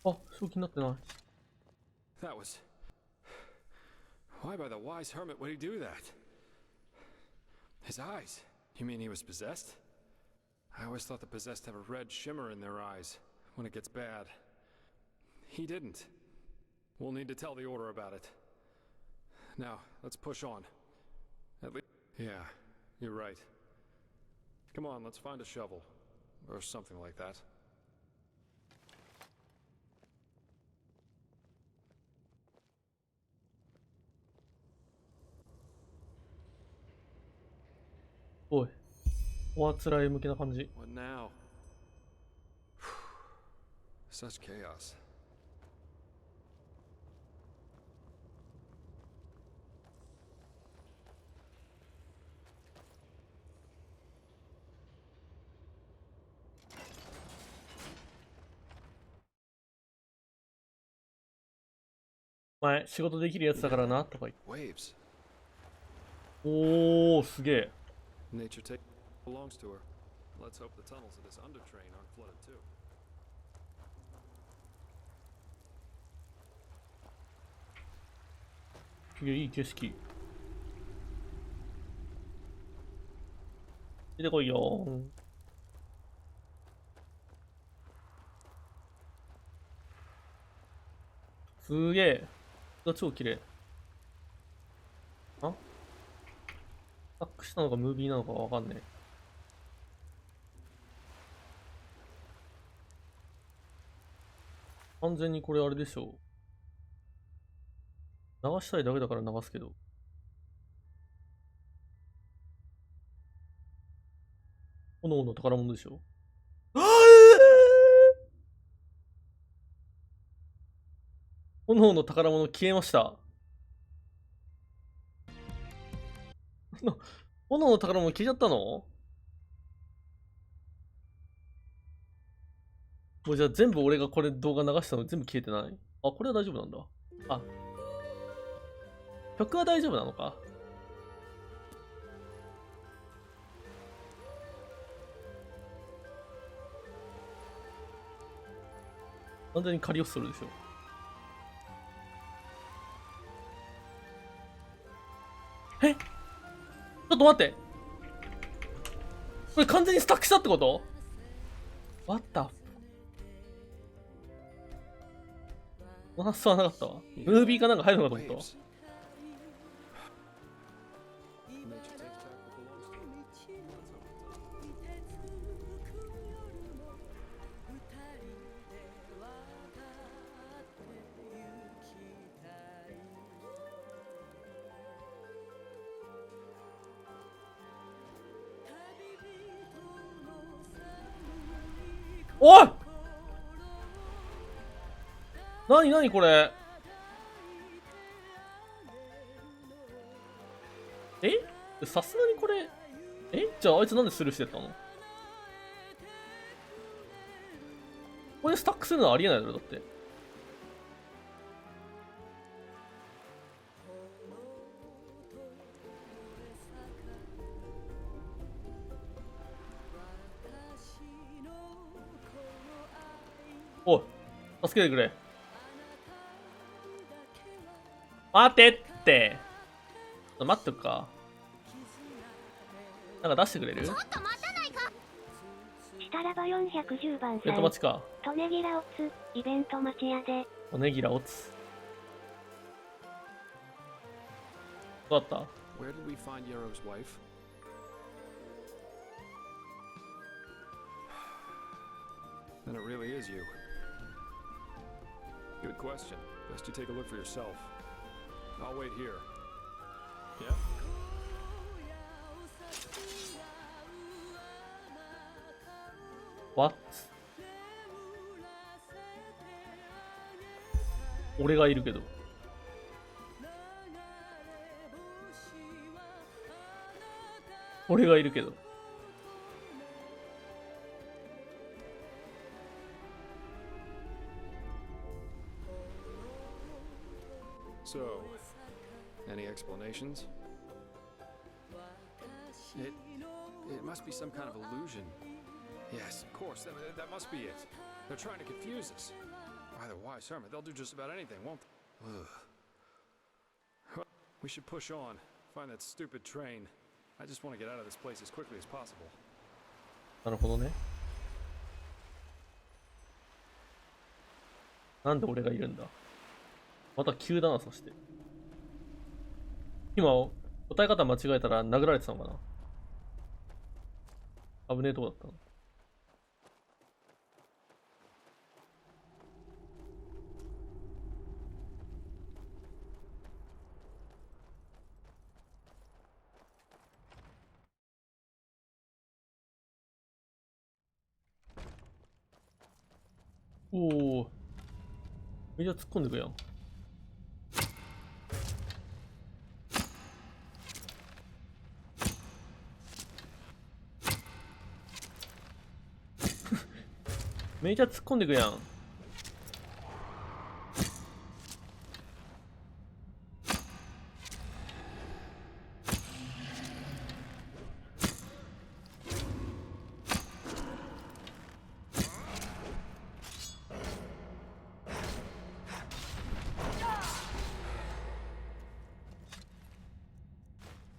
あ、正気になってない。That was... Why by the wise hermit would he do that? His eyes. You mean he was possessed? I always thought the possessed have a red shimmer in their eyes when it gets bad. He didn't. We'll need to tell the Order about it. Now, let's push on. At least... Yeah, you're right. Come on, let's find a shovel. Or something like that.おい、おあつらい向きな感じ。 What now? Such chaos. お前仕事できるやつだからなとか言って。 Waves. おー、すげえ。 Nature take belongs to her. Let's hope the tunnels of this undertrain aren't flooded too. いい景色。出てこいよー。すげえ。が超綺麗。あ？タックしたのかムービーなのかわかんねえ。完全にこれあれでしょう。流したいだけだから流すけど。炎の宝物でしょ。炎の宝物消えました。炎の宝物消えちゃったの？もうじゃあ全部俺がこれ動画流したの全部消えてない？あ、これは大丈夫なんだ。あ、曲は大丈夫なのか。完全にカリオストロでしょ。え、ちょっと待って、これ完全にスタックしたってこと？ What the？ 発想はなかったわ。ムービーかなんか入るのかと思ったわ。おい！なになにこれ？さすがにこれ、じゃああいつなんでスルーしてったの？これスタックするのはありえないだろ、だって。おい、助けてくれ。待てって。待っとくか。なんか出してくれる？ちょっと待たないか。したらば410番さん。イベント待ちか。トネギラオツ、イベント待ち屋で。トネギラオツ。どうだった？ Where did we find Yaro's wife? Then it really is you. Good question. Best you take a look for yourself. I'll wait here. Yeah? What? 俺がいるけど。俺がいるけど。So, any explanations? It must be some kind of illusion. Yes, of course, that must be it. They're trying to confuse us. Why, they're wise, Hermit. They'll do just about anything, won't they? Ugh. We should push on. Find that stupid train. I just want to get out of this place as quickly as possible. なるほどね。なんで俺がいるんだ？また急だな、そして。今、答え方間違えたら殴られてたのかな？危ねえとこだったの。おお。めっちゃ突っ込んでくやん。めっちゃ突っ込んでくやん。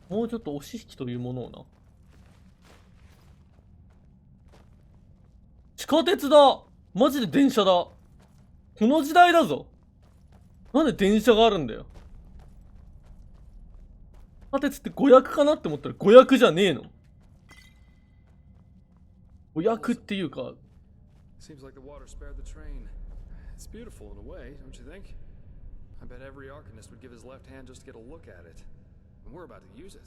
もうちょっと押し引きというものをな。地下鉄だ！マジで電車だ！この時代だぞ！なんで電車があるんだよ。地下鉄って500かなって思ったら500じゃねえの。500っていうか。Seems like the water spared the train. It's beautiful in a way, don't you think? I bet every Arcanist would give his left hand just to get a look at it. And we're about to use it.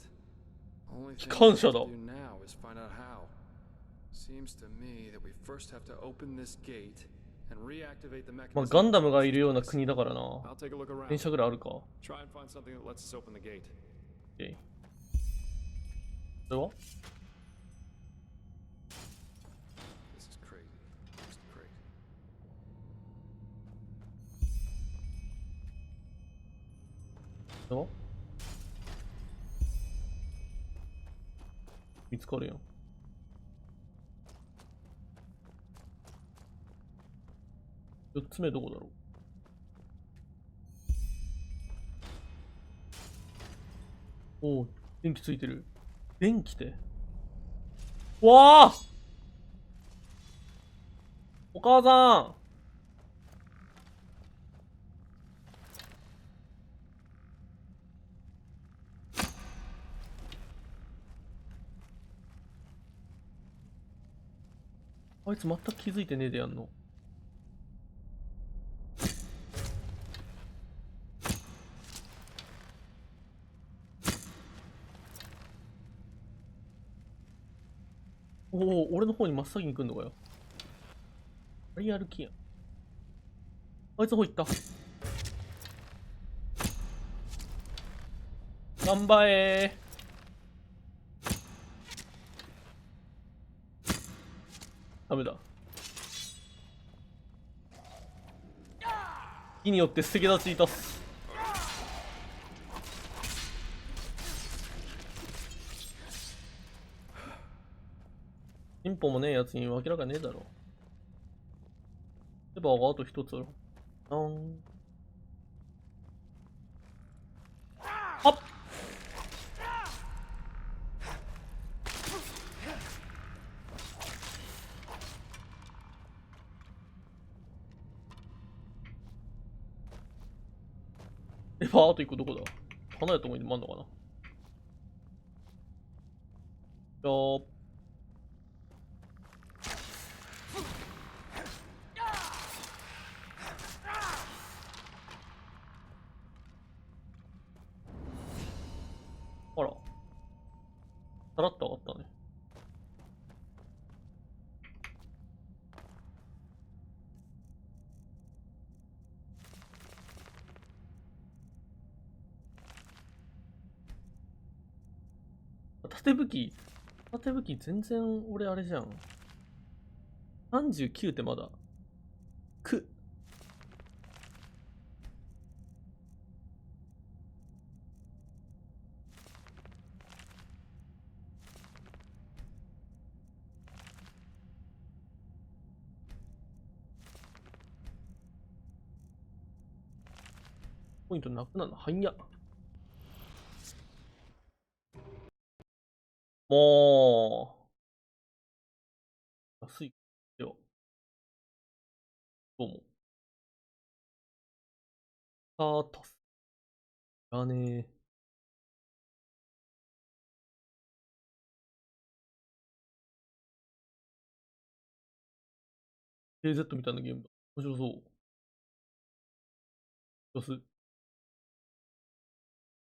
Only thing we have to do now is find out how. Seems to me that we first have to open this gate and reactivate the mechanism. まあガンダムがいるような国だからな。電車ぐらいあるか。Try and find something that lets us open the gate. Okay. それは？ This is crazy. Just crazy. それは？見つかるやん。どうや4つ目どこだろう。おお、電気ついてる。電気ってわあ、お母さん。あいつ全く気づいてねえでやんの。おお、俺の方に真っ先に来んのかよ。ありやる気やん。あいつの方行った。頑張れー。ダメだ。木によって捨て立ちいたす。進歩もねえやつに明らかねえだろ。レバーがあと一つある。あっ、レバーあと一個どこだ。離れたとこにもあんのかな。じゃああら。さらっと上がったね。縦武器全然俺あれじゃん。39ってまだ。ポイントなくなるのはんや。もう、安いよ。どうも。タス。だねー。KZ みたいなゲームだ。面白そう。安い。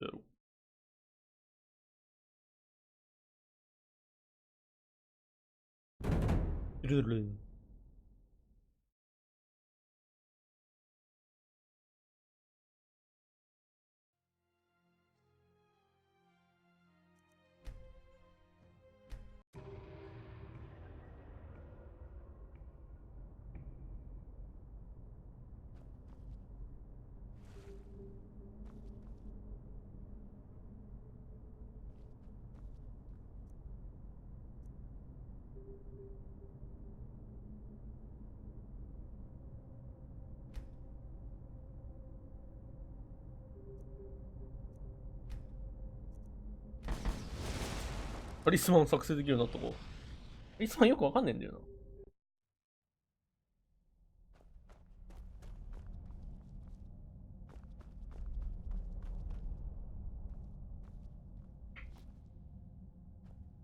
やろう。ルルルン。タリスマン作成できるようになったこ。タリスマンよくわかんねえんだよな。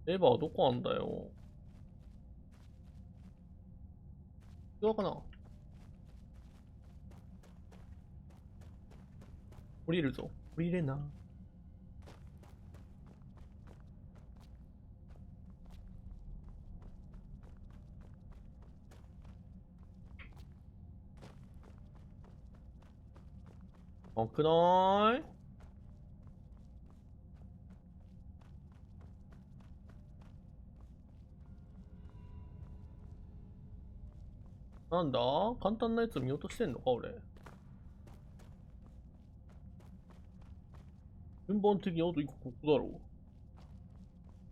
レバーどこあんだよ。どうかな。降りるぞ。降りれな。あくなーい。なんだ簡単なやつ見落としてんのか俺。順番的にあと1個ここだろう。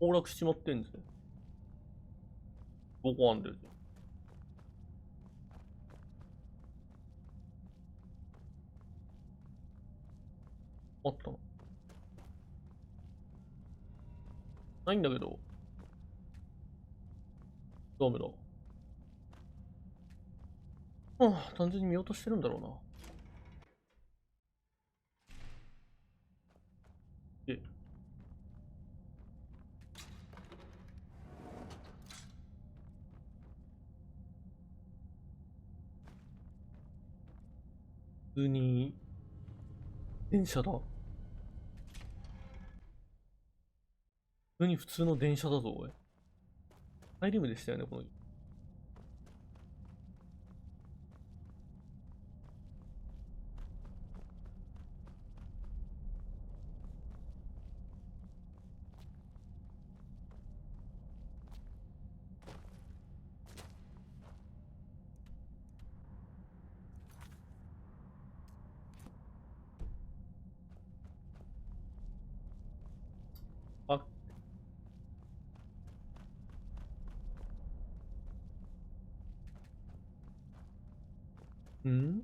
崩落しちまってんぜ。どこあんだよ。あったのないんだけど。ダメだ。はあ、単純に見落としてるんだろうな。普通に電車だ。普通に普通の電車だぞ、おい。ハイリムでしたよね、この。あ、ん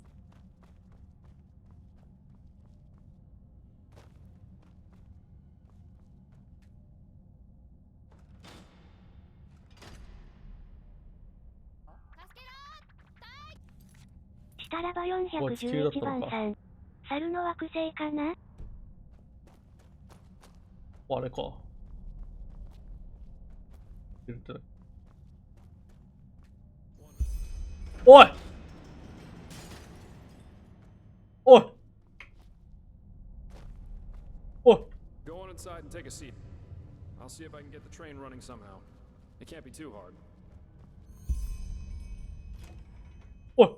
したらば411番さん。猿の惑星かな？あれか。おいおいおい Go on inside and take a seat. I'll see if I can get the train running somehow. It can't be too hard. おい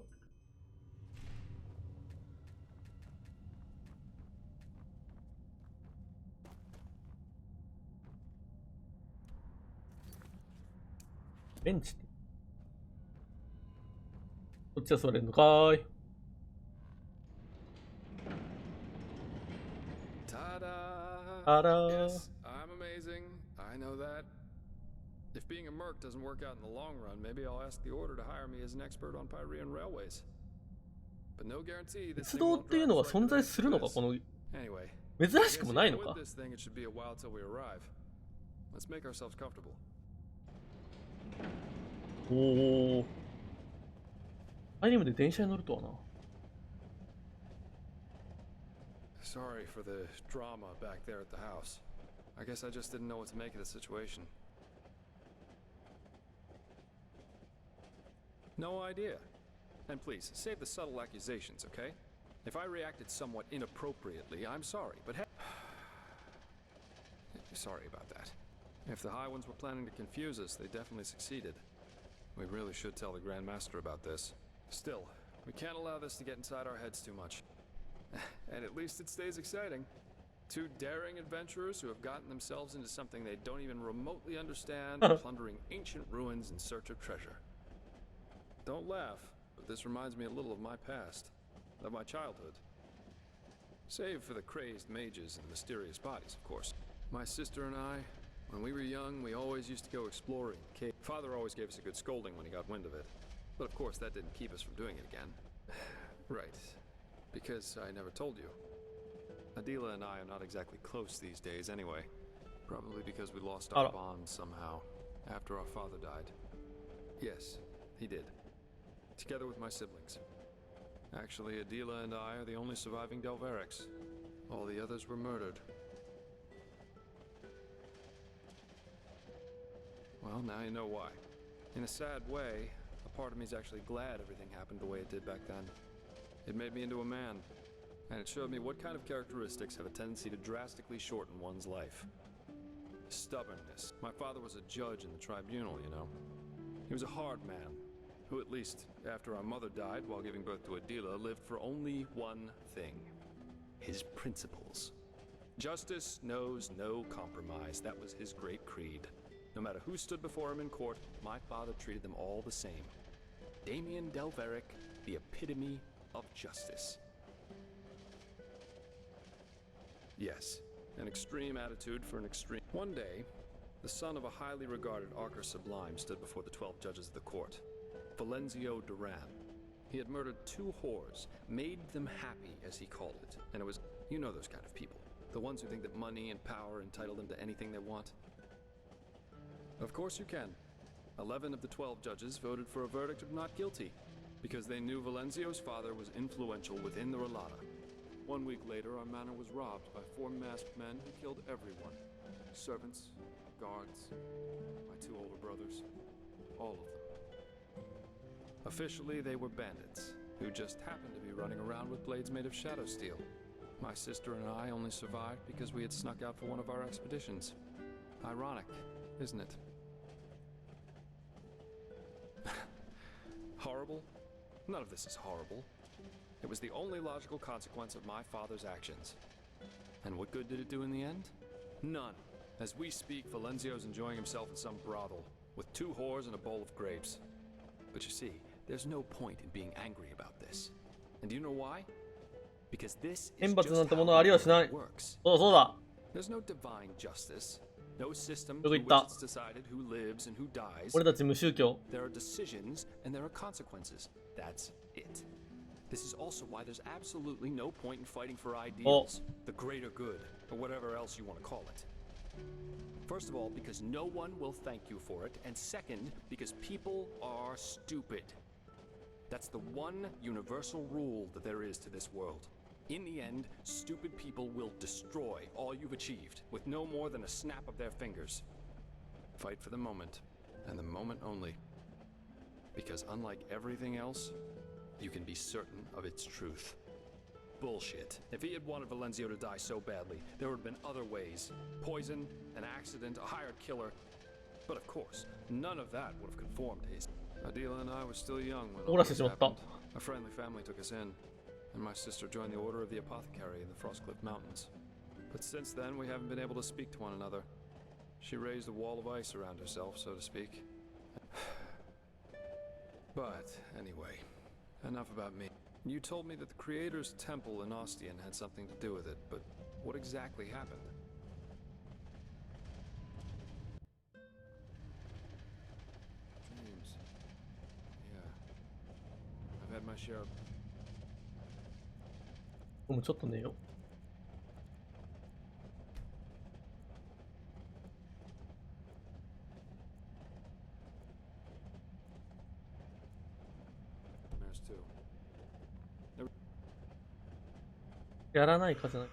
ベンチってこっちは座れんのかーい。Ta-da! Yes, I'm amazing. I know that. If being a merc doesn't work out in the long run, maybe I'll ask the Order to hire me as an expert on Pyrean railways. But no guarantee this 鉄道っていうのが存在するのか、この。珍しくもないのか。 This thing, it should be a while till we arrive. Let's make ourselves comfortable. おお。アニメで電車に乗るとはな。Sorry for the drama back there at the house. I guess I just didn't know what to make of the situation. No idea. And please, save the subtle accusations, okay? If I reacted somewhat inappropriately, I'm sorry, but hey... Sorry about that. If the High Ones were planning to confuse us, they definitely succeeded. We really should tell the Grand Master about this. Still, we can't allow this to get inside our heads too much. And at least it stays exciting. Two daring adventurers who have gotten themselves into something they don't even remotely understand, plundering ancient ruins in search of treasure. Don't laugh, but this reminds me a little of my past, of my childhood. Save for the crazed mages and mysterious bodies, of course. My sister and I, when we were young, we always used to go exploring. Father always gave us a good scolding when he got wind of it. But of course, that didn't keep us from doing it again. Right. Because I never told you. Adila and I are not exactly close these days anyway. Probably because we lost our bond somehow, after our father died. Yes, he did. Together with my siblings. Actually, Adila and I are the only surviving Delverics. All the others were murdered. Well, now you know why. In a sad way, a part of me is actually glad everything happened the way it did back then. It made me into a man, and it showed me what kind of characteristics have a tendency to drastically shorten one's life. Stubbornness. My father was a judge in the tribunal, you know. He was a hard man, who at least, after our mother died while giving birth to Adila, lived for only one thing. His principles. Justice knows no compromise. That was his great creed. No matter who stood before him in court, my father treated them all the same. Damien Delveric, the epitome of justice. Yes, an extreme attitude for an extreme... One day, the son of a highly regarded Archer Sublime stood before the 12 judges of the court. Valenzio Duran. He had murdered 2 whores, made them happy, as he called it. And it was, you know those kind of people. The ones who think that money and power entitle them to anything they want. Of course you can. 11 of the 12 judges voted for a verdict of not guilty, because they knew Valenzio's father was influential within the Relata. 1 week later, our manor was robbed by 4 masked men who killed everyone. Servants, guards, my 2 older brothers, all of them. Officially, they were bandits, who just happened to be running around with blades made of shadow steel. My sister and I only survived because we had snuck out for one of our expeditions. Ironic, isn't it? Horrible? None of this is horrible. It was the only logical consequence of my father's actions. And what good did it do in the end? None. As we speak, Valenzio's enjoying himself in some brothel, with 2 whores and a bowl of grapes. But you see, there's no point in being angry about this. And do you know why? Because this is just how it works. There's no divine justice. No system through which it's decided who lives and who dies. There are decisions and there are consequences. That's it. This is also why there's absolutely no point in fighting for ideals, the greater good, or whatever else you want to call it. First of all, because no one will thank you for it, and second, because people are stupid. That's the one universal rule that there is to this world. In the end, stupid people will destroy all you've achieved, with no more than a snap of their fingers. Fight for the moment, and the moment only. Because unlike everything else, you can be certain of its truth. Bullshit. If he had wanted Valenzio to die so badly, there would have been other ways. Poison, an accident, a hired killer. But of course, none of that would have conformed to his. Adila and I were still young when all this happened. A friendly family took us in, and my sister joined the Order of the Apothecary in the Frostcliff Mountains. But since then, we haven't been able to speak to one another. She raised a wall of ice around herself, so to speak. But anyway, enough about me. You told me that the Creator's Temple in Ostian had something to do with it, but what exactly happened? Dreams. Yeah. I've had my share of... もうちょっと寝よう。やらないかじゃない。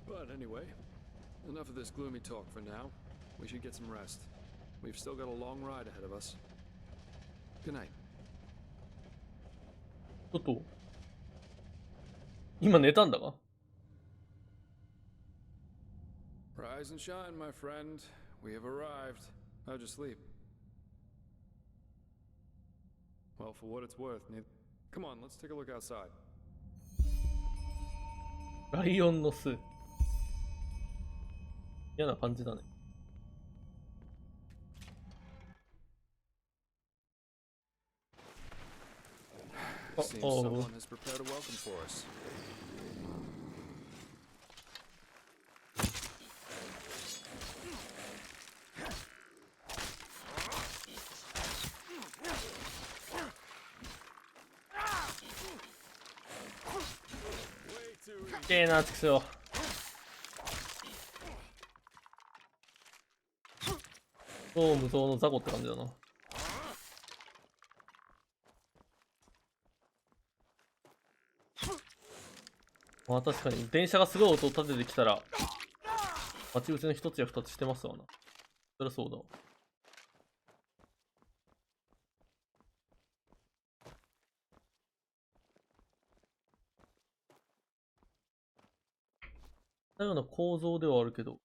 But anyway, enough of this gloomy talk for now. We should get some rest. We've still got a long ride ahead of us. Good night. ちょっと今寝たんだが。Rise and shine, my friend. We have arrived. How'd you sleep? Well, for what it's worth, come on, let's take a look outside. ライオンの巣。嫌な感じだね。Seems someone has prepared a welcome for us. Okay, naちくしょう。超無造の雑魚って感じだな。まあ確かに電車がすごい音を立ててきたら待ち伏せの一つや二つしてますわな。そりゃそうだわ。たような構造ではあるけど、こ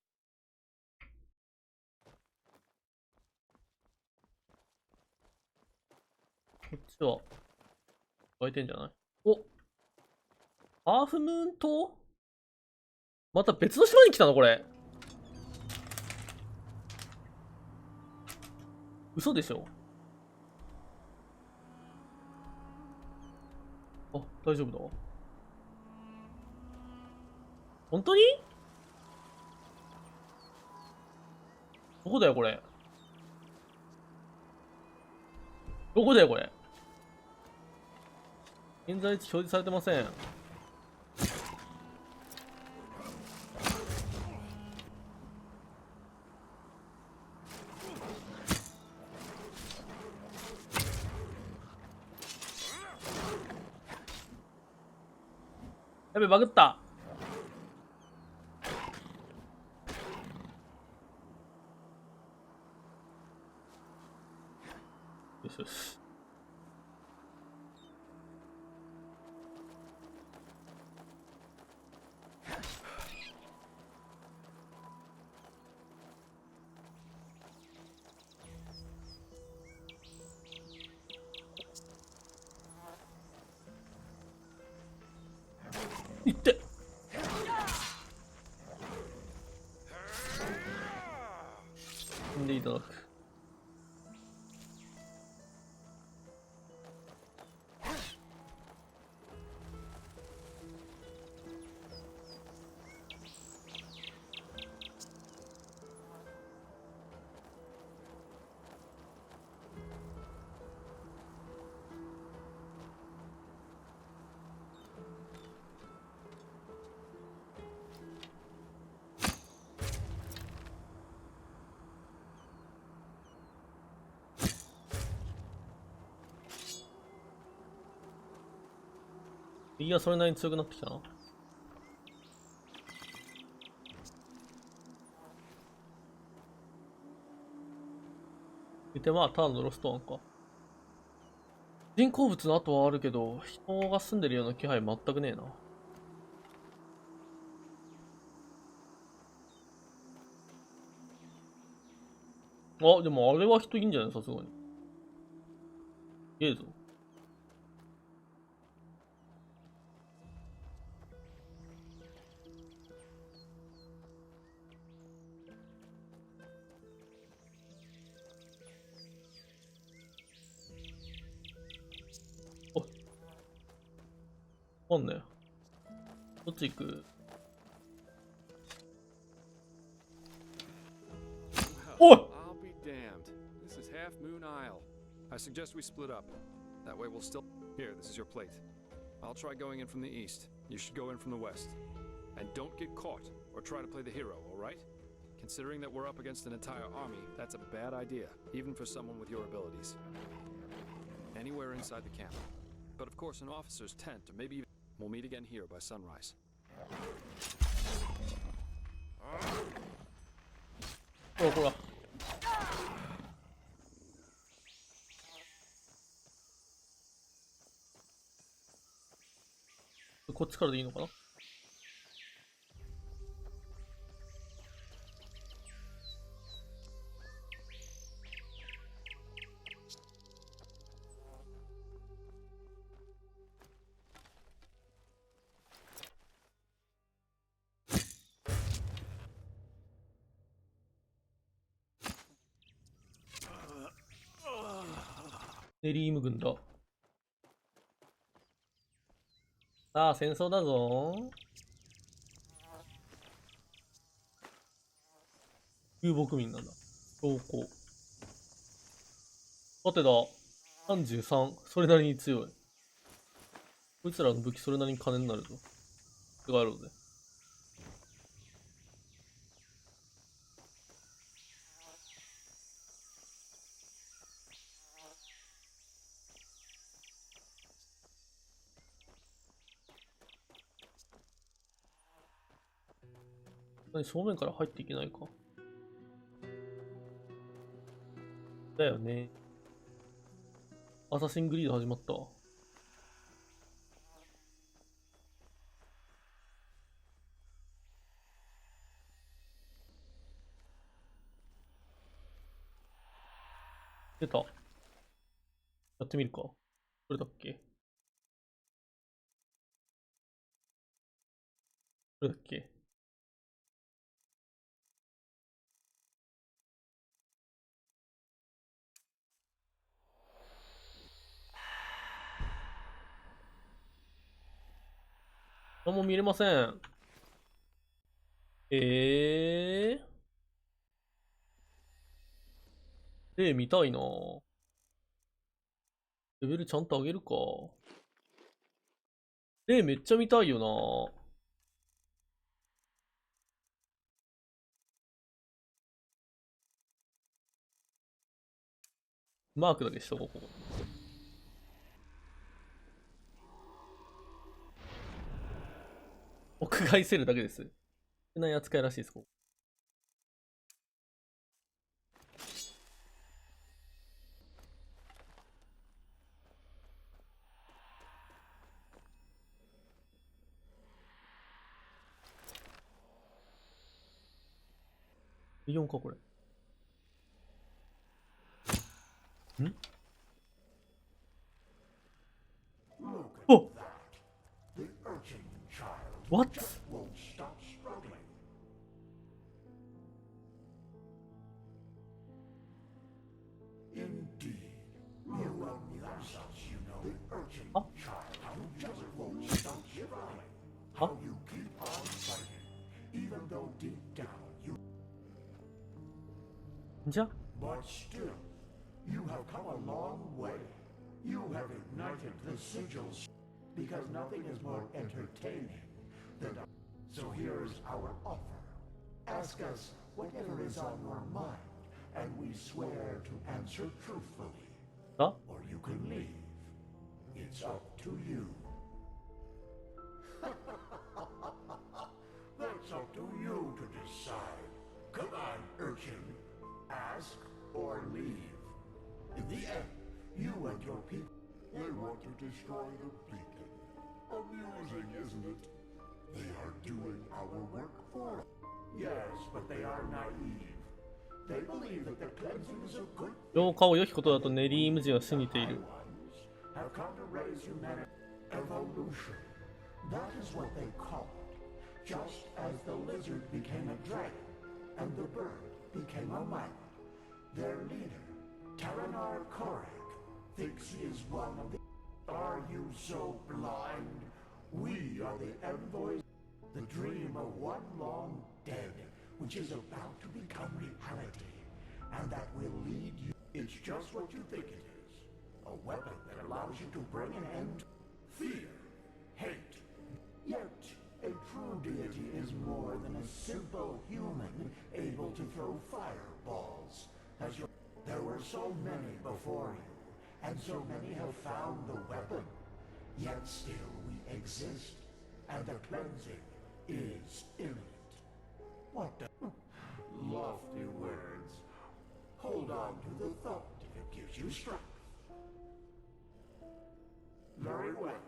っちは開いてんじゃない？お、ハーフムーン島？また別の島に来たのこれ。嘘でしょ？あ、大丈夫だわ。本当に？どこだよこれ。どこだよこれ。現在地表示されてません。やべ、バグった。よしよし。いって。死んでいただく。いや、それなりに強くなってきたな。で、まあ、ただのロストワンか。人工物の跡はあるけど、人が住んでるような気配全くねえな。あ、でもあれは人いいんじゃないさすがに。すげえぞ。わかんねえ。どっち行く？おい！ I'll be damned. This is Half Moon Isle. I suggest we split up. That way we'll still... Here, this is your plate. I'll try going in from the east. You should go in from the west. And don't get caught, or try to play the hero, alright? Considering that we're up against an entire army, that's a bad idea, even for someone with your abilities. Anywhere inside the camp. But of course an officer's tent, or maybe even... We'll meet again here by sunrise. ほらほら。こっちからでいいのかな？ネリーム軍だ。さあ、戦争だぞ。遊牧民なんだ。強行。さてだ。33。それなりに強い。こいつらの武器それなりに金になるぞ。手があるので。正面から入っていけないか。だよね。アサシングリード始まったわ。出た。やってみるか。どれだっけ？どれだっけ？何も見れません。見たいなぁ。レベルちゃんと上げるか。めっちゃ見たいよな。マークだけしとこう、ここ。屋外セルだけです。少ない扱いらしいです、ここ。4か、これ。んおWhat? Indeed, you will themselves, you know, the urchin child just won't stop shivering. How you keep on fighting, even though deep down you. But still, you have come a long way. You have ignited the sigils, because nothing is more entertaining than. So here's our offer. Ask us whatever is on your mind, and we swear to answer truthfully. Or you can leave. It's up to you. That's up to you to decide. Come on, urchin. Ask or leave. In the end, you and your people. They want to destroy the beacon. Amusing, isn't it? They are doing our work for us. Yes, but they are naive. They believe that the cleansing is a good 浄化を良きことだとネリーム人は信じている。 have come to raise humanity. Evolution. That is what they call it. Just as the lizard became a dragon, and the bird became a man. Their leader, Taranar Korek, thinks he is one of the... Are you so blind? We are the envoys. The dream of one long dead, which is about to become reality, and that will lead you. It's just what you think it is. A weapon that allows you to bring an end to fear, hate. Yet, a true deity is more than a simple human able to throw fireballs. There were so many before you, and so many have found the weapon. Yet still we exist, and the cleansing is imminent. What the... Lofty words. Hold on to the thought if it gives you strength. Very well.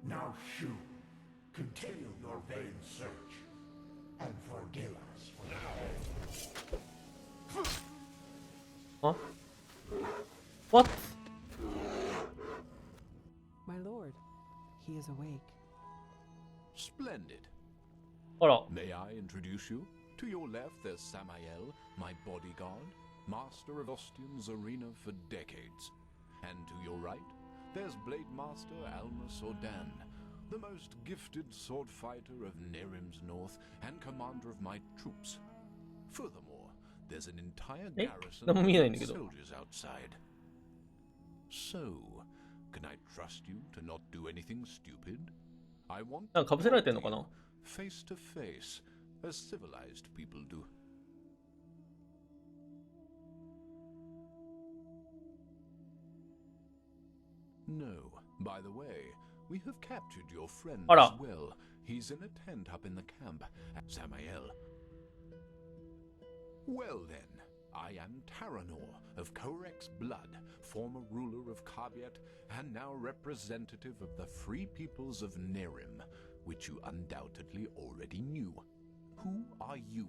Now Shu, continue your vain search, and forgive us for the Huh? What? My lord, he is awake. Splendid. Hello. May I introduce you? To your left, there's Samael, my bodyguard, master of Ostian's arena for decades. And to your right, there's Blade Master Almas Ordan, the most gifted sword fighter of Nerim's north and commander of my troops. Furthermore, there's an entire garrison of soldiers outside. So, can I trust you to not do anything stupid? I want to talk to you face to face, as civilized people do. No, by the way, we have captured your friend as well. He's in a tent up in the camp at Samael. Well then, I am Taranor of Korek's blood, former ruler of Kabiet, and now representative of the free peoples of Nerim, which you undoubtedly already knew. Who are you?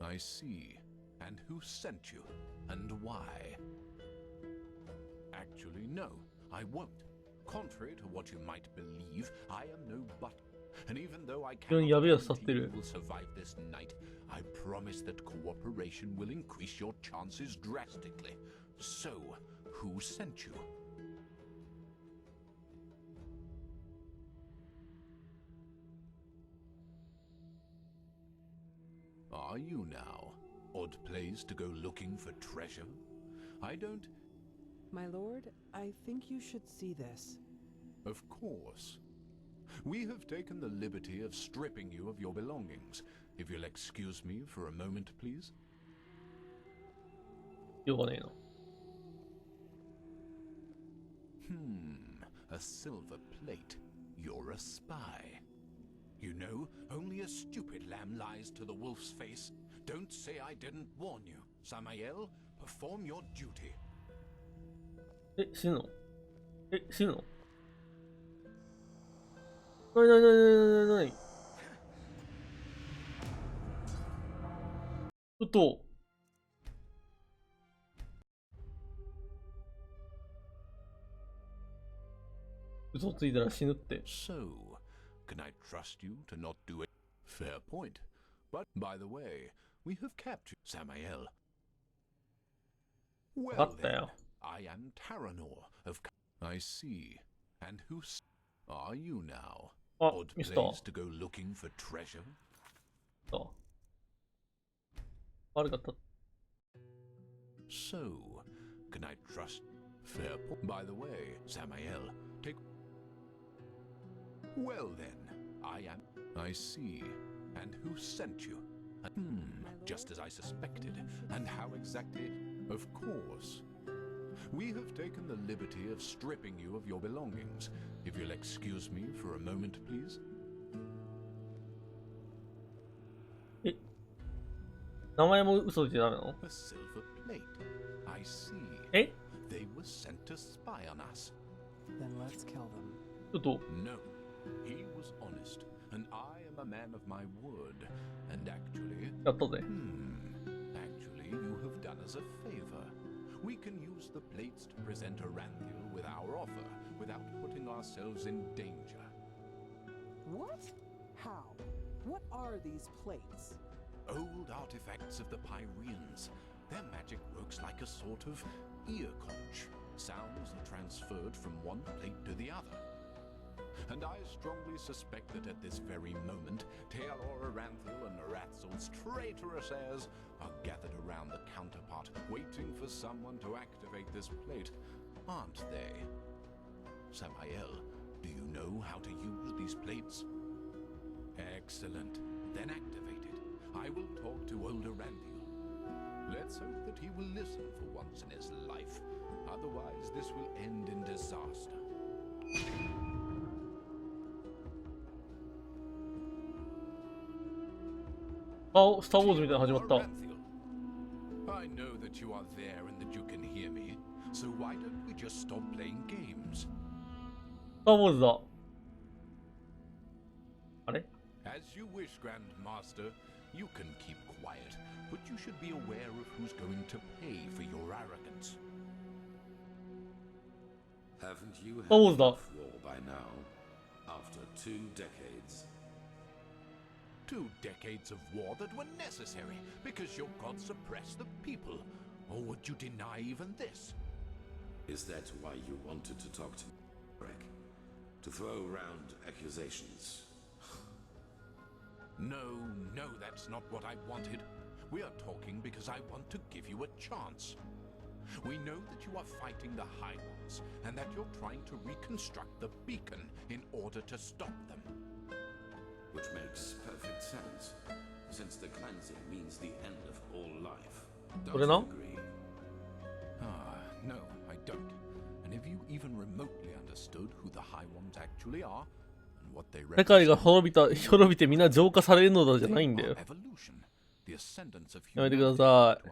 I see. And who sent you? And why? Actually, no, I won't. Contrary to what you might believe, I am no button. And even though I cannot guarantee you will survive this night, I promise that cooperation will increase your chances drastically. So, who sent you? Are you now? Odd place to go looking for treasure? I don't... My lord, I think you should see this. Of course. We have taken the liberty of stripping you of your belongings. If you'll excuse me for a moment, please. よくねえの。A silver plate. You're a spy. You know, only a stupid lamb lies to the wolf's face. Don't say I didn't warn you. Samael, perform your duty. え、死ぬの？え、死ぬの？なにちょっと。嘘ついたら死ぬって。So, can I trust you to not do it? Fair point. But, by the way, we have captured Samael. Well then, I am Taranor of... I see. And who are you now? Odd place to go looking for treasure? 悪かった。So, can I trust... Fair point. By the way, Samael, take... Well then, I am... I see. And who sent you? Just as I suspected. And how exactly? Of course. We have taken the liberty of stripping you of your belongings. If you'll excuse me for a moment, please. え、名前も嘘ついてダメなの？ A silver plate. I see. え？ They were sent to spy on us. Then let's kill them. ちょっと。 No. He was honest, and I am a man of my word. And actually... やったぜ。Actually, you have done us a favor. We can use the plates to present Aranthiel with our offer, without putting ourselves in danger. What? How? What are these plates? Old artifacts of the Pyreans. Their magic works like a sort of ear conch. Sounds are transferred from one plate to the other. And I strongly suspect that at this very moment, Taelor, Aranthiel, and Arathzel's traitorous heirs are gathered around the counterpart, waiting for someone to activate this plate, aren't they? Samael, do you know how to use these plates? Excellent. Then activate it. I will talk to old Aranthiel. Let's hope that he will listen for once in his life. Otherwise, this will end in disaster. Oh, Star Wars みたいなの始まった。I know that you are there and that you can hear me. So why don't we just stop playing games? Star Wars だ。あれ？ As you wish, Grandmaster. You can keep quiet, but you should be aware of who's going to pay for your arrogance. Haven't you had What was enough war by now? After 2 decades. 2 decades of war that were necessary because your god suppressed the people. Or would you deny even this? Is that why you wanted to talk to Greg? To throw around accusations? No, that's not what I wanted. We are talking because I want to give you a chance. We know that you are fighting the High Ones, and that you're trying to reconstruct the beacon in order to stop them. Which makes perfect sense, since the cleansing means the end of all life. Don't you agree? No, I don't. And if you even remotely understood who the High Ones actually are, 世界が滅びて皆浄化されるのだじゃないんだよ。やめてください。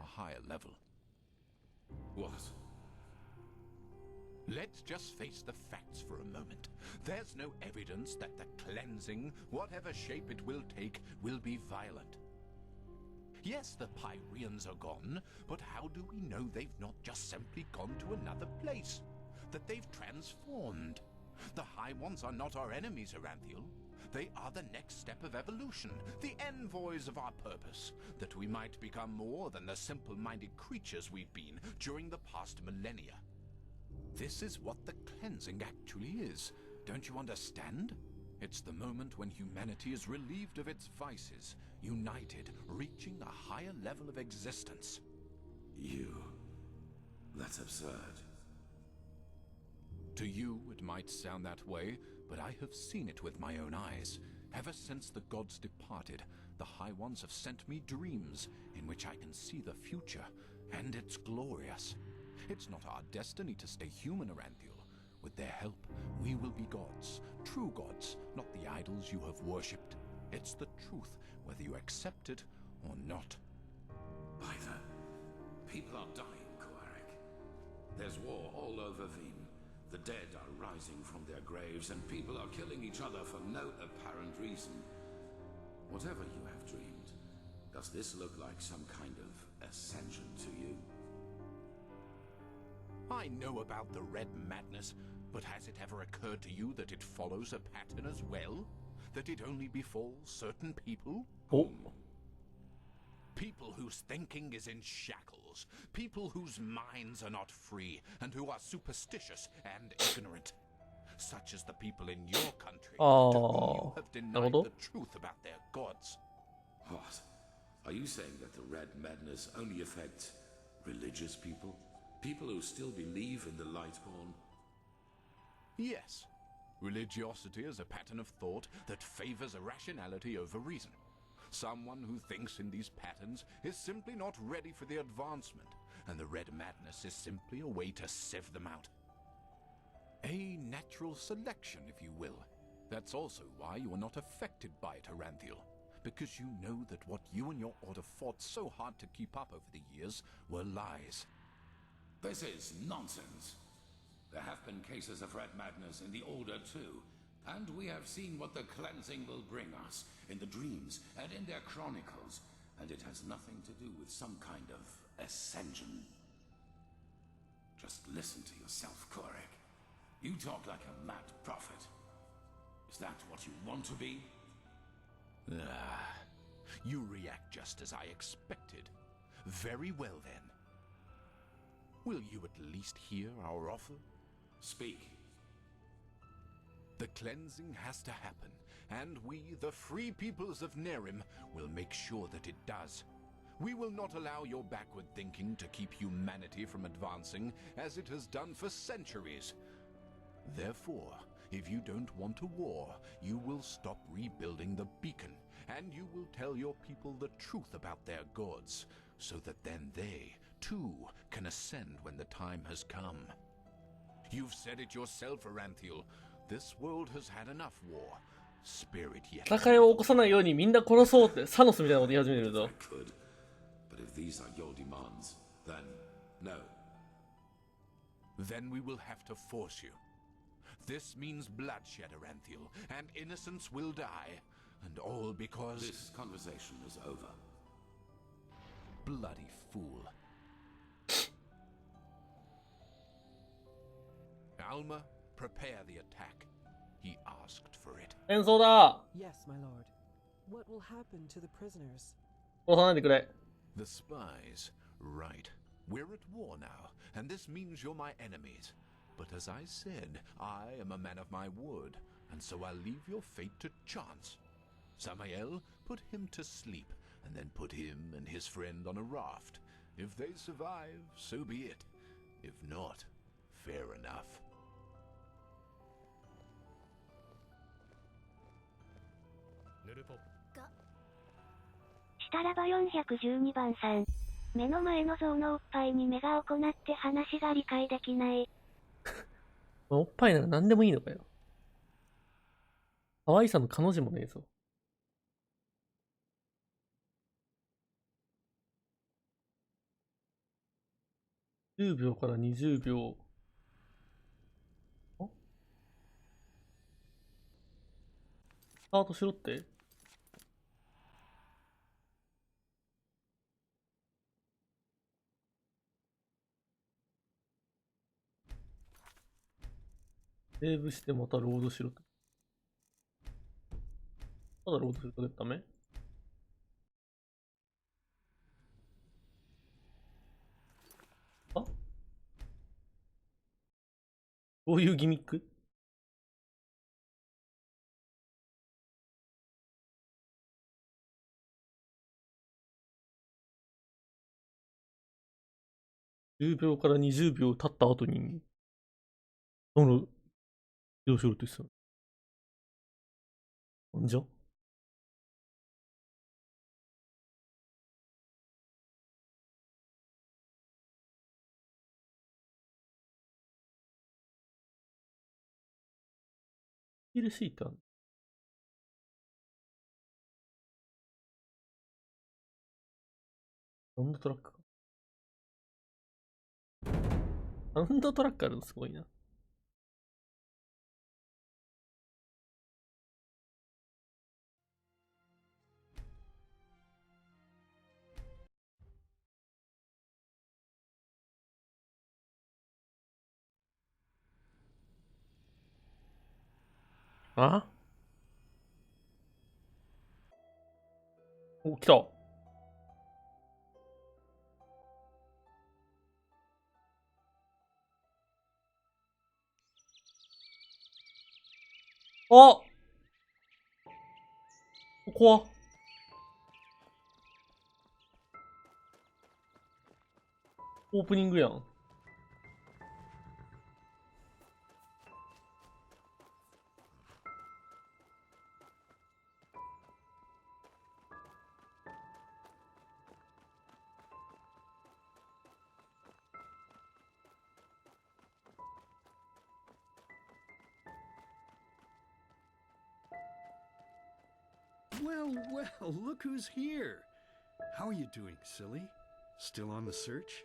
Let's just face the facts for a moment. There's no evidence that the cleansing, whatever shape it will take, will be violent. Yes, the Pyreans are gone, but how do we know they've not just simply gone to another place? That they've transformed? The High Ones are not our enemies, Aranthiel. They are the next step of evolution, the envoys of our purpose, that we might become more than the simple-minded creatures we've been during the past millennia. This is what the cleansing actually is. Don't you understand? It's the moment when humanity is relieved of its vices, united, reaching a higher level of existence. That's absurd. To you, it might sound that way, but I have seen it with my own eyes. Ever since the gods departed, the High Ones have sent me dreams in which I can see the future, and it's glorious. It's not our destiny to stay human, Aranthiel. With their help, we will be gods, true gods, not the idols you have worshipped. It's the truth, whether you accept it or not. By the people are dying, Koarik. There's war all over Veen. The dead are rising from their graves, and people are killing each other for no apparent reason. Whatever you have dreamed, does this look like some kind of ascension to you? I know about the Red Madness, but has it ever occurred to you that it follows a pattern as well? That it only befalls certain people? Oh. People whose thinking is in shackles. People whose minds are not free, and who are superstitious and ignorant. Such as the people in your country, to whom you have denied the truth about their gods. What? Are you saying that the Red Madness only affects religious people? People who still believe in the Lightborn? Yes. Religiosity is a pattern of thought that favors irrationality over reason. Someone who thinks in these patterns is simply not ready for the advancement, and the Red Madness is simply a way to sieve them out. A natural selection, if you will. That's also why you are not affected by it, Aranthiel, because you know that what you and your order fought so hard to keep up over the years were lies. This is nonsense. There have been cases of Red Madness in the Order too, and we have seen what the cleansing will bring us in the dreams and in their chronicles, and it has nothing to do with some kind of ascension. Just listen to yourself, Korik. You talk like a mad prophet. Is that what you want to be? You react just as I expected. Very well then. Will you at least hear our offer? Speak. The cleansing has to happen, and we, the free peoples of Nerim, will make sure that it does. We will not allow your backward thinking to keep humanity from advancing, as it has done for centuries. Therefore, if you don't want a war, you will stop rebuilding the beacon, and you will tell your people the truth about their gods, so that then they, too, can ascend when the time has come. You've said it yourself, Aranthiel. This world has had enough war. Spare it yet. 戦いを起こさないようにみんな殺そうってサノスみたいなこと言い始めてるぞ。But if these are your demands, then no. Then we will have to force you. This means bloodshed, Aranthiel, and innocents will die, and all because... This conversation is over. Bloody fool. Alma, prepare the attack. He asked for it. 戦争だ。 Yes, my lord. What will happen to the prisoners? 殺さないでくれ。 The spies. Right. We're at war now, and this means you're my enemies. But as I said, I am a man of my word, and so I'll leave your fate to chance. Samael, put him to sleep, and then put him and his friend on a raft. If they survive, so be it. If not, fair enough. したらば412番さん。目の前の象のおっぱいに目が行って話が理解できない。おっぱいなら何でもいいのかよ。可愛さの彼女もねえぞ。10秒から20秒。スタートしろって。セーブしてまたロードしろと。ただロードするだけダメ？あ？どういうギミック？10秒から20秒経った後に 오늘 요식을 또 있어. 먼저? 힐수 있다.サウンドトラックか。サウンドトラックあるのすごいな。あ？お、来た。あ、ここはオープニングやん。Well, well, look who's here. How are you doing, silly? Still on the search?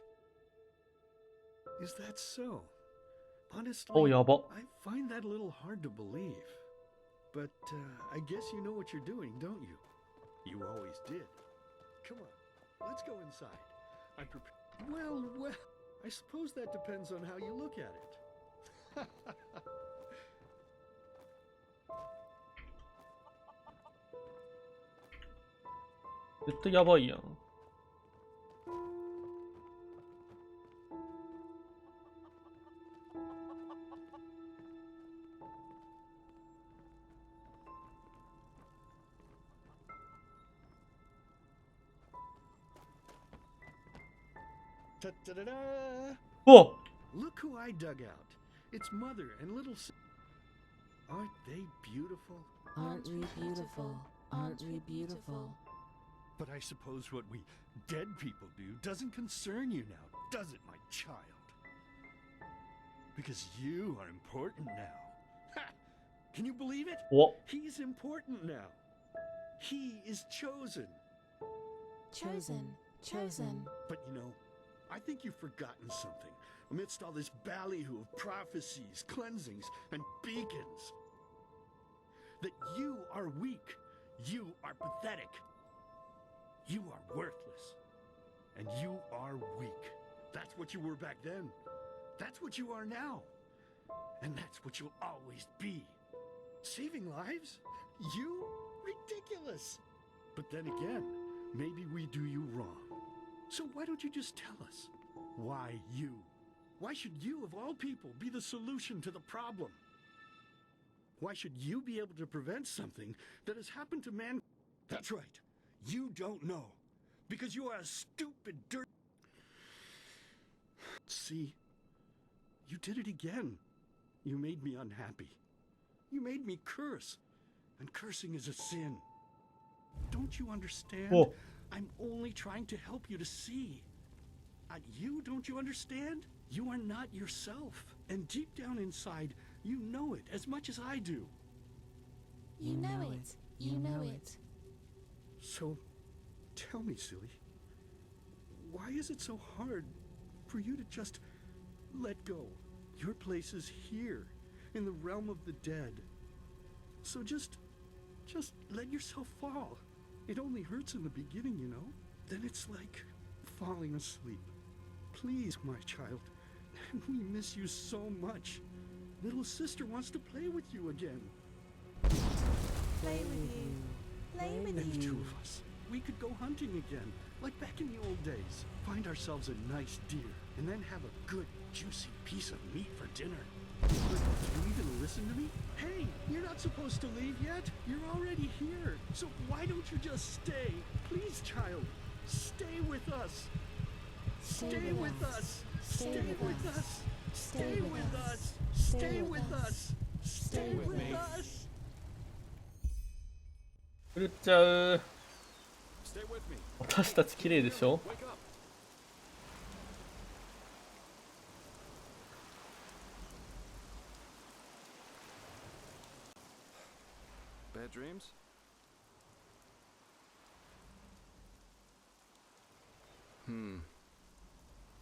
Is that so? Honestly, Oh, yaba. I find that a little hard to believe. But I guess you know what you're doing, don't you? You always did. Come on, let's go inside. I'm prepared. Well, well, I suppose that depends on how you look at it.絶対やばいやん。Ta-da-da-da! Whoa! Look who I dug out. It's Mother and little Aren't they beautiful? Aren't we beautiful? Aren't we beautiful? But I suppose what we dead people do doesn't concern you now, does it, my child? Because you are important now. Ha! Can you believe it? What? He's important now. He is chosen. Chosen. Chosen. But you know, I think you've forgotten something. Amidst all this ballyhoo of prophecies, cleansings, and beacons. That you are weak. You are pathetic. You are worthless. And you are weak. That's what you were back then. That's what you are now. And that's what you'll always be. Saving lives? You? Ridiculous. But then again, maybe we do you wrong. So why don't you just tell us? Why you? Why should you, of all people, be the solution to the problem? Why should you be able to prevent something that has happened to man? That's right. You don't know. Because you are a stupid dirt. See? You did it again. You made me unhappy. You made me curse. And cursing is a sin. Don't you understand? Whoa. I'm only trying to help you to see. You, don't you understand? You are not yourself. And deep down inside, you know it as much as I do. You know it. You know it. So, tell me, silly, why is it so hard for you to just let go? Your place is here, in the realm of the dead. So just let yourself fall. It only hurts in the beginning, you know? Then it's like falling asleep. Please, my child, we miss you so much. Little sister wants to play with you again. Play with you. Play with And the you. two of us, we could go hunting again, like back in the old days. Find ourselves a nice deer, and then have a good, juicy piece of meat for dinner. But do you even listen to me? Hey, you're not supposed to leave yet. You're already here. So why don't you just stay? Please, child, stay with us. Stay with us. Stay with us. Stay with us. Stay with us. Stay with us. 狂っちゃう。 Stay with me. 私たち綺麗でしょ。 Wake up. Bad dreams?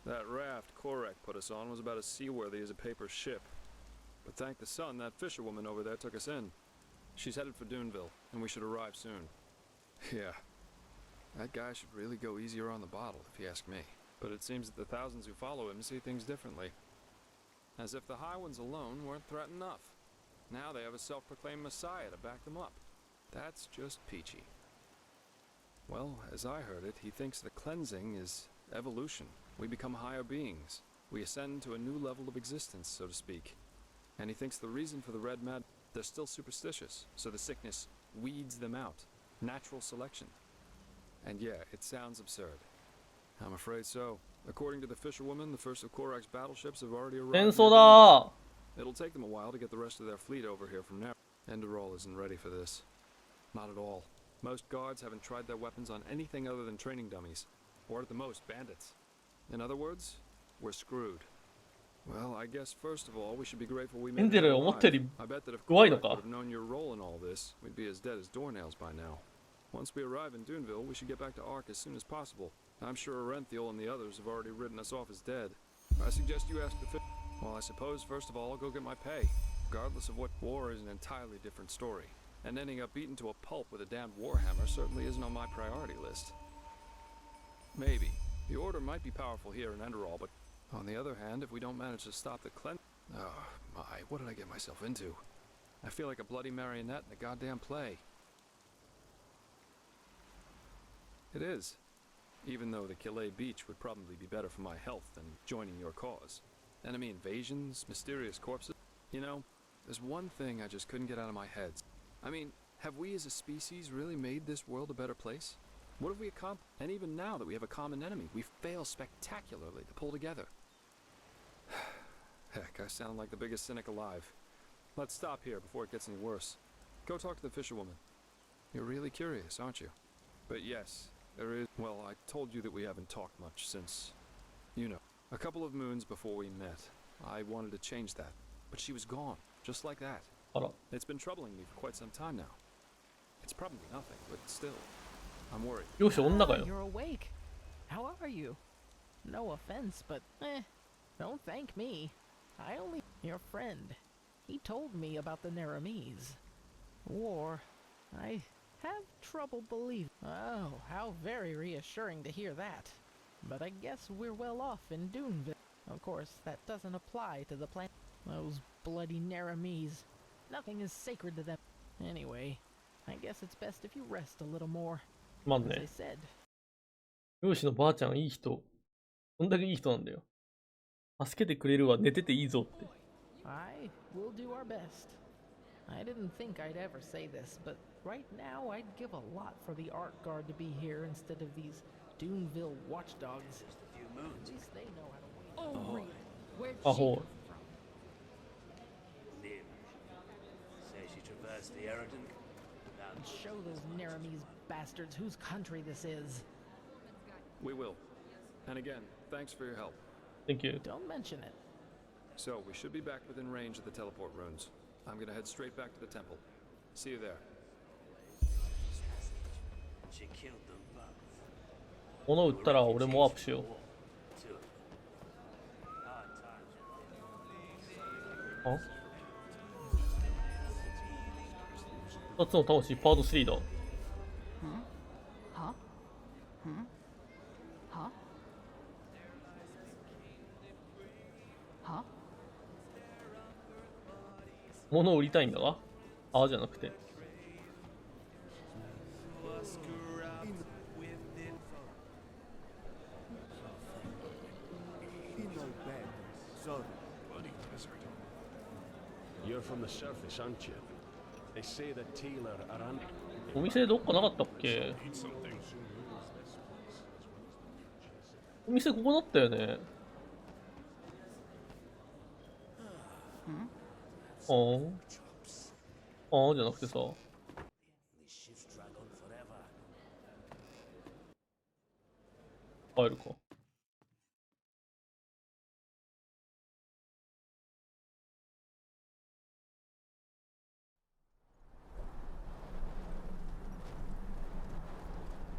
That raft Korak put us on was about as seaworthy as a paper ship. But thank the sun, that fisherwoman over there took us in. She's headed for Duneville, and we should arrive soon. Yeah. That guy should really go easier on the bottle, if you ask me. But it seems that the thousands who follow him see things differently. As if the high ones alone weren't threat enough. Now they have a self-proclaimed messiah to back them up. That's just peachy. Well, as I heard it, he thinks the cleansing is evolution. We become higher beings. We ascend to a new level of existence, so to speak. And he thinks the reason for the red mad... They're still superstitious, so the sickness weeds them out. Natural selection. And yeah, it sounds absurd. I'm afraid so. According to the fisherwoman, the first of Korak's battleships have already arrived. 戦争だ。 It'll take them a while to get the rest of their fleet over here from now. Enderall isn't ready for this. Not at all. Most guards haven't tried their weapons on anything other than training dummies. Or at the most, bandits. In other words, we're screwed. Well, I guess first of all, we should be grateful we made it alive. I bet that if Korak would have known your role in all this, we'd be as dead as doornails by now. Once we arrive in Duneville, we should get back to Ark as soon as possible. I'm sure Arenthiel and the others have already written us off as dead. I suggest you ask the Well, I suppose first of all, I'll go get my pay. Regardless of what, war is an entirely different story. And ending up beaten to a pulp with a damned warhammer certainly isn't on my priority list. Maybe. The Order might be powerful here in Enderall, but on the other hand, if we don't manage to stop the cleanse... Oh, my, what did I get myself into? I feel like a bloody marionette in a goddamn play. It is. Even though the Calais beach would probably be better for my health than joining your cause. Enemy invasions, mysterious corpses... You know, there's one thing I just couldn't get out of my head. I mean, have we as a species really made this world a better place? What have we accomplished? And even now that we have a common enemy, we fail spectacularly to pull together. Heck, I sound like the biggest cynic alive. Let's stop here before it gets any worse. Go talk to the fisherwoman. You're really curious, aren't you? But yes, there is... Well, I told you that we haven't talked much since... You know, a couple of moons before we met. I wanted to change that, but she was gone, just like that. It's been troubling me for quite some time now. It's probably nothing, but still, I'm worried. You're awake. How are you? No offense, but don't thank me. I only... Your friend. He told me about the Naramis. War. I have trouble believing. Oh, how very reassuring to hear that. But I guess we're well off in Duneville. Of course, that doesn't apply to the planet. Those bloody Naramis. Nothing is sacred to them. Anyway, I guess it's best if you rest a little more. As I said. 漁師のばあちゃんいい人。こんだけいい人なんだよ。助けてくれるわ、寝てていいぞって。I will do our best. I didn't think I'd ever say this, but right now I'd give a lot for the Art Guard to be here instead of these Duneville watchdogs. At least they know how to wait. Oh, really? Where'd she come from? Say she traversed the Eridan. Show those Naramis bastards whose country this is. We will. And again, thanks for your help. Thank you. Don't mention it. So, we should be back within range of the teleport runes. I'm gonna head straight back to the temple. See you there. She killed them both. 物売ったら俺もワープしよう。あ？2つの魂パート3だ。は？は？は？物を売りたいんだが？ああじゃなくて。You're from the surface, aren't you? They say that Taylor are on. お店どっかなかったっけ？お店ここだったよね。じゃなくてさ。帰るか。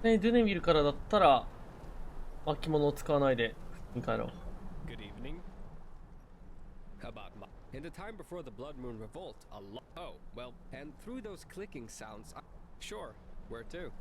ね、ドゥネビルからだったら巻物を使わないで帰ろう。Good evening. How about in the time before the Blood Moon Revolt, oh, well, and through those clicking sounds, sure, where to?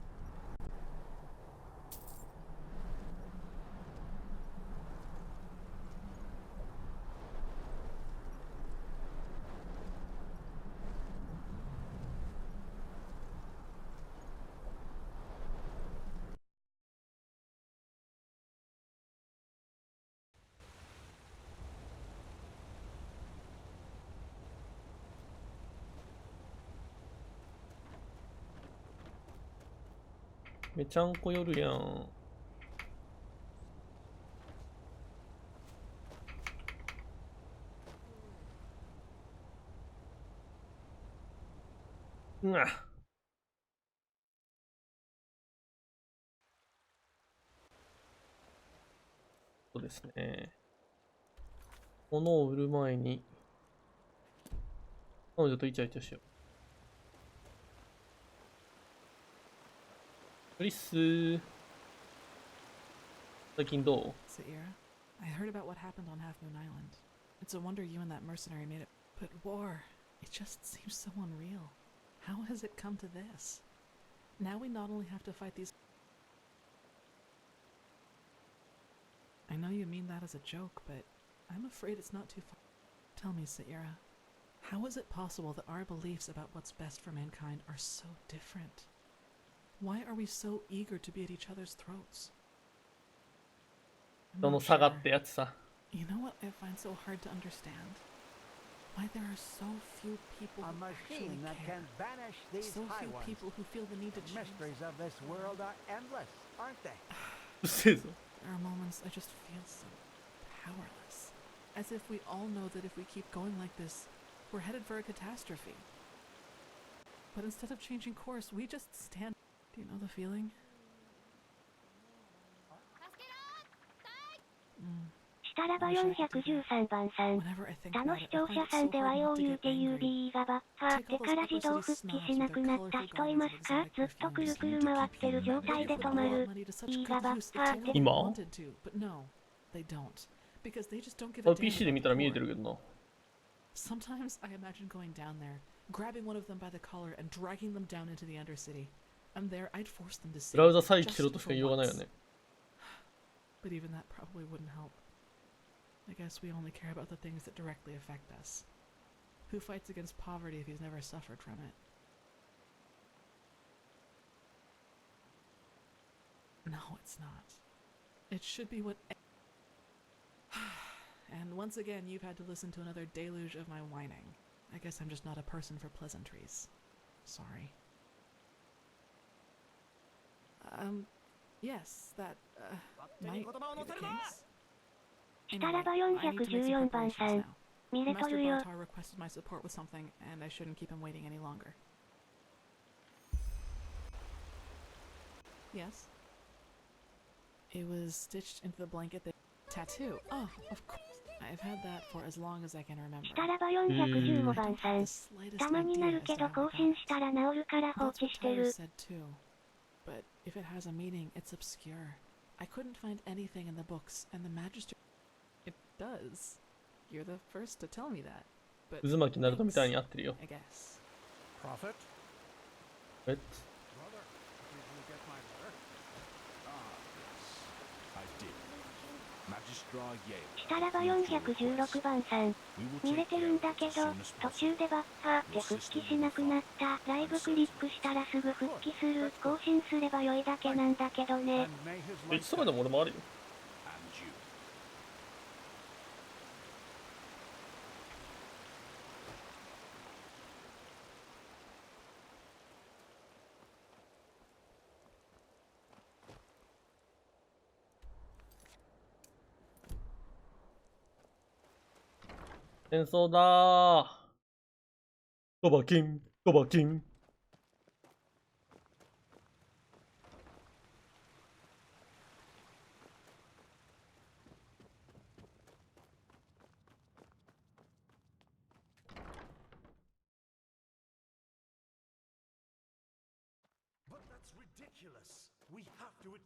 めちゃんこ夜やん。うわ。そうですね。物を売る前に彼女とイチャイチャしよう。クリス、最近どう？ Saira, I heard about what happened on Half Moon Island. It's a wonder you and that mercenary made it. But war, it just seems so unreal. How has it come to this? Now we not only have to fight these. I know you mean that as a joke, but I'm afraid it's not too far. Tell me, Saira, how is it possible that our beliefs about what's best for mankind are so different? Why are we so eager to be at each other's throats? その差がってやつさ。You know what I find so hard to understand? Why there are so few people who actually care. So few people who feel the need to change. Mysteries of this world are endless, aren't they? There are moments I just feel so powerless. As if we all know that if we keep going like this, we're headed for a catastrophe. But instead of changing course, we just stand. Do you know the feeling? したらば413番さん。他の視聴者さんではよう言うて UBE がバッハーってから自動復帰しなくなった人いますか？ずっとくるくる回ってる状態で止まる。E がバッハーって。今？ PC で見たら見えてるけどな。Sometimes I imagine going down there, grabbing one of them by the collar and dragging them down into the Undercity. And there I'd force them to see. ブラウザ再起しろとしか言いようがないよね。But even that probably wouldn't help. I guess we only care about the things that directly affect us. Who fights against poverty if he's never suffered from it? No, it's not. It should be what. And once again, you've had to listen to another deluge of my whining. I guess I'm just not a person for pleasantries. Sorry. Yes, that, might be the case. したらば414番さん。見れとるよ。 Master Baltar requested my support with something, and I shouldn't keep him waiting any longer. Yes? It was stitched into the blanket that... Tattoo? Oh, of course. I've had that for as long as I can remember. したらば415番さん。たまになるけど更新したら治るから放置してる。 But if it has a meaning, it's obscure. I couldn't find anything in the books, and the Magister... It does. You're the first to tell me that. But 渦巻きナルトみたいに合ってるよ。 I guess. Prophet? What? Brother, did you get my letter? I did. Magistra Yale. したらば416番さん。見れてるんだけど、途中でバッハーって復帰しなくなった。ライブクリックしたらすぐ復帰する。更新すれば良いだけなんだけどね。そうでも俺もあるよ。戦争だー。ドバキン、ドバキン。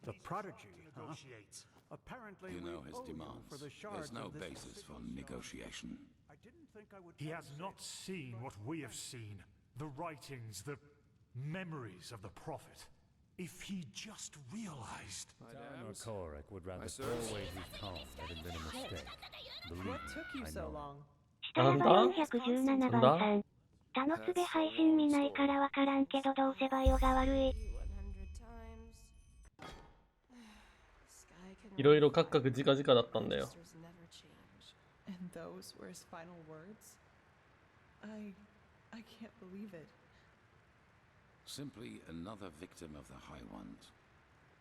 The prodigy, huh? Apparently, You know we his owe you demands. for the shards There's no of this basis for city, so negotiation. I didn't think I would. He has not seen what we have seen. The writings, the memories of the Prophet. If he just realized... Or Korik would rather My always be calm than been a mistake. Believe What me, took you I so know. long? 下ラバ417番さん。他のつべ配信見ないからわからんけどどうせバイオが悪い。いろいろカクカクジカジカだったんだよ。And those were his final words? I can't believe it. Simply another victim of the High Ones.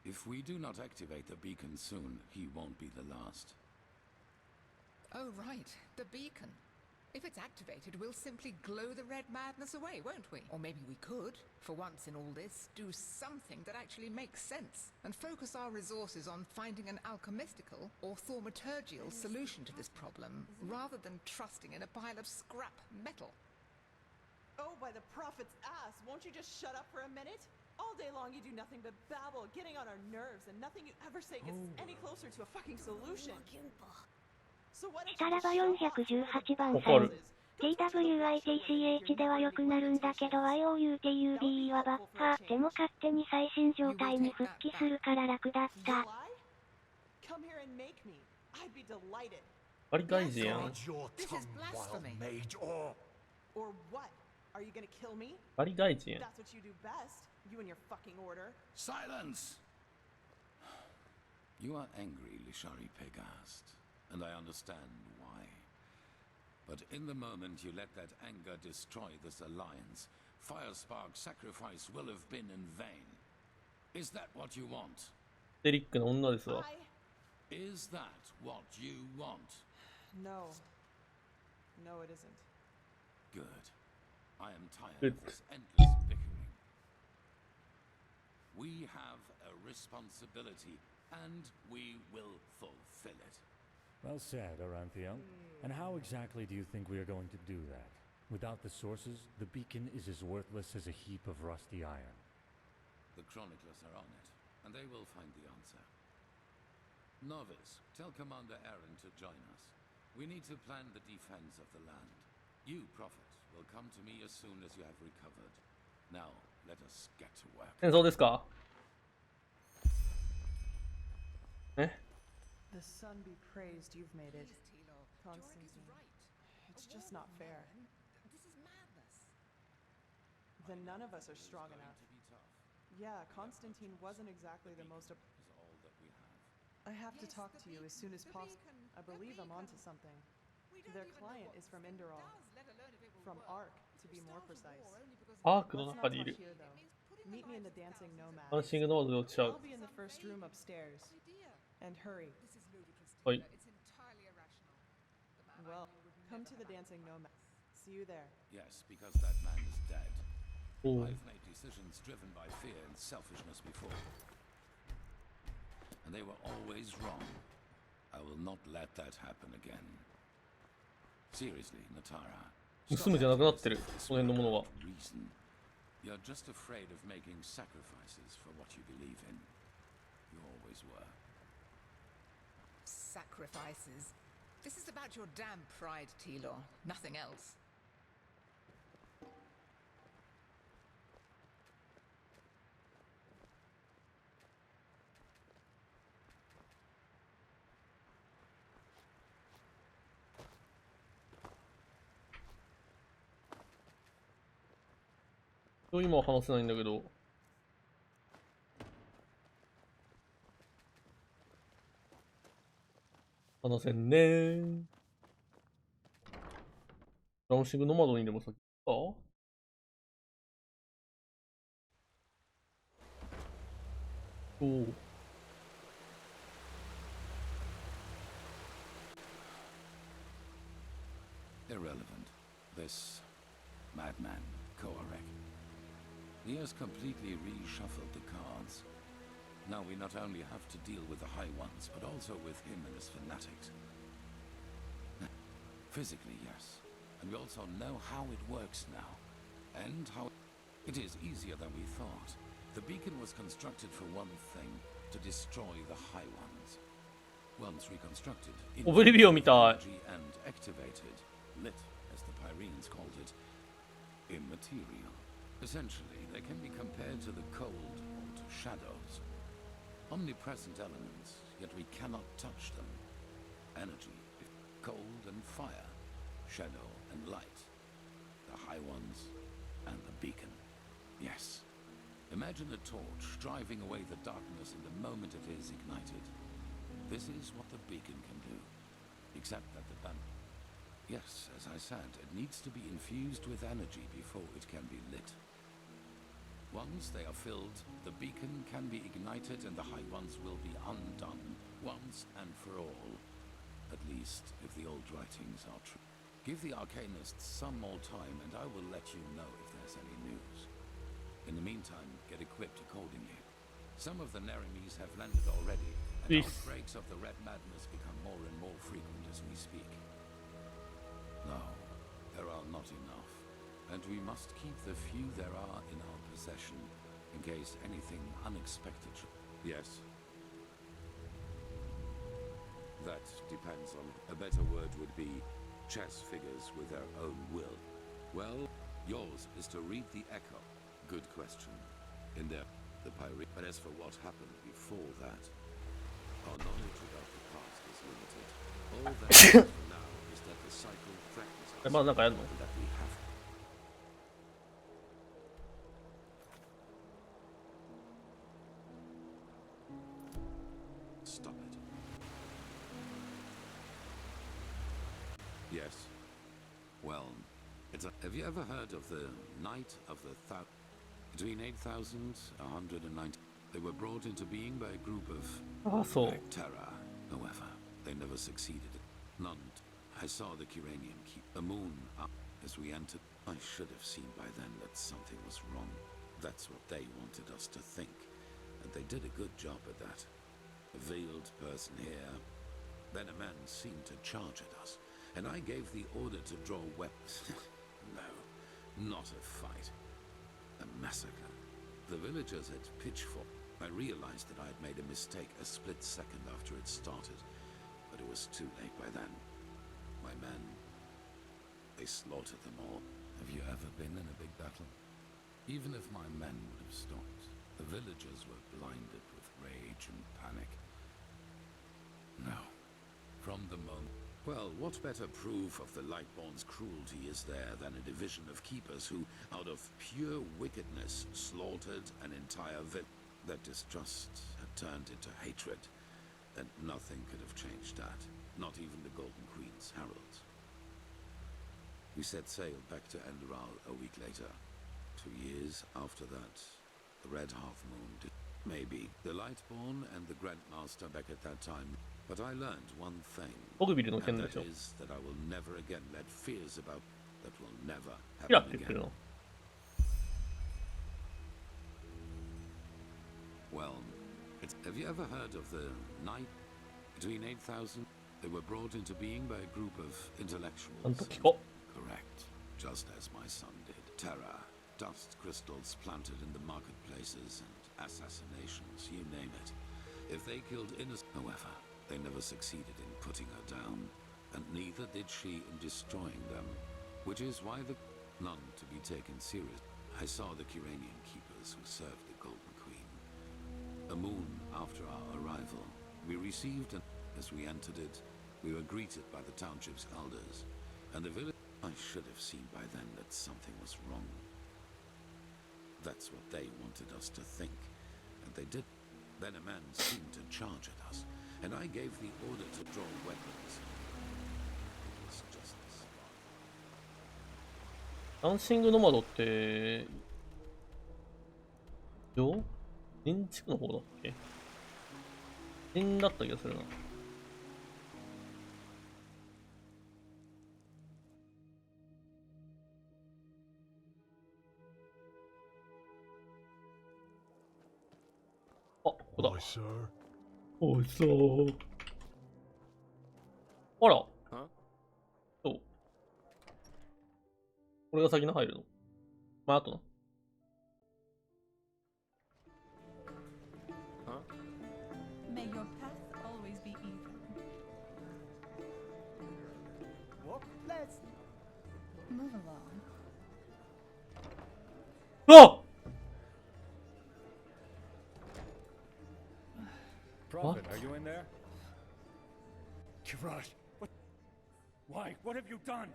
If we do not activate the beacon soon, he won't be the last. Oh, right. The beacon. If it's activated, we'll simply glow the red madness away, won't we? Or maybe we could, for once in all this, do something that actually makes sense and focus our resources on finding an alchemistical or thaumaturgical solution to this problem, rather than trusting in a pile of scrap metal. Oh, by the prophet's ass, won't you just shut up for a minute? All day long you do nothing but babble, getting on our nerves, and nothing you ever say gets any closer to a fucking solution. So why don't 下 you ラ just バ shut up? 418番わさん。かる。TWITCH では良くなるんだけど IOUTUBE はばっか。でも勝手に最新状態に復帰するから楽だった。 Come here and make me. I'd be delighted. バリ外人やん。 This is blasphemy. Or what? Are you gonna kill me? バリ外人やん。 That's what you do best. You and your fucking order. Silence! You are angry, Lishari Pegast, and I understand why. But in the moment you let that anger destroy this alliance, Firespark's sacrifice will have been in vain. Is that what you want? デリックの女ですわ。 Is that what you want? No. No, it isn't. Good. I am tired Good. of this endless bickering. We have a responsibility, and we will fulfill it. Well said, Aranthiel. And how exactly do you think we are going to do that? Without the sources, the beacon is as worthless as a heap of rusty iron. The chroniclers are on it, and they will find the answer. Novice, tell Commander Aaron to join us. We need to plan the defense of the land. You, Prophet, will come to me as soon as you have recovered. Now, let us get to work. 戦争ですか？え？ The sun be praised you've made it. Constantine. It's just not fair. Then none of us are strong enough. Yeah, Constantine wasn't exactly the most... I have to talk to you as soon as possible. I believe I'm onto something. Their client is from Inderal. From Ark, to be more precise. アークの中にいる。 Ah, Meet me in the dancing nomad. ダンシングノードで落ちちゃう I'll。be in the first room upstairs. And hurry. はい。 Well, come to the dancing nomad. See you there. Yes, because that man is dead. Oh. I've made decisions driven by fear and selfishness before. And they were always wrong. I will not let that happen again. Seriously, Natara. 盗むじゃなくなってる。その辺のものが。 Reason. You're just afraid of making sacrifices for what you believe in. You always were. Sacrifices. This is about your damn pride, Telor. Nothing else. .今は話せないんだけど。話せんねー。ラウンシングノマドにでも先か？おお。There irrelevant. This madman, Koarek. He has completely reshuffled the cards. Now we not only have to deal with the High Ones, but also with him and his fanatics. Physically, yes. And we also know how it works now. And how it is easier than we thought. The beacon was constructed for one thing, to destroy the High Ones. Once reconstructed, energy and activated, lit, as the Pyreans called it, immaterial. Essentially, they can be compared to the cold or to shadows. Omnipresent elements, yet we cannot touch them. Energy, cold and fire, shadow and light. The High Ones and the beacon. Yes. Imagine a torch driving away the darkness in the moment it is ignited. This is what the beacon can do. Except that the lamp... Yes, as I said, it needs to be infused with energy before it can be lit. Once they are filled, the beacon can be ignited and the High Ones will be undone, once and for all. At least, if the old writings are true. Give the Arcanists some more time and I will let you know if there's any news. In the meantime, get equipped accordingly. Some of the Nerimes have landed already, and outbreaks of the Red Madness become more and more frequent as we speak. No, there are not enough, and we must keep the few there are in our possession, in case anything unexpected should... Yes. That depends on... A better word would be chess figures with their own will. Well, yours is to read the echo. Good question. In there, the pirate. But as for what happened before that, our knowledge about the past is limited. All that matters for now is that the cycle threatens us. That we have. Stop it. Yes. Well, it's a... Have you ever heard of the Night of the Between 8,190, they were brought into being by a group of Terra. However, they never succeeded. None. I saw the Kyranian keep the moon up as we entered. I should have seen by then that something was wrong. That's what they wanted us to think, and they did a good job at that. A veiled person here. Then a man seemed to charge at us, and I gave the order to draw weapons. No, not a fight. A massacre. The villagers had pitchfork. I realized that I had made a mistake a split second after it started, but it was too late by then. My men, they slaughtered them all. Have you ever been in a big battle? Even if my men would have stopped, the villagers were blinded with rage and panic. No. From the moment... Well, what better proof of the Lightborn's cruelty is there than a division of keepers who, out of pure wickedness, slaughtered an entire village? That distrust had turned into hatred, and nothing could have changed that, not even the Golden Queen's heralds. We set sail back to Enderal a week later. 2 years after that, the Red Half-Moon did... Maybe the Lightborn and the Grandmaster back at that time... But I learned one thing, and that is that I will never again let fears about that will never happen again. Well, have you ever heard of the Night between 8,000? They were brought into being by a group of intellectuals. Correct, just as my son did. Terror, dust crystals planted in the marketplaces, and assassinations, you name it. If they killed innocent, however, they never succeeded in putting her down, and neither did she in destroying them, which is why the... None to be taken serious. I saw the Kyranian keepers who served the Golden Queen. A moon after our arrival, we received an... As we entered it, we were greeted by the township's elders, and the village... I should have seen by then that something was wrong. That's what they wanted us to think, and they did. Then a man seemed to charge at us, and I gave the order to draw weapons. It was just a spark. ダンシングノマドって新築の方だっけ？新だった気がするな。ここだ。 Why, sir? おいそう。あら。そう。これが先に入るの。まあ、あとな。May your path always be even. Walk less. Move along. あっ Prophet, are you in there? Kirash, what? Why? What have you done?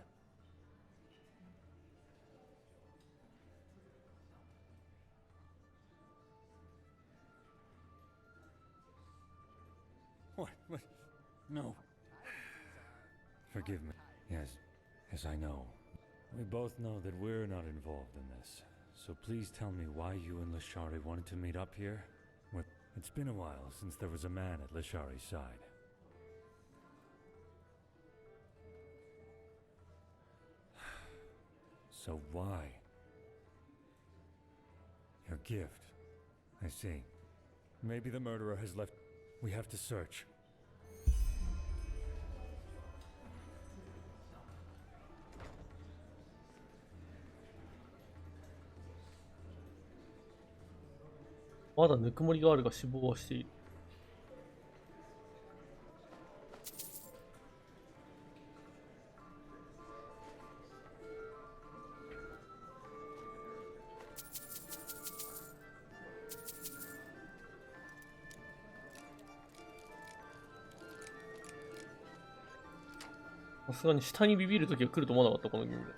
What? No. Forgive me. Yes, I know. We both know that we're not involved in this. So please tell me why you and Lashari wanted to meet up here. Well, it's been a while since there was a man at Lashari's side. So why? Your gift. I see. Maybe the murderer has left. We have to search.まだぬくもりがあるが死亡はしている。さすがに下にビビる時が来ると思わなかった、このゲームで。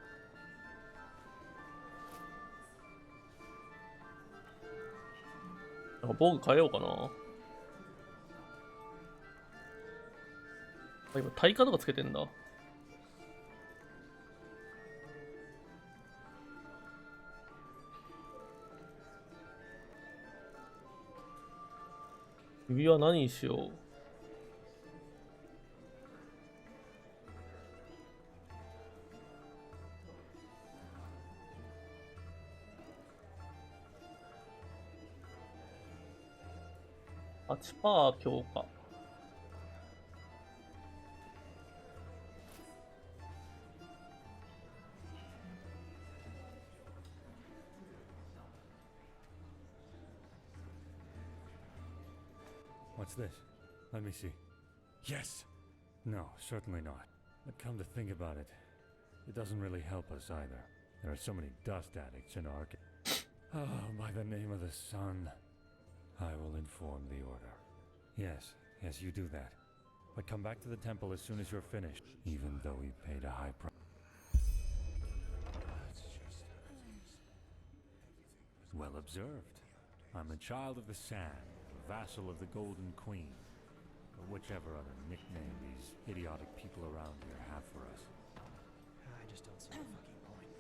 なんか防具変えようかな。あ、今耐火とかつけてんだ。指輪何にしよう。8% 強化。What's this? Let me see. Yes! No, certainly not. But come to think about it, it doesn't really help us either. There are so many dust addicts in Ark. Oh, by the name of the sun. I will inform the order. Yes, you do that. But come back to the temple as soon as you're finished, even though we paid a high price. Well observed. I'm a child of the sand, a vassal of the Golden Queen, or whichever other nickname these idiotic people around here have for us. I just don't see the fucking point.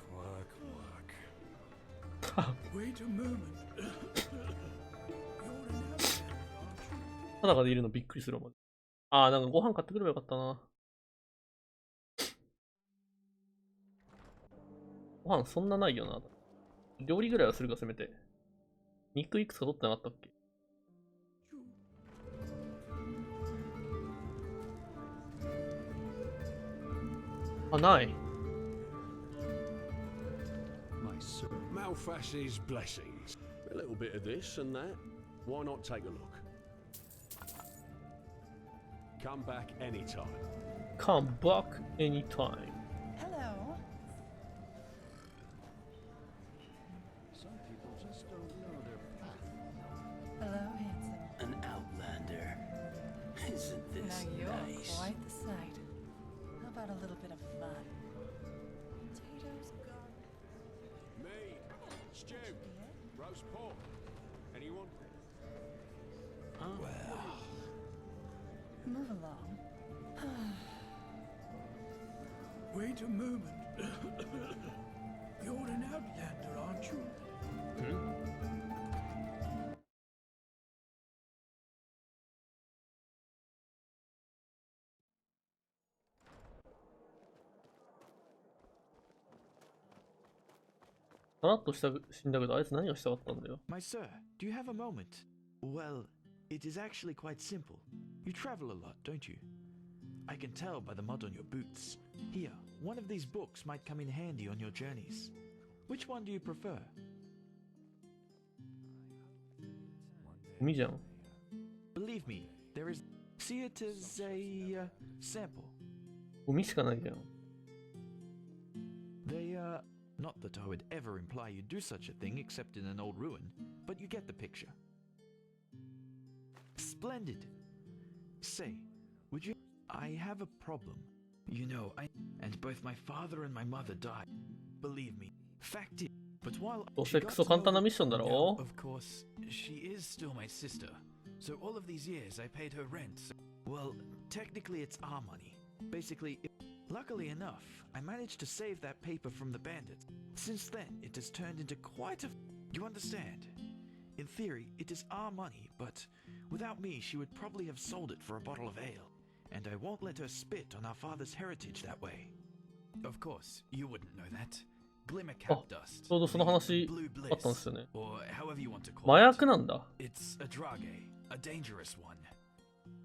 Quack. Wait a moment. 裸でいるのびっくりするもん。ああ、なんかご飯買ってくればよかったな。ご飯そんなないよな。料理ぐらいはするか、せめて。肉いくつか取ってなかったっけ？あ、ない。Malfash's blessings. A little bit of this and that. Why not take a look? Come back anytime. Come back anytime. Hello. Some people just don't know their path. Hello, handsome. An outlander. Isn't this Now you're nice? quite the sight. How about a little bit of fun? Potatoes, garlic. Meat, stew, roast pork. Anyone? Well, Move along. Wait a moment. You're an outlander, aren't you? さらっとした死んだけど、あいつ何がしたかったんだよ。My sir, do you have a moment? Well, it is actually quite simple. You travel a lot, don't you? I can tell by the mud on your boots. Here, one of these books might come in handy on your journeys. Which one do you prefer? 海じゃん。Believe me, there is. See it as a sample. 海しかないじゃん。They, not that I would ever imply you do such a thing except in an old ruin, but you get the picture. Splendid. Say, would you? I have a problem. You know, and both my father and my mother died. Believe me, fact is, but while どうせクソ簡単なミッションだろ。 Of course, she is still my sister. So all of these years I paid her rent. Well, technically it's our money. Basically, luckily enough, I managed to save that paper from the bandits. Since then, it has turned into quite a... You understand? In theory, it is our money, but without me, she would probably have sold it for a bottle of ale. And I won't let her spit on our father's heritage that way. Of course, you wouldn't know that. Glimmer cap dust. ちょうどその話あったんですよね。 Or however you want to call it. 麻薬なんだ。 It's a drage, a dangerous one.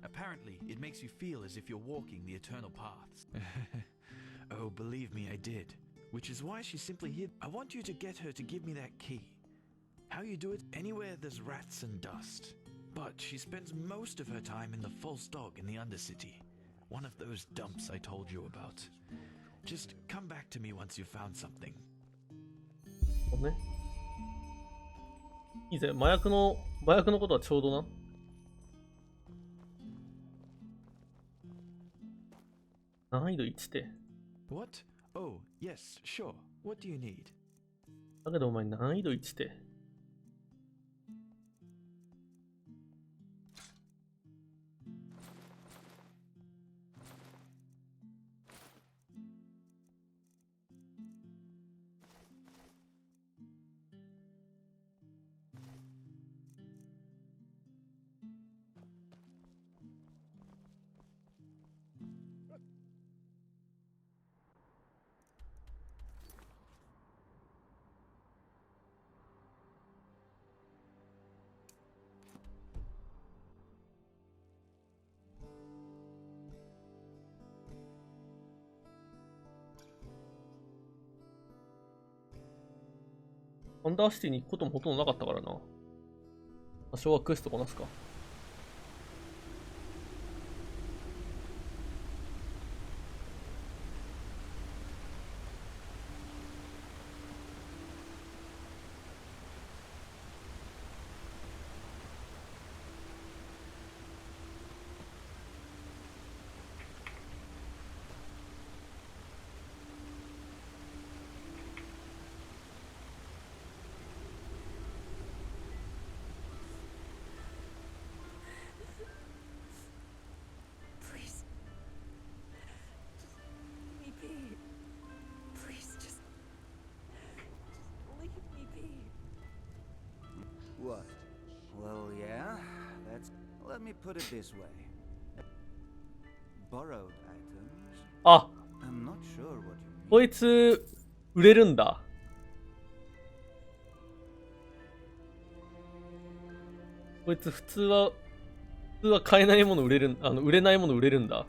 Apparently, it makes you feel as if you're walking the eternal paths. Oh, believe me, I did. Which is why she simply hid. I want you to get her to give me that key. How you do it? Anywhere there's rats and dust. But she spends most of her time in the false dog in the Undercity. One of those dumps I told you about. Just come back to me once you've found something. そうね。いいぜ、麻薬のことはちょうどな。難易度1って。What? Oh, yes, sure. What do you need? だけどお前難易度1って。アンダーシティに行くこともほとんどなかったからな。多少はクエストこなすか。What? Well, yeah, that's... Let me put it this way. Borrowed items... あ、 I'm not sure what you mean. こいつ、売れるんだ。こいつ普通は買えないもの売れる、売れないもの売れるんだ。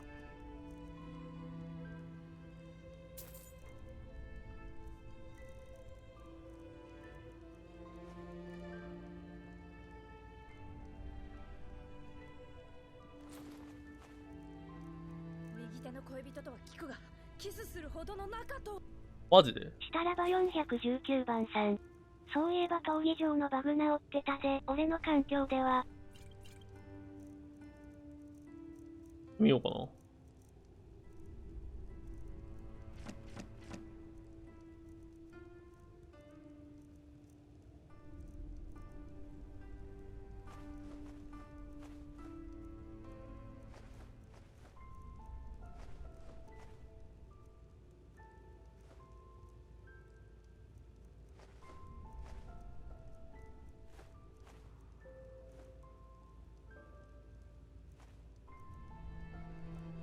マジで？したらば419番さん。そういえば闘技場のバグ直ってたぜ。俺の環境では。見ようかな。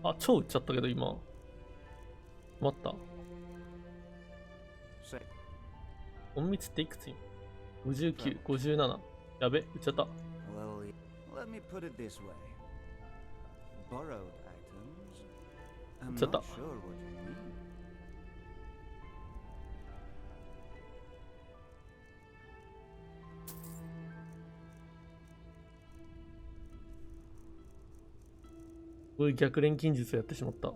あ、超売っちゃったけど今。待った。隠密っていくついん ?59、57。やべ、売っちゃった。Well, let me put it this way. Borrowed items. I'm not sure what you mean. こういう逆錬金術をやってしまった。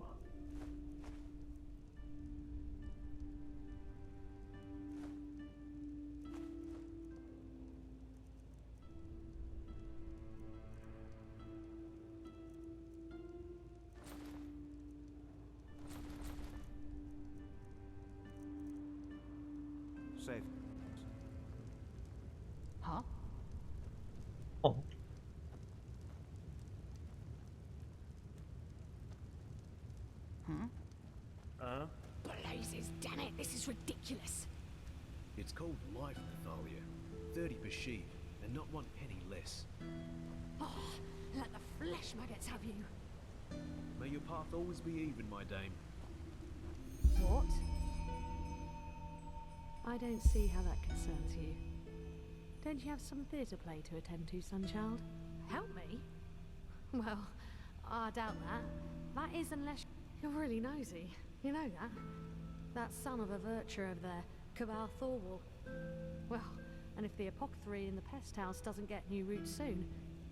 Safe. Huh? あ、Blazes, damn it, this is ridiculous. It's called life, Nathalia. 30 per sheep, and not 1 penny less. Oh, let the flesh maggots have you. May your path always be even, my dame. What? I don't see how that concerns you. Don't you have some theatre play to attend to, Sunchild? Help me? Well, I doubt that. That is unless you're really nosy. You know that? That son of a virtue over there, Cabal Thorwall. Well, and if the apothecary in the pest house doesn't get new roots soon,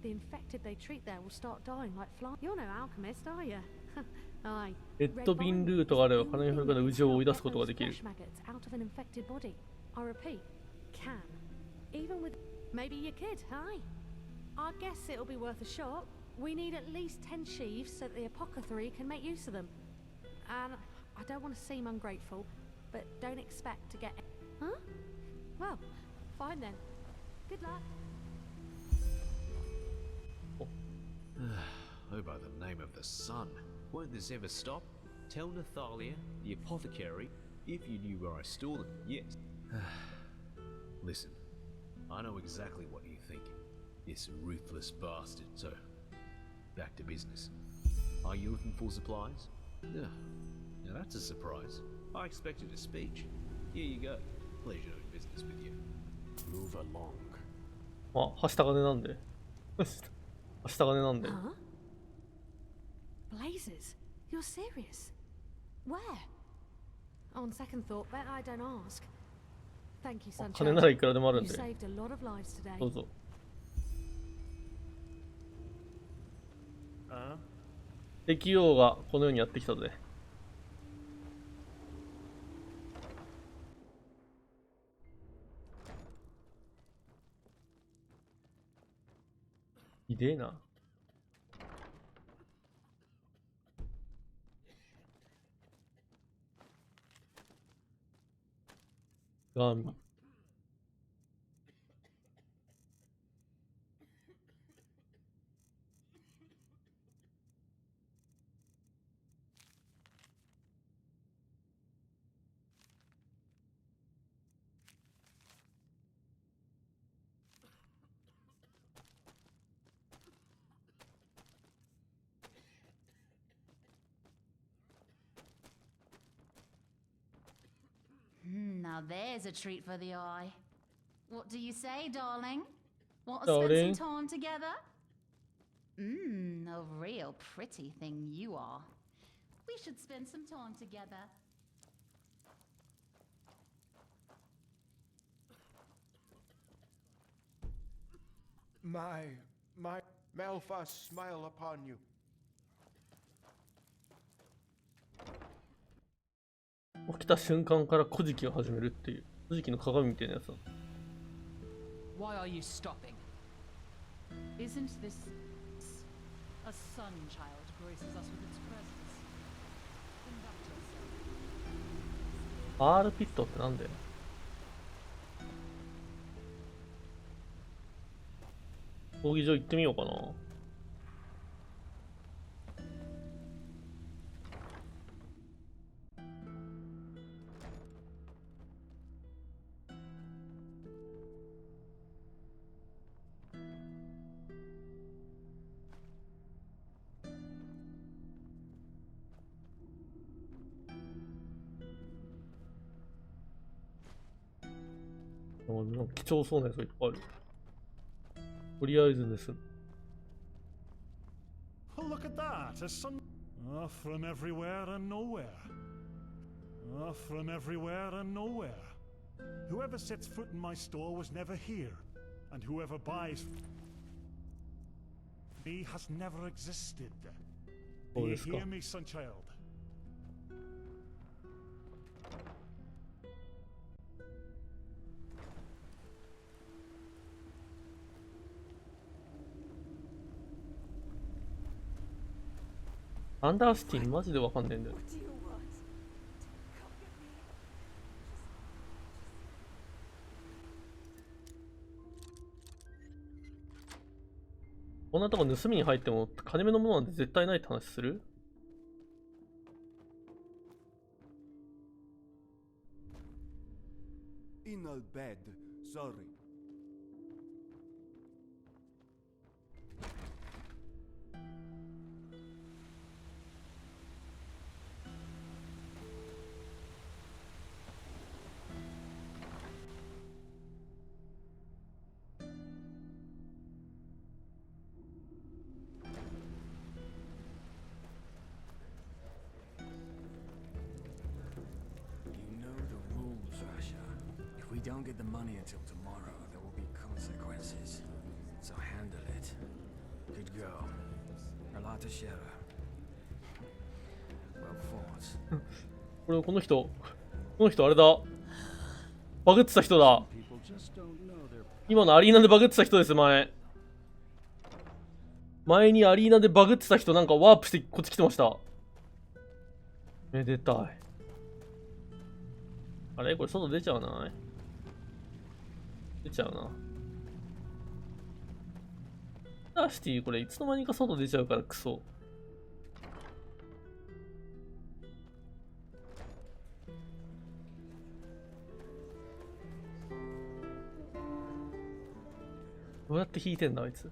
the infected they treat there will start dying like flies. You're no alchemist, are you? Aye. レッドビンルートがあれば金に触れから宇治を追い出すことができる。 Out of an infected body. I repeat, can. Even with maybe your kid, aye. I guess it'll be worth a shot. We need at least 10 sheaves so that the apothecary can make use of them. And I don't want to seem ungrateful, but don't expect to get. Huh? Well, fine then. Good luck. Oh, by the name of the sun. Won't this ever stop? Tell Nathalia, the apothecary, if you knew where I store them, yes. Listen, I know exactly what you think. This ruthless bastard, so back to business. Are you looking for supplies? Now that's a surprise. I expected a speech. Here you go. Pleasure doing business with you. Move along. あ、はした金なんで。はした金なんで。Huh? Blazes, you're serious? Where? On second thought, bet I don't ask. Thank you, Sunshine. 金ならいくらでもあるん You で。 saved a lot of lives today. どうぞ。敵王がこの世にやってきたので。ひでえな。ガーミン。Now there's a treat for the eye. What do you say, darling? Want to Darling. spend some time together? A real pretty thing you are. We should spend some time together. My Malphas smile upon you. 起きた瞬間から古事記を始めるっていう古事記の鏡みたいなやつだ。 Why are you stopping? Isn't this a sun child graces us with its presence? Conduct yourself. アールピットってなんだよ。闘技場行ってみようかな。なんか貴重そうなやつがいっぱいある。とりあえずです。Oh, look at that! A sun. From everywhere and nowhere. From everywhere and nowhere. Whoever sets foot in my store was never here, and whoever buys me has never existed. Do you hear me, Sunchild? アンダーシティマジでわかんねえんだよ。こんなとこ盗みに入っても金目のものなんて絶対ないって話する？In a bed, sorry. We don't get the money until tomorrow, there will be consequences. So handle it. Good go. Relata Shera. Well fought. この人あれだ。バグってた人だ。今のアリーナでバグってた人です、前にアリーナでバグってた人なんかワープしてこっち来てました。めでたい。あれこれ外出ちゃうな。出ちゃうな。ダーシティこれいつの間にか外出ちゃうからクソ。どうやって引いてんだあいつ。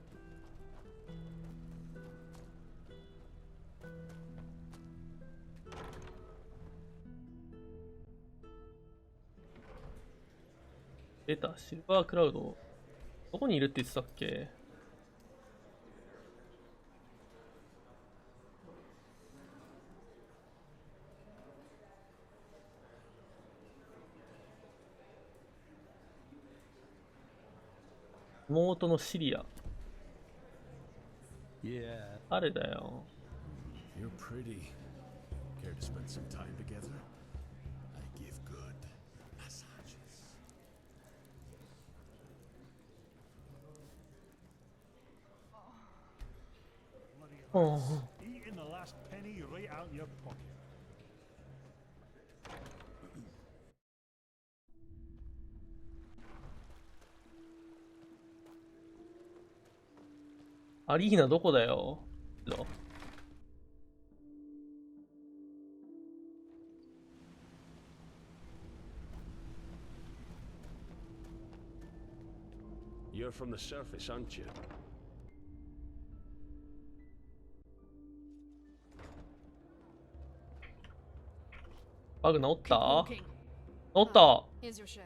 出たシルバークラウド。どこにいるって言ってたっけ？妹のシリア。あれだよ。You're pretty. Care to spend some time together? I give good massages. Eating the last penny right out your pocket. アリーナどこだよ。You're from the surface, aren't you? バグ治った？治った。 Here's your share.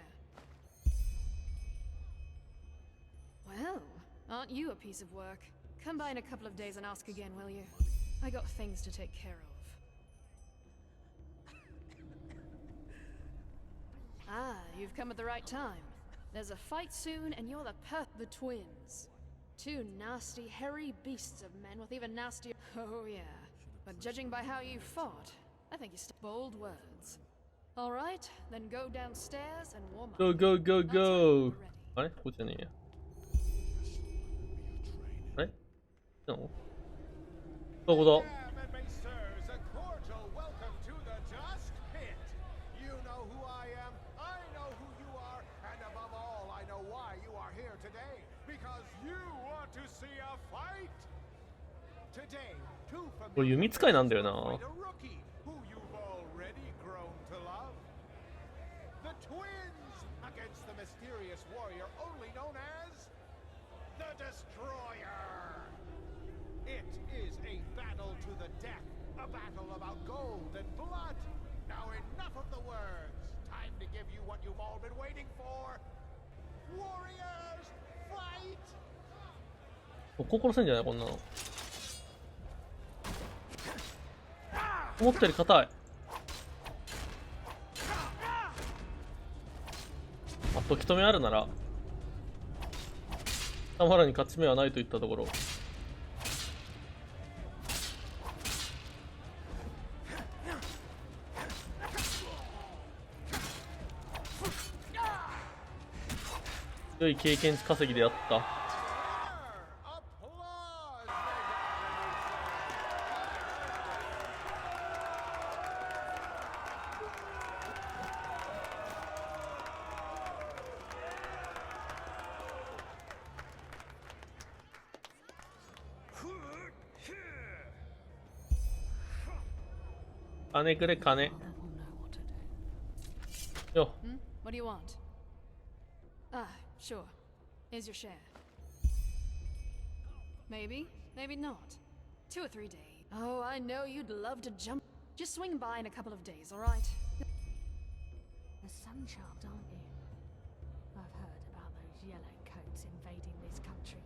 Well, aren't you a piece of work? Come by in a couple of days and ask again, will you? I got things to take care of. Ah, you've come at the right time. There's a fight soon, and you're the twins. Two nasty, hairy beasts of men with even nastier. Oh yeah, but judging by how you fought, I think you bold words. All right, then go downstairs and warm up. Go go go go. あれこっちじゃねえや。あれどこだ？これ弓使いなんだよな。ここ殺せんじゃないこんなの。思ったより硬い。あ、時止めあるなら田原に勝ち目はないといったところ。良い経験値稼ぎであった。金くれ金。よ。What do you want? Ah, sure. Here's your share. Maybe, maybe not. 2 or 3 days. Oh, I know you'd love to jump. Just swing by in a couple of days, alright? The sun child, aren't you? I've heard about those yellow coats invading this country.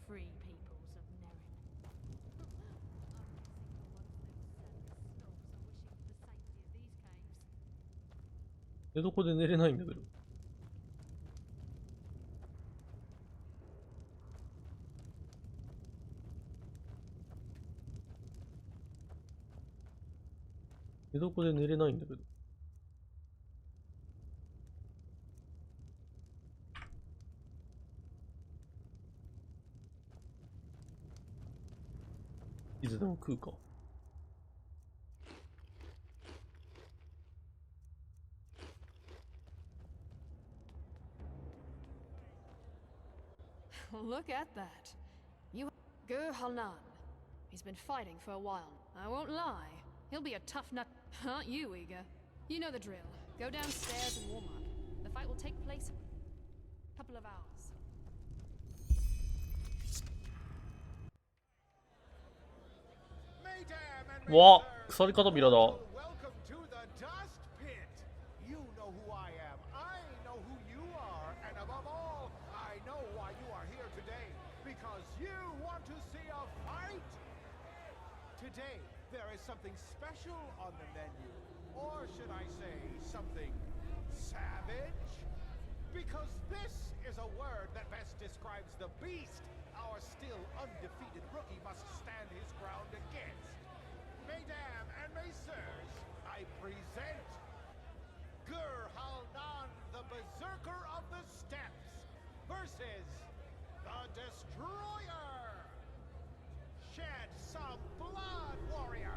Free peoples of Nerin. I'm guessing the ones that snobs are wishing for the safety of these caves. でどこで寝れないんだけど。寝床で寝れないんだけど。いつでも食うか。Look at that. You Gur Halnan. He's been fighting for a while. I won't lie. He'll be a tough nut. Aren't you, eager? You know the drill. Go downstairs and warm up. The fight will take place in a couple of hours. What? 腐り方ビラだ。Welcome to the dust pit. You know who I am. I know who you are. And above all, I know why you are here today. Because you want to see a fight. Today, there is something special on the menu. Or should I say something savage? Because this is a word that best describes the beast our still undefeated rookie must stand his ground against. Mesdames and messieurs, I present Gur Halnan, the Berserker of the Steppes, versus the Destroyer. Shed some blood, warriors.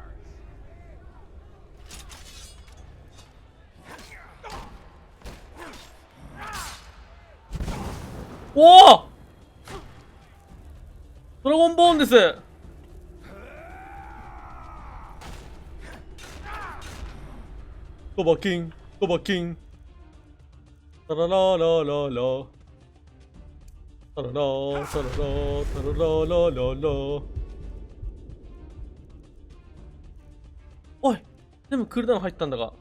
おお、ドラゴンボーンです。トバキントバキンタラララララタララタララタラララララ。おい、全部クールダウン入ったんだが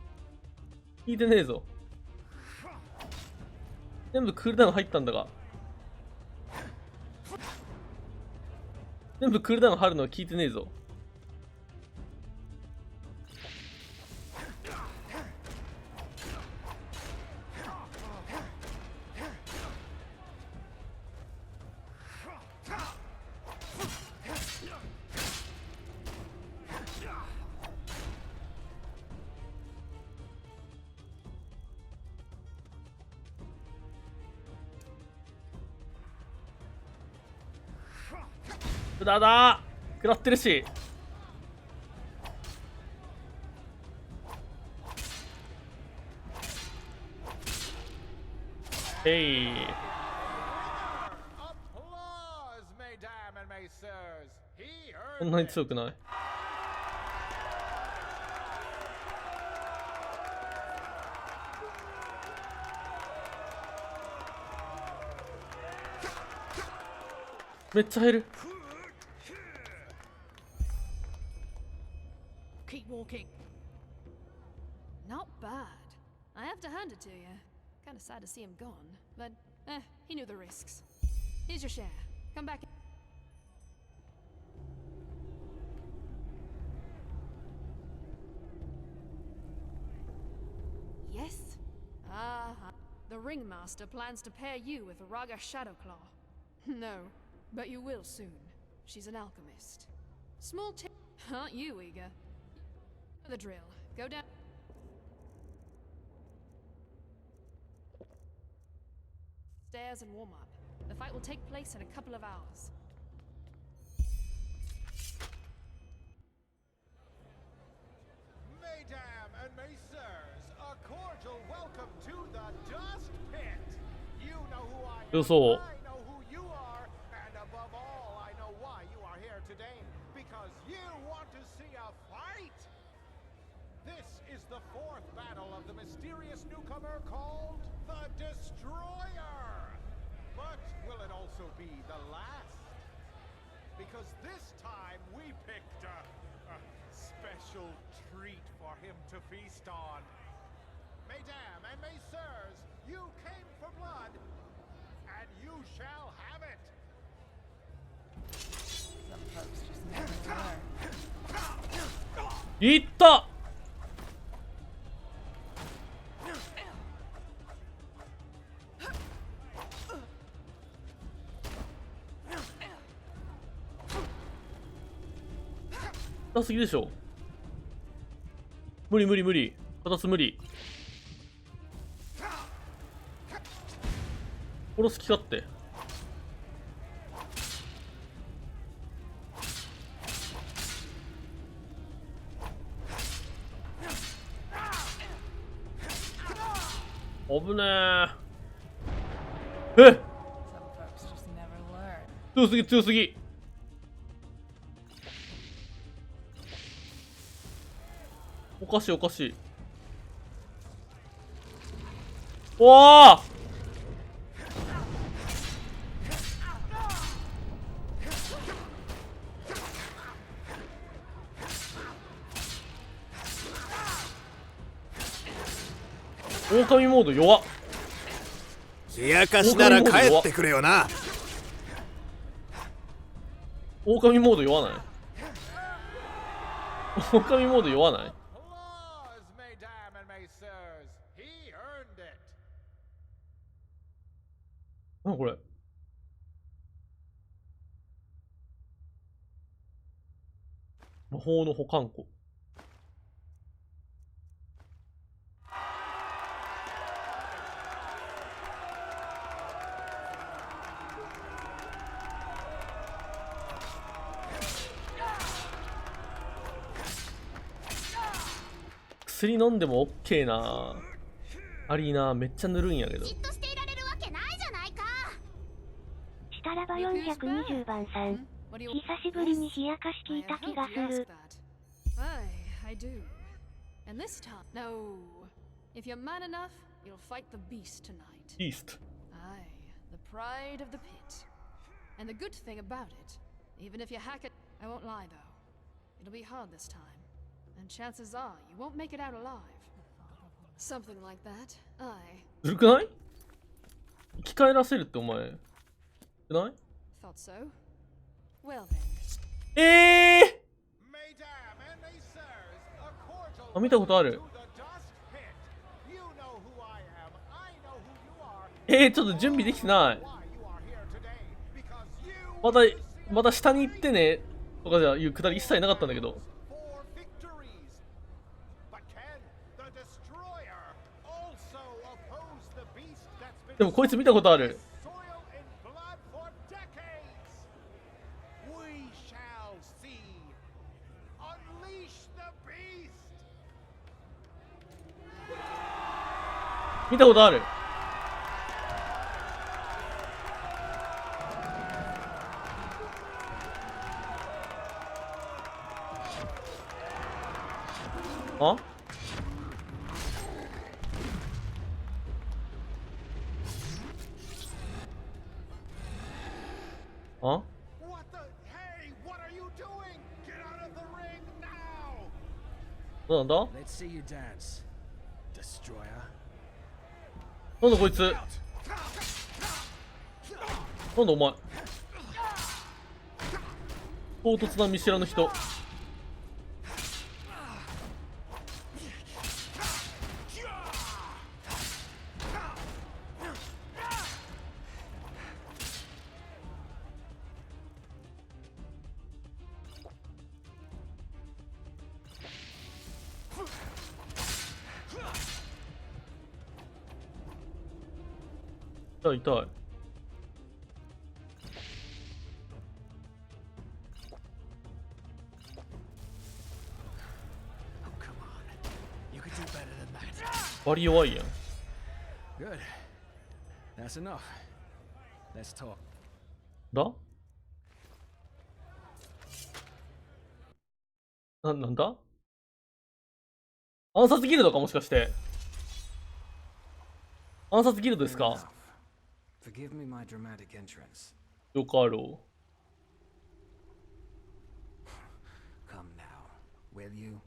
聞いてねえぞ。全部クールダウン入ったんだが全部クールダウン入るのは聞いてねえぞ。だだ食らってるし。へい。こんなに強くない。めっちゃ減る。Keep walking. Not bad. I have to hand it to you. Kind of sad to see him gone, but He knew the risks. Here's your share. Come back. Yes? The ringmaster plans to pair you with Raga Shadowclaw. No, but you will soon. She's an alchemist. Small tip. Aren't you eager? The drill. Go down. Stairs and warm up. The fight will take place in a couple of hours. Mesdames and messieurs, a cordial welcome to the Dust Pit. You know who I am. I know who you are, and above all, I know why you are here today. Because you want to see a fight. This is the fourth battle of the mysterious newcomer called the Destroyer. But will it also be the last? Because this time we picked a special treat for him to feast on. Mesdames and messieurs, you came for blood, and you shall have it. Some folks just never learn. いった。硬すぎでしょ。無理無理無理。硬す無理。殺す気かって。危ねえ。えっ、強すぎ強すぎ。おかしいおかしい。おー、狼モード弱っ。冷やかしなら帰ってくれよな。狼モード弱ない？狼モード弱ない？なんこれ？魔法の保管庫。薬飲んでも OK な。アリーナめっちゃぬるいんやけど。したらば420番さん。久しぶりに冷やかし聞いた気がする。I do. And this time, no. If you're man enough, you'll fight the beast tonight. Beast. Aye, the pride of the pit. And the good thing about it, even if you hack it, I won't lie though. It'll be hard this time. And chances are you won't make it out alive. Something like that. Aye. ずるくない？生き返らせるってお前。ない？ Thought so. Well then. あ、見たことある。ちょっと準備できてない。また下に行ってねとかじゃいうくだり一切なかったんだけど。でもこいつ見たことある。見たことある。あ？あ？どうなんだ？なんだこいつ。なんだお前。唐突な見知らぬ人。痛い痛い。バリ弱いやん。Good. That's enough. Let's talk. だなんだ暗殺ギルドかもしかして。暗殺ギルドですか？ Forgive me my dramatic entrance. よかろう。Come now, will you?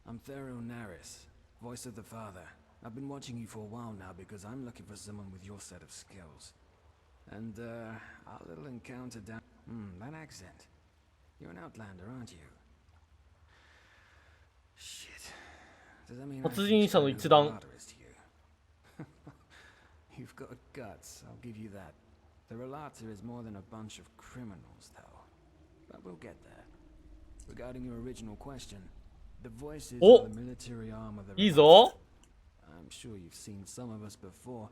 I'm Thero Naris, voice of the father. I've been watching you for a while now because I'm looking for someone with your set of skills. And, our little encounter down... that accent. You're an outlander, aren't you? Shit. Does that mean 殺人者の一団。You've got guts, I'll give you that. The Relata is more than a bunch of criminals, though. But we'll get there. Regarding your original question, the voices of the military arm of the Relata. I'm sure you've seen some of us before.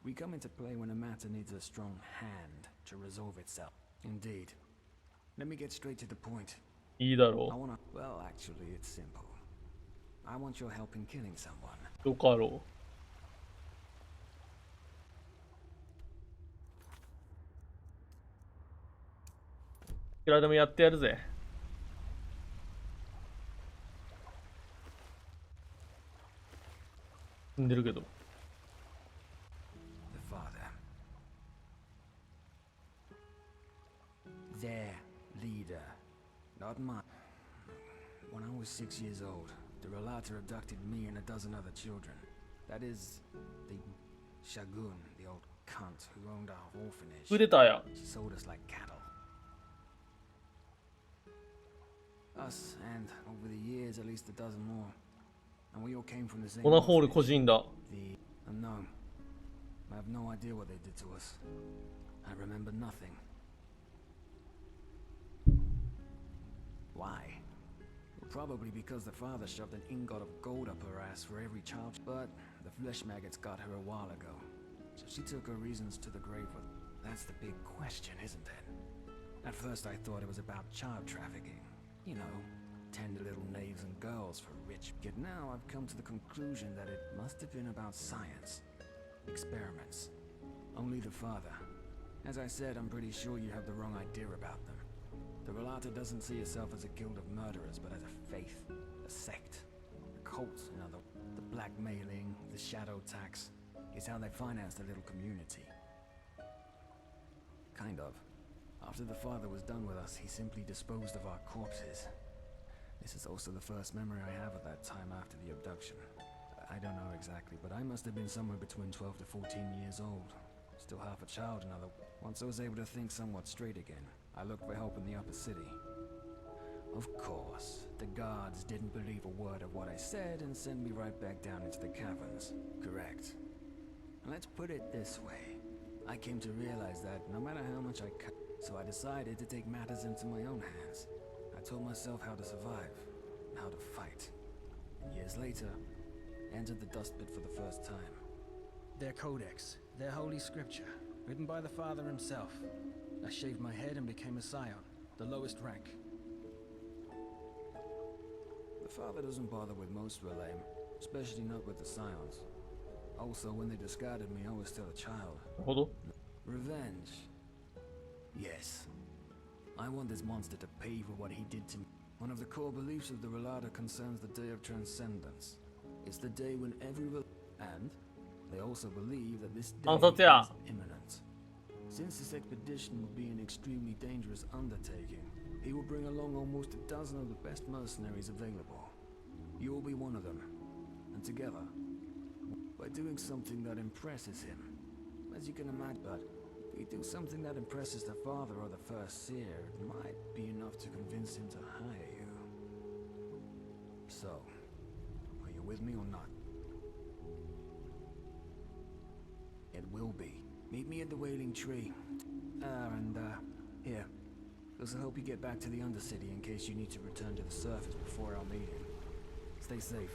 We come into play when a matter needs a strong hand to resolve itself. Indeed. Let me get straight to the point. いいだろう。 I wanna... Well, actually, it's simple. I want your help in killing someone. よかろう。いくらでもやってやるぜ。死んでるけど。The father. Their leader. Not mine. When I was 6 years old, the Relata abducted me and a dozen other children. That is, the Shagun, the old cunt who owned our orphanage. クーデターや。 She sold us like cattle. Us and, over the years, at least a dozen more. And we all came from the same オナホール個人だ。 The unknown. I have no idea what they did to us. I remember nothing. Why? Well, probably because the father shoved an ingot of gold up her ass for every child. But the flesh maggots got her a while ago. So she took her reasons to the grave with... That's the big question, isn't it? At first I thought it was about child trafficking. You know, tender little knaves and girls for rich. Yet now I've come to the conclusion that it must have been about science. Experiments. Only the father. As I said, I'm pretty sure you have the wrong idea about them. The Relata doesn't see itself as a guild of murderers, but as a faith, a sect, a cult, in other words. The blackmailing, the shadow tax, is how they finance their little community. Kind of. After the father was done with us, he simply disposed of our corpses. This is also the first memory I have of that time after the abduction. I don't know exactly, but I must have been somewhere between 12 to 14 years old. Still half a child, in other words. Once I was able to think somewhat straight again, I looked for help in the upper city. Of course, the guards didn't believe a word of what I said and sent me right back down into the caverns. Correct. Let's put it this way. I came to realize that no matter how much I cut, so I decided to take matters into my own hands. I taught myself how to survive, how to fight. And years later, entered the dust pit for the first time. Their codex, their holy scripture, written by the father himself. I shaved my head and became a scion, the lowest rank. The father doesn't bother with most Relame, especially not with the scions. Also, when they discarded me, I was still a child. Hold on. Revenge. Yes. I want this monster to pay for what he did to me. One of the core beliefs of the Relata concerns the Day of Transcendence. It's the day when every and they also believe that this day is imminent. Since this expedition will be an extremely dangerous undertaking, he will bring along almost a dozen of the best mercenaries available. You will be one of them. And together, by doing something that impresses him, as you can imagine, but You do something that impresses the father or the first seer, it might be enough to convince him to hire you. So, are you with me or not? It will be. Meet me at the Wailing Tree. Here. This will help you get back to the Undercity in case you need to return to the surface before our meeting. Stay safe.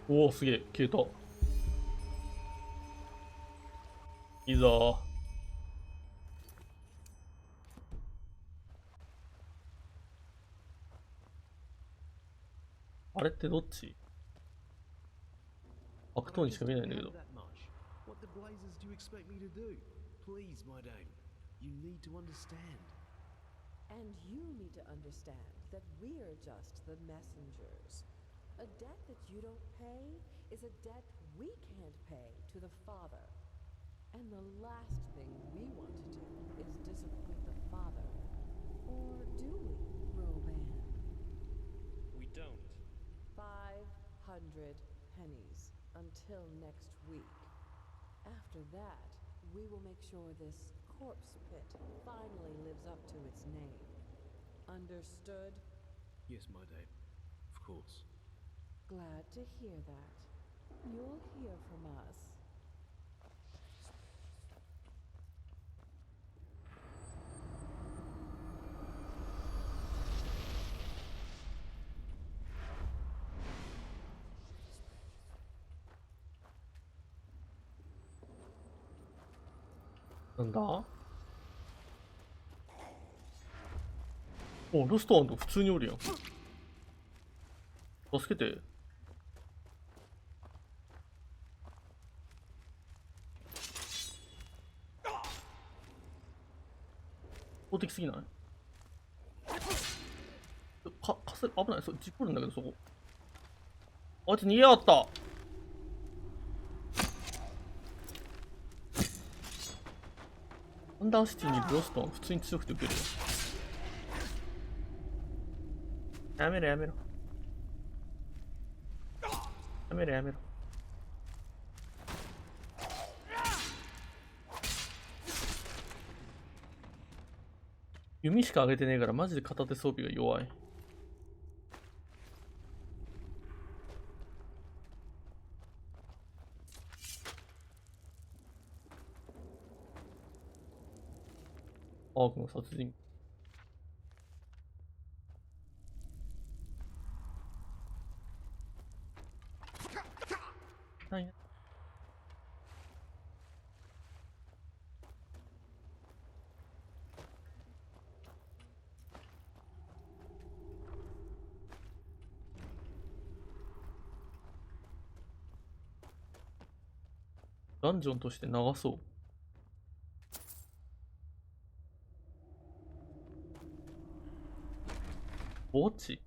おお、すげえ、消えた。いいぞー。あれってどっち？悪党にしか見えないんだけど。What the blazes do you expect me to do? Please, my dame, you need to understand. And you need to understand that we're just the messengers. A debt that you don't pay is a debt we can't pay to the Father. And the last thing we want to do is disappoint the Father. Or do we, Roban? We don't. 500 pennies until next week. After that, we will make sure this corpse pit finally lives up to its name. Understood? Yes, my dame. Of course. Glad to hear that. You'll hear from us. What? なんだ？お、ロストアンド普通におるやん。助けて。法的すぎない？かせ危ない。それ事故るんだけど、そこ。あいつ逃げやがった。アンダーシティにいるロストン普通に強くて受けるよ。やめろやめろ。やめろやめろ。弓しか上げてねえからマジで片手装備が弱い。アークの殺人。ないね。ダンジョンとして長そう。墓地？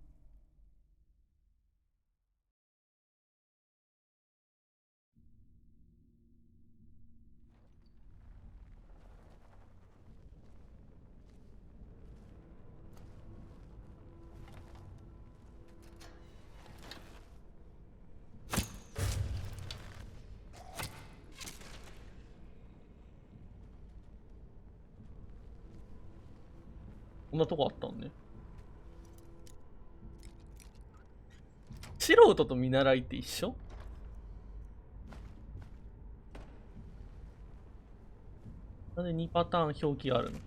こんなとこあったんね。素人と見習いって一緒？なんで2パターン表記があるの？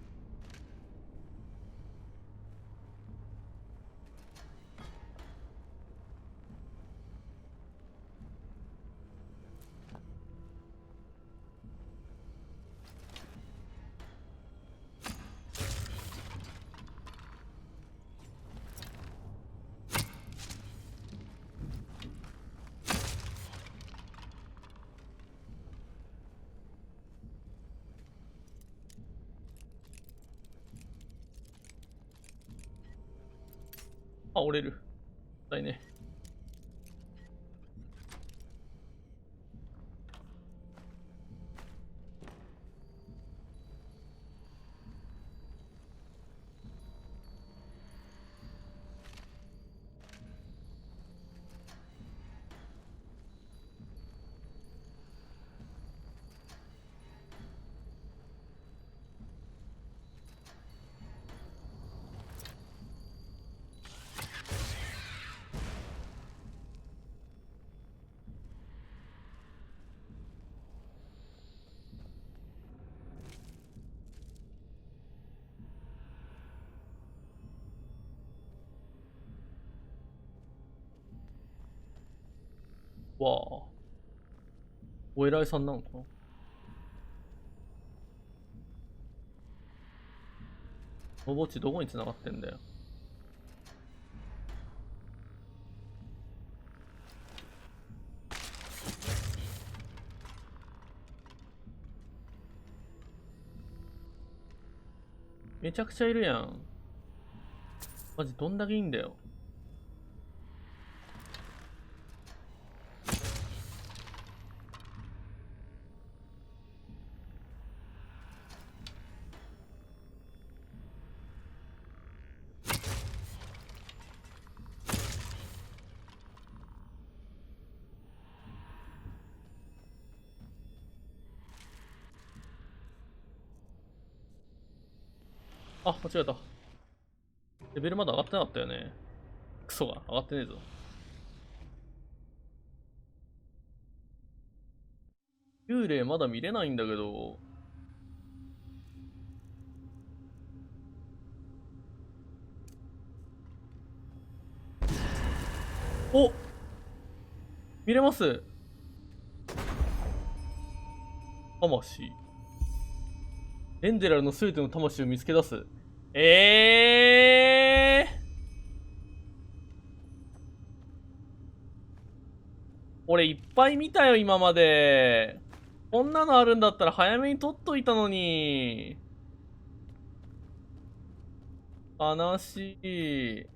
あ、折れる。だいね。わあ。お偉いさんなのかな。この墓地どこに繋がってんだよ。めちゃくちゃいるやん。マジどんだけいいんだよ。あ、間違えた。レベルまだ上がってなかったよね。クソが上がってねえぞ。幽霊まだ見れないんだけど。お、見れます。魂。エンデラルの全ての魂を見つけ出す。俺いっぱい見たよ、今まで。こんなのあるんだったら早めに取っといたのに。悲しい。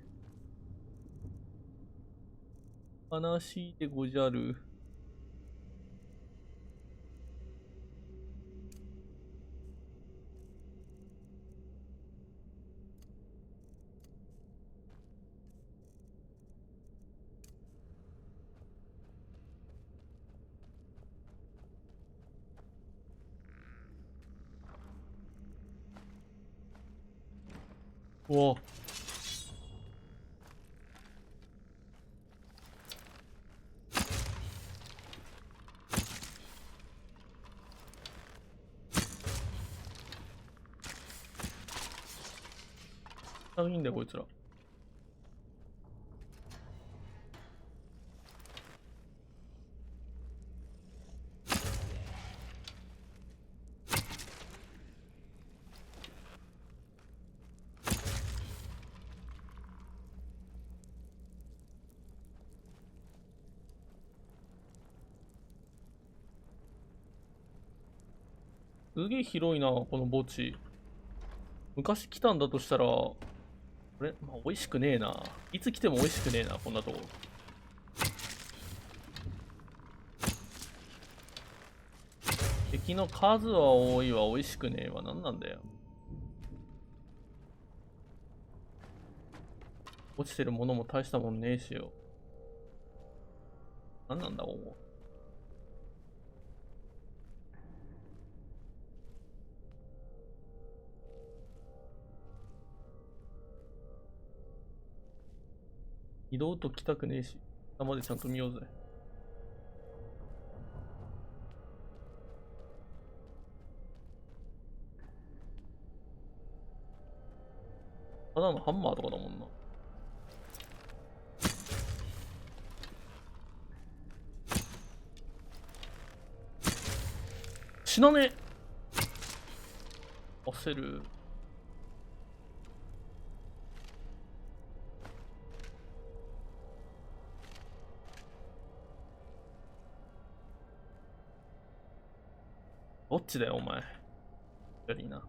悲しいでごじゃる。お。いいんだよこいつら。すげえ広いな、この墓地。昔来たんだとしたら、これ、まあ、美味しくねえな。いつ来ても美味しくねえな、こんなとこ。敵の数は多いわ、美味しくねえわ。なんなんだよ。落ちてるものも大したもんねえしよ。なんなんだ、ここ。移動と来たくねえし。下までちゃんと見ようぜ。ただのハンマーとかだもんな。死なねえ。焦る。どっちだよお前。やりな。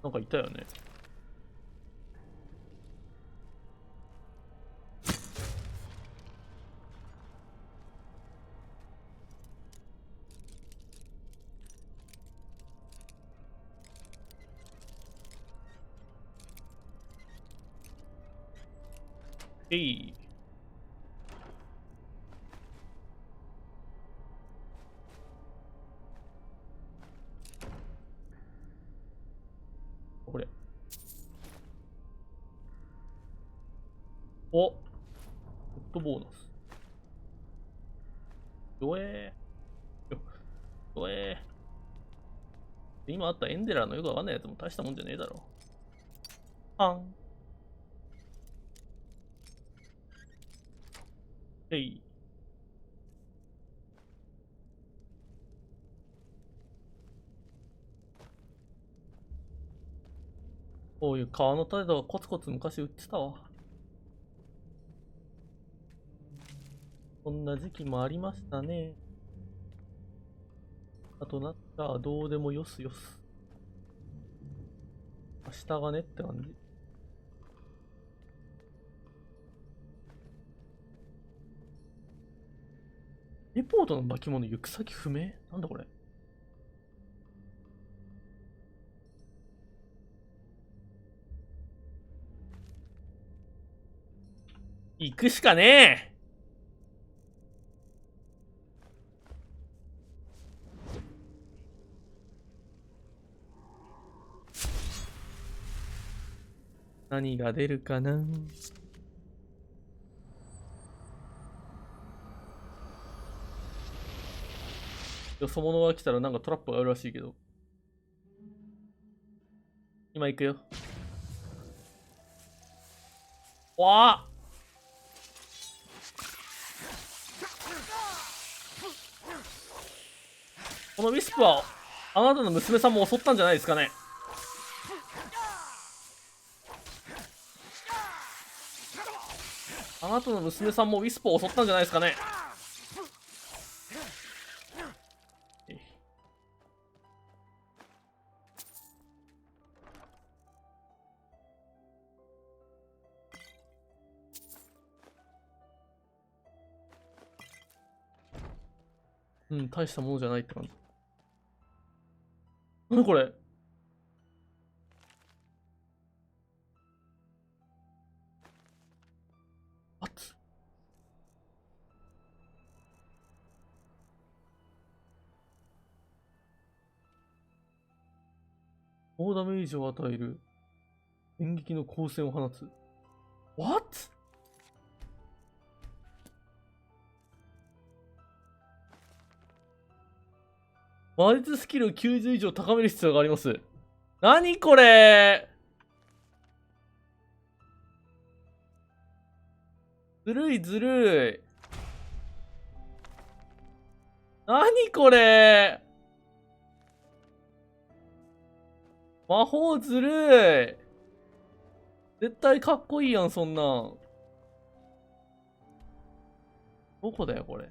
なんかいたよね。えい。これ。お、フットボーナス。今あったエンデラーのよくわかんないやつも大したもんじゃねえだろ。パン。えい。こういう川の種とかコツコツ昔売ってたわ。そんな時期もありましたね。あとなったらどうでもよすよす。明日がねって感じ。レポートの巻物行く先不明？なんだこれ。行くしかねえ。何が出るかな。よそ者が来たらなんかトラップがあるらしいけど。今行くよ。わあ、このウィスプはあなたの娘さんも襲ったんじゃないですかね。あなたの娘さんもウィスプを襲ったんじゃないですかね。うん、大したものじゃないって感じ。何これ。あっつ。大ダメージを与える演劇の光線を放つ。What？ 魔術スキルを90以上高める必要があります。何これ。ずるいずるい。何これ。魔法ずるい。絶対かっこいいやん、そんなん。どこだよ、これ。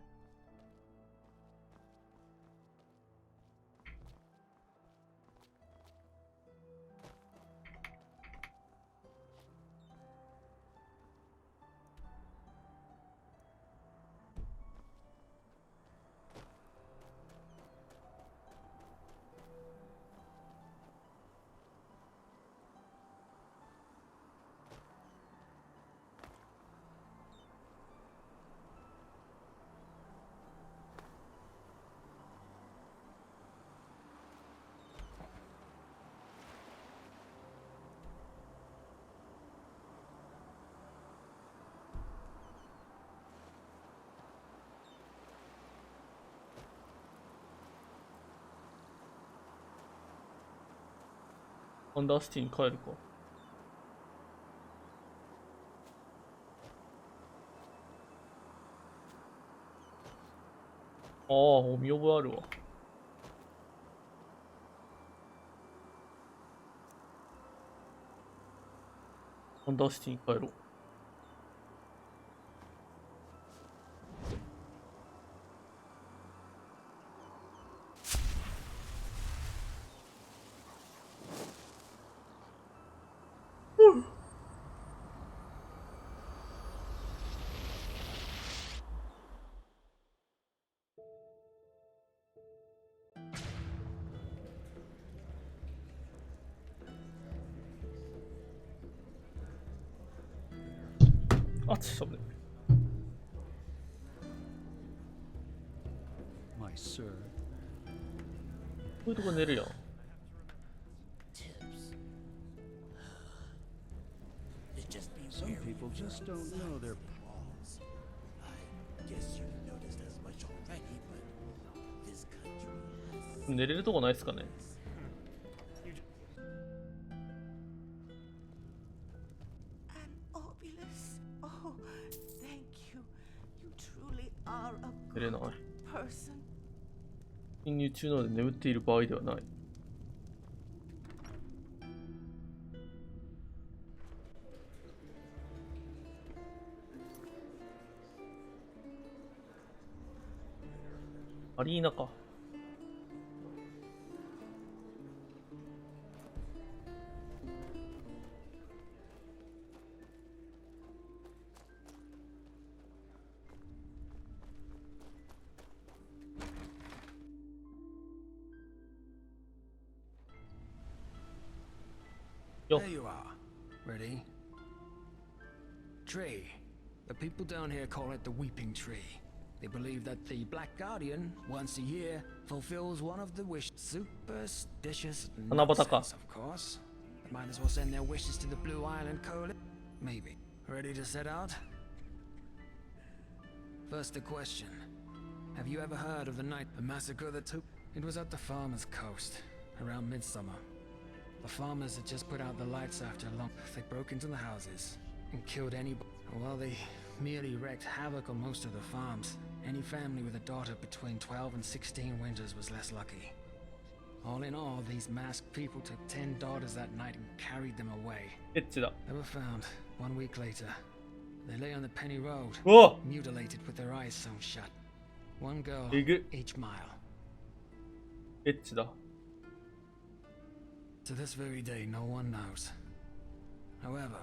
アンダーシティに帰るか。ああ、見覚えあるわ。アンダーシティに帰ろう。あっちょっと待って。My sir. こういうとこ寝るやん。It'd just be Some people just don't know their I guess you noticed as much already, but this country has 寝れるとこないっすかね。 Obulus. Oh, thank you. You truly are a 寝れない。 person. 侵入中なので眠っている場合ではない。アリーナか。There you are. Ready? Tree. The people down here call it the Weeping Tree. They believe that the Black Guardian, once a year, fulfills one of the wishes. Superstitious nonsense, of course. They might as well send their wishes to the Blue Island Coalition. Maybe. Ready to set out? First, a question. Have you ever heard of the night the massacre that took? It was at the Farmers' Coast, around midsummer. The farmers had just put out the lights after long. They broke into the houses and killed anybody. Well, they merely wreaked havoc on most of the farms. Any family with a daughter between 12 and 16 winters was less lucky. All in all, these masked people took 10 daughters that night and carried them away. They were found 1 week later. They lay on the Penny Road, mutilated with their eyes sewn shut. One girl each mile. To this very day, no one knows. However,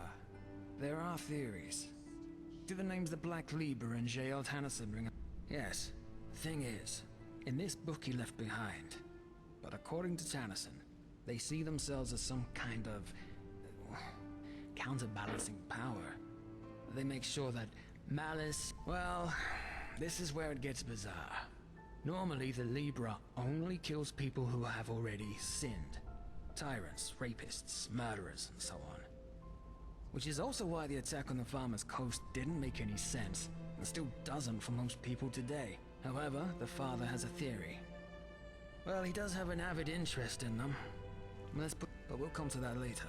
there are theories. Do the names the Black Lieber and J.L. Tennyson ring? Yes. Thing is, in this book he left behind. But according to Tennyson, they see themselves as some kind of counterbalancing power. They make sure that malice... Well, this is where it gets bizarre. Normally, the Libra only kills people who have already sinned. Tyrants, rapists, murderers, and so on. Which is also why the attack on the Farmers' Coast didn't make any sense, and still doesn't for most people today. However, the father has a theory. Well, he does have an avid interest in them. But we'll come to that later.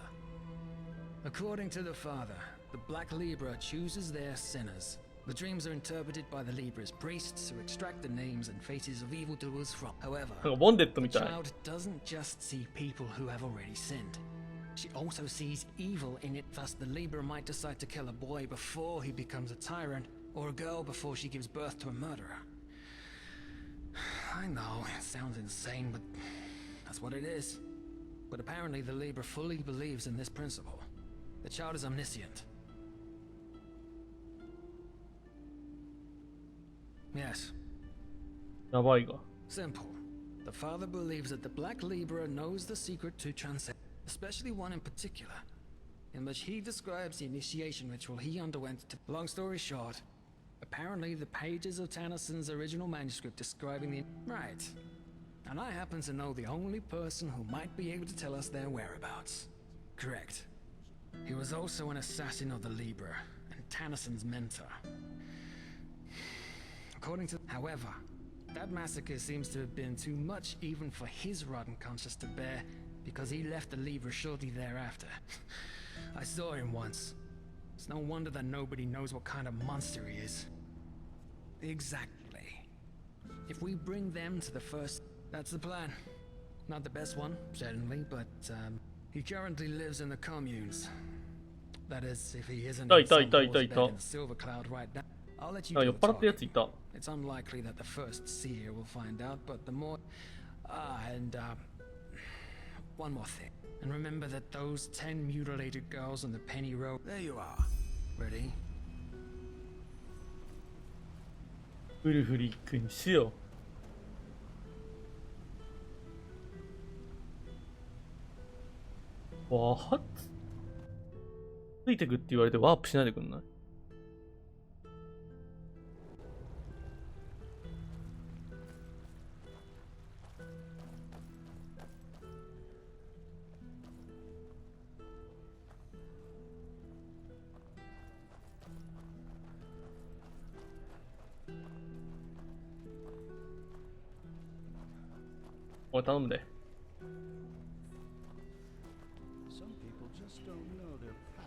According to the father, the Black Libra chooses their sinners. The dreams are interpreted by the Libra's priests who extract the names and faces of evildoers from. However, the child doesn't just see people who have already sinned. She also sees evil in it, thus the Libra might decide to kill a boy before he becomes a tyrant, or a girl before she gives birth to a murderer. I know, it sounds insane, but that's what it is. But apparently the Libra fully believes in this principle. The child is omniscient. Yes. Simple. The father believes that the Black Libra knows the secret to transcend, especially one in particular, in which he describes the initiation ritual he underwent to... Long story short, apparently the pages of Tennyson's original manuscript describing the... Right. And I happen to know the only person who might be able to tell us their whereabouts. Correct. He was also an assassin of the Libra, and Tennyson's mentor. According to... However, that massacre seems to have been too much even for his rotten conscience to bear, because he left the Libra shortly thereafter. I saw him once. It's no wonder that nobody knows what kind of monster he is. Exactly. If we bring them to the first... That's the plan. Not the best one, certainly, but, he currently lives in the communes. That is, if he isn't in some horse bed in the Silver Cloud right now. I'll let you do the talking. It's unlikely that the first seer will find out, but the more... one more thing. And remember that those 10 mutilated girls on the Penny Road... There you are. Ready? ウルフリックにしよう。わーっついてくって言われてワープしないでくんない？これ頼むで。Some people just don't know their path.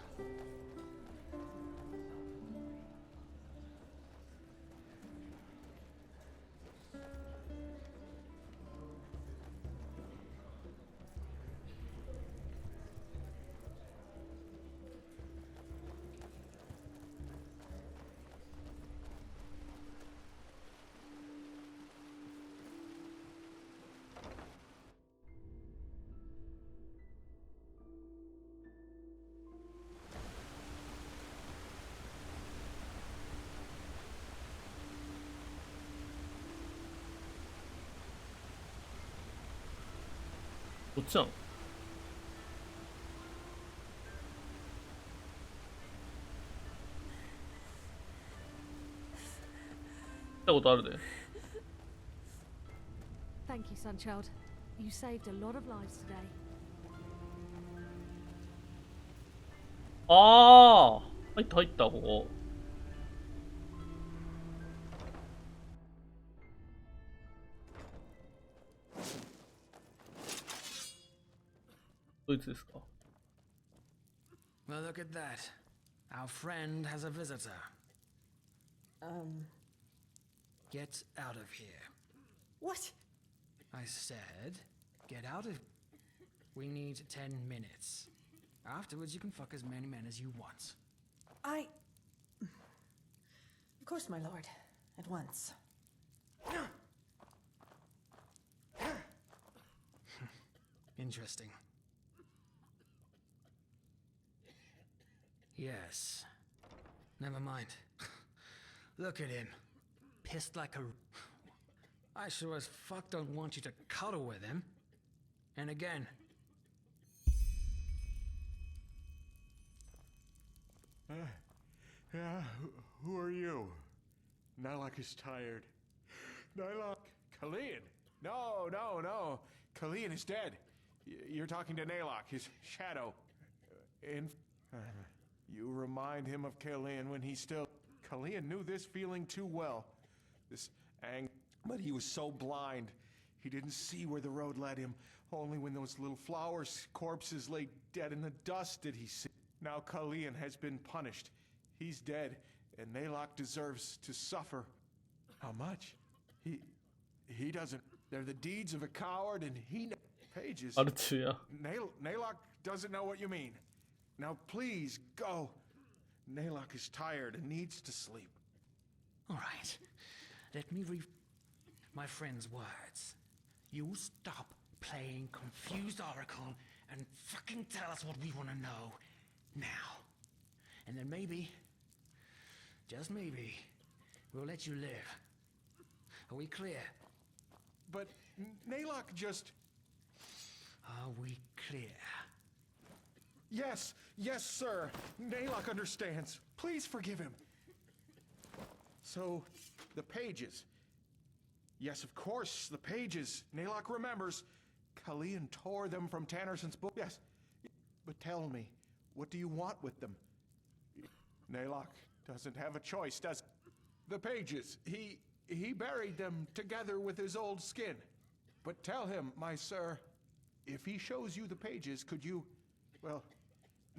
どっちなの？見たことあるで。Thank you, Sunchild. You saved a lot of lives today. ああ、入った入った、ここ。ドイツですか？ Well, look at that. Our friend has a visitor. Get out of here. What? I said, get out of... We need 10 minutes. Afterwards, you can fuck as many men as you want. Of course, my lord. At once. Interesting. Yes. Never mind. Look at him. Pissed like a... I sure as fuck don't want you to cuddle with him. And again. Yeah, who are you? Nylok is tired. Nylok! Kalian! No. Kalian is dead. You're talking to Nylok, his shadow. You remind him of Kalian when he still... Kalian knew this feeling too well. This but he was so blind. He didn't see where the road led him. Only when those little flowers' corpses lay dead in the dust did he see. Now Kalian has been punished. He's dead, and Nylok deserves to suffer. How much? He doesn't. They're the deeds of a coward, and he... Pages. Nylok doesn't know what you mean. Now please, go. Nylok is tired and needs to sleep. All right. Let me my friend's words. You stop playing confused oracle and fucking tell us what we want to know now. And then maybe, just maybe, we'll let you live. Are we clear? But Nylok just... Are we clear? Yes, sir. Nylok understands. Please forgive him. So, the pages. Yes, of course, the pages. Nylok remembers. Kalian tore them from Tannerson's book. Yes. But tell me, what do you want with them? Nylok doesn't have a choice, does the pages. He buried them together with his old skin. But tell him, my sir, if he shows you the pages, could you... Well,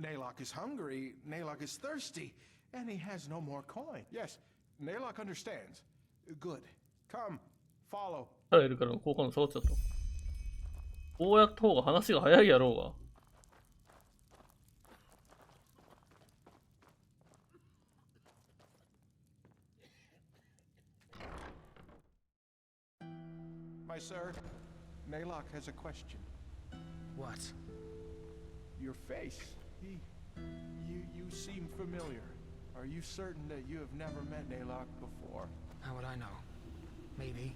Nylok is hungry, Nylok is thirsty, and he has no more coin. Yes, Nylok understands. Good. Come, follow. 彼いるから交換の下がっちゃった。こうやった方が話が早いやろうが。My sir, Nylok has a question. What? Your face. You seem familiar. Are you certain that you have never met Nylok before? How would I know? Maybe.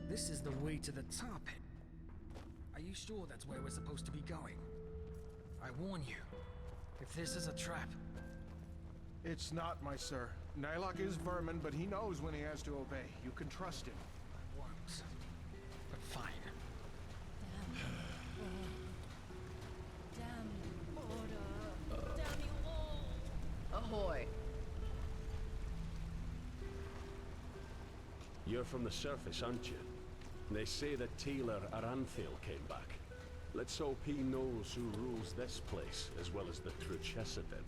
This is the way to the tar pit. Are you sure that's where we're supposed to be going? I warn you, if this is a trap... It's not, my sir. Nylok is vermin, but he knows when he has to obey. You can trust him. I won't. But fine. Damn order. ahoy. You're from the surface, aren't you? They say that Taylor Aranthale came back. Let's hope he knows who rules this place as well as the Truchessa did.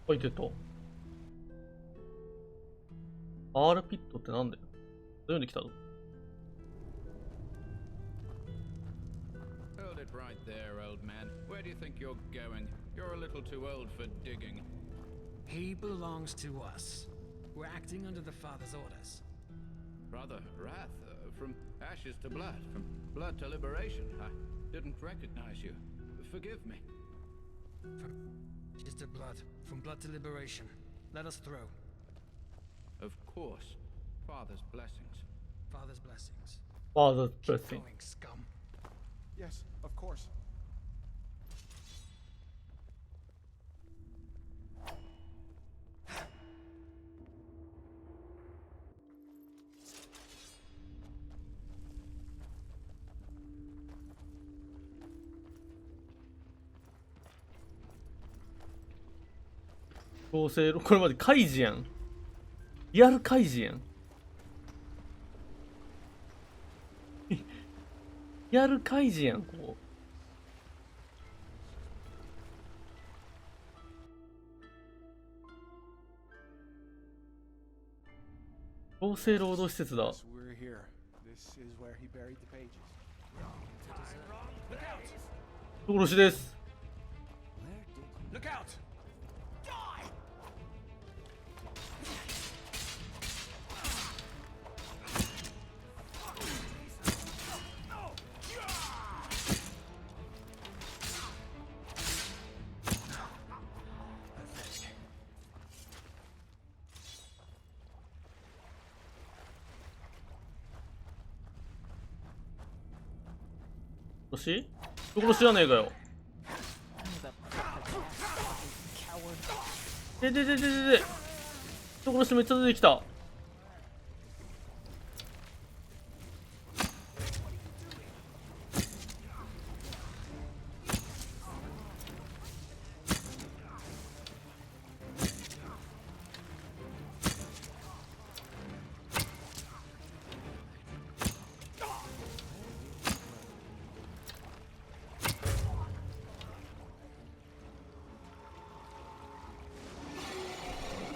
書いてた。R ピットってなんだよ。読んできたぞ。Hold it right there, old man. Where do you think you're going? You're a little too old for digging. He belongs to us. We're acting under the Father's orders. Brother Wrath, from ashes to blood, from blood to liberation. I didn't recognize you. Forgive me. From ashes to blood, from blood to liberation. Let us throw. Of course. Father's blessings. Father's blessings. Father's blessing. Going, scum. Yes, of course. 強制これまでカイジやん。リアルカイジやん。リアルカイジやん、ここ。強制労働施設だ。We're here. This is where he buried the pages. 人殺しです。Look out!人殺し？人殺しじゃねえかよ。で。人殺しめっちゃ出てきた。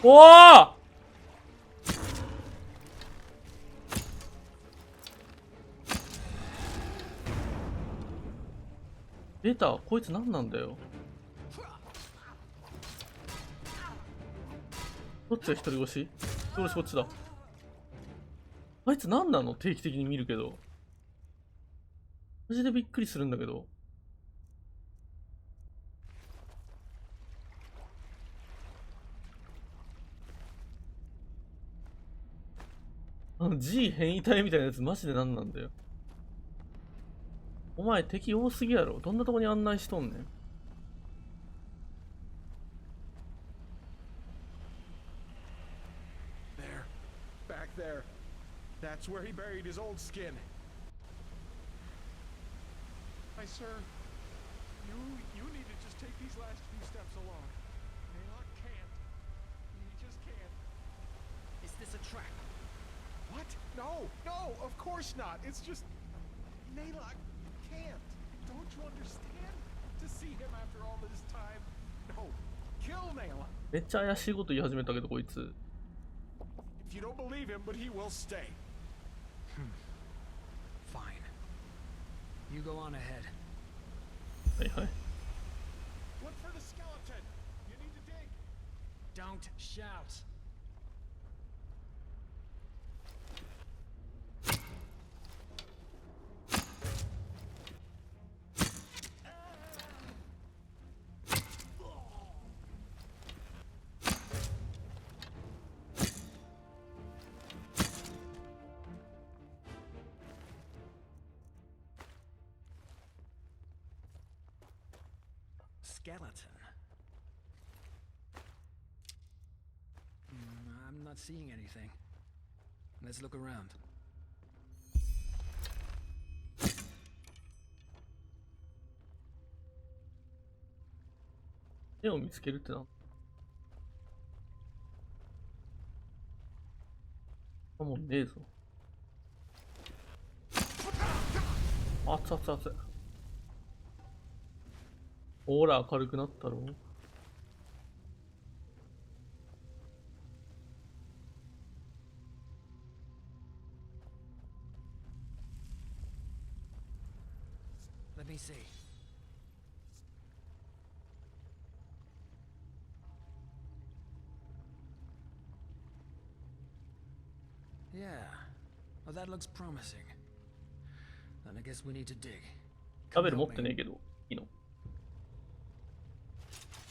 おお！出た、こいつ何なんだよ。どっちが一人殺し？一人殺しこっちだ。あいつ何なの？定期的に見るけど。マジでびっくりするんだけど。G 変異体みたいなやつマジで何なんだよ。お前敵多すぎやろ。どんなとこに案内しとんねん。There. Back there. That's where he buried his old skin. Hi, sir. You need to just take these last few steps alone. Naylock can't. He just can't. Is this a trap? What? No, of course not. It's just Naylock can't. Don't you understand? To see him after all this time. No, kill Naylock. めっちゃ怪しいこと言い始めたけどこいつ。If you don't believe him, but he will stay. Fine. You go on ahead. はいはい。 Look for the skeleton. You need to dig. Don't shout. Skeleton. I'm not seeing anything. Let's look around. 絵を見つけるってな。あ、もうねえぞ。熱々熱い。ほら、軽くなったろ。Let me see. Yeah. Well, that looks promising. Then I guess we need to dig. ラベル持ってねえけど、いいの？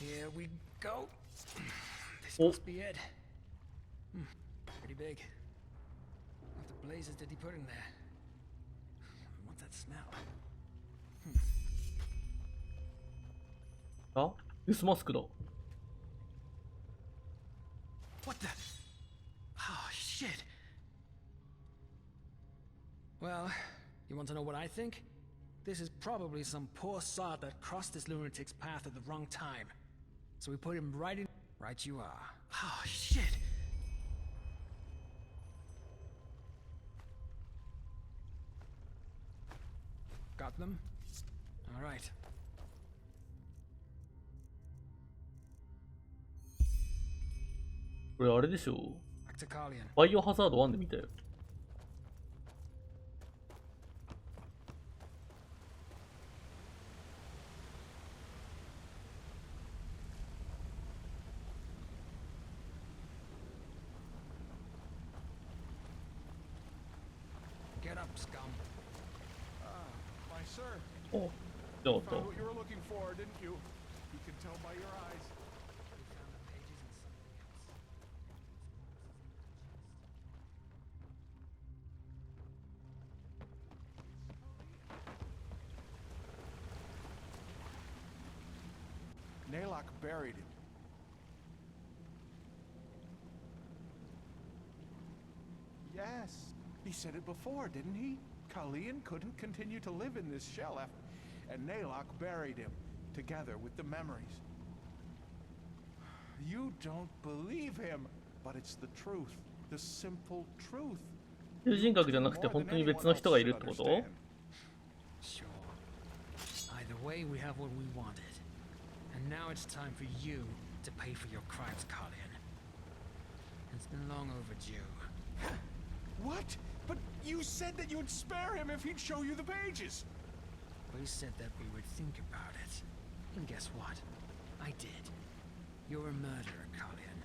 Here we go. This Oh. must be it. Pretty big. What the blazes did he put in there? What's that smell? あ、デスマスクだ。 What the? Oh, shit. Well, you want to know what I think? This is probably some poor sod that crossed this lunatic's path at the wrong time. So we put him right in. Right you are. Oh, shit. Got them? All right. これあれでしょ？ Back to Carlion. バイオハザード1で見たよ。Get up, scum. My sir. お、じゃあ You found what you were looking for, didn't you? You can tell by your eyes. Naylock buried him. Yes, he said it before, didn't he? Carlion couldn't continue to live in this shell after, and Naylock buried him, together with the memories. You don't believe him, but it's the truth, the simple truth. 囚人格じゃなくて本当に別の人がいるってこと？ Sure. Either way, we have what we wanted. And now it's time for you to pay for your crimes, Carlion. It's been long overdue. What? But you said that you'd spare him if he'd show you the pages. We said that we would think about it. And guess what? I did. You're a murderer, Carlion.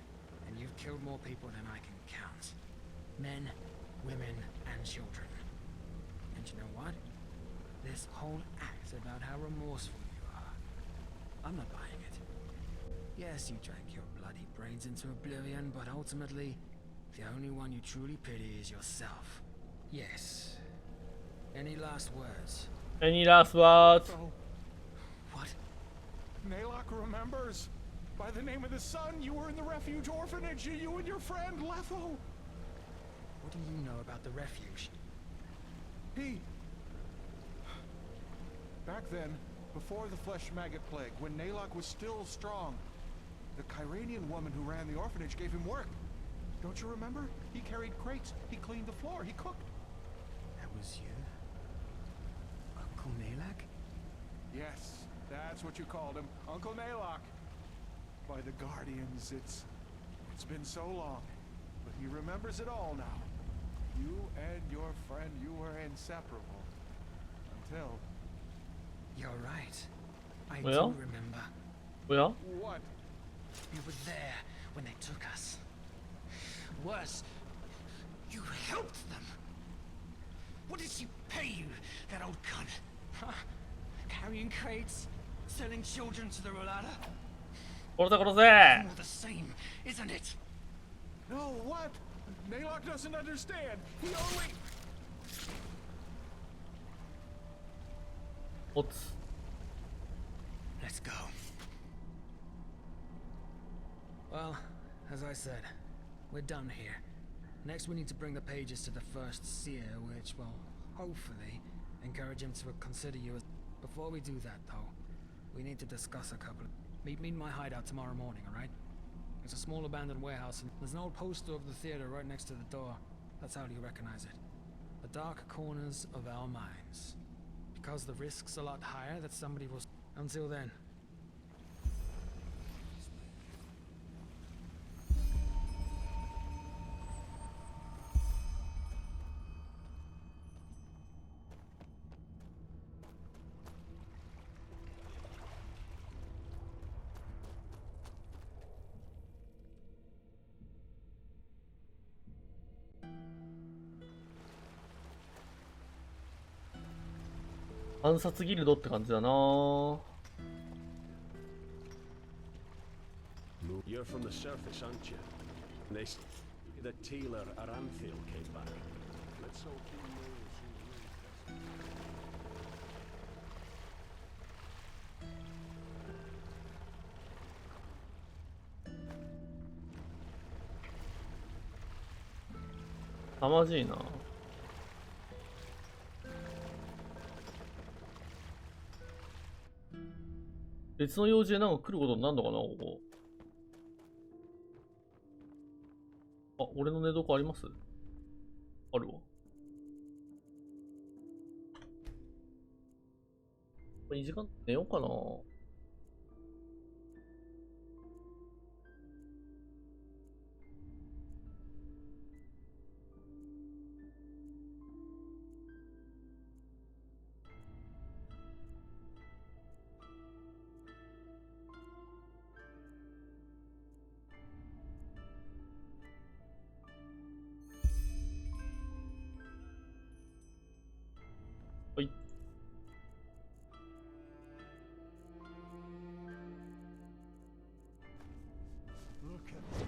And you've killed more people than I can count. Men, women, and children. And you know what? This whole act's about how remorseful you are. I'm not buying it. Yes, you drank your bloody brains into oblivion, but ultimately, the only one you truly pity is yourself. Yes. Any last words? Any last words? What? Naylock remembers. By the name of the sun, you were in the refuge orphanage, you and your friend, Letho. What do you know about the refuge? Back then, before the flesh maggot plague, when Naylock was still strong, the Kyranian woman who ran the orphanage gave him work. Don't you remember? He carried crates, he cleaned the floor, he cooked. That was you? Uncle Naylock? Yes, that's what you called him, Uncle Naylock. By the Guardians, it's been so long, but he remembers it all now. You and your friend, you were inseparable. Until... You're right. I Well? do remember. Well? What? You were there when they took us. Worse, you helped them. What did she pay you, that old cunt? Huh? Carrying crates? Selling children to the Rolada? 殺せ殺せ All the same, isn't it? No, what? Naylock doesn't understand. He only... おつ Let's go. Well, as I said, we're done here. Next we need to bring the pages to the first seer, which will, hopefully, encourage him to consider you as... Before we do that, though, we need to discuss a couple... Meet me in my hideout tomorrow morning, alright? It's a small abandoned warehouse, and there's an old poster of the theater right next to the door. That's how you recognize it. The dark corners of our minds. Because the risk's a lot higher that somebody will... Until then.暗殺ギルドって感じだな。 You're from the surface, aren't you? They say that Taylor Aranthil came back. Let's hope he knows who rules this. 凄まじいな。別の用事でなんか来ることになるのかな、ここ。あ、俺の寝床あります？あるわ。2時間寝ようかな。はい。Look at that.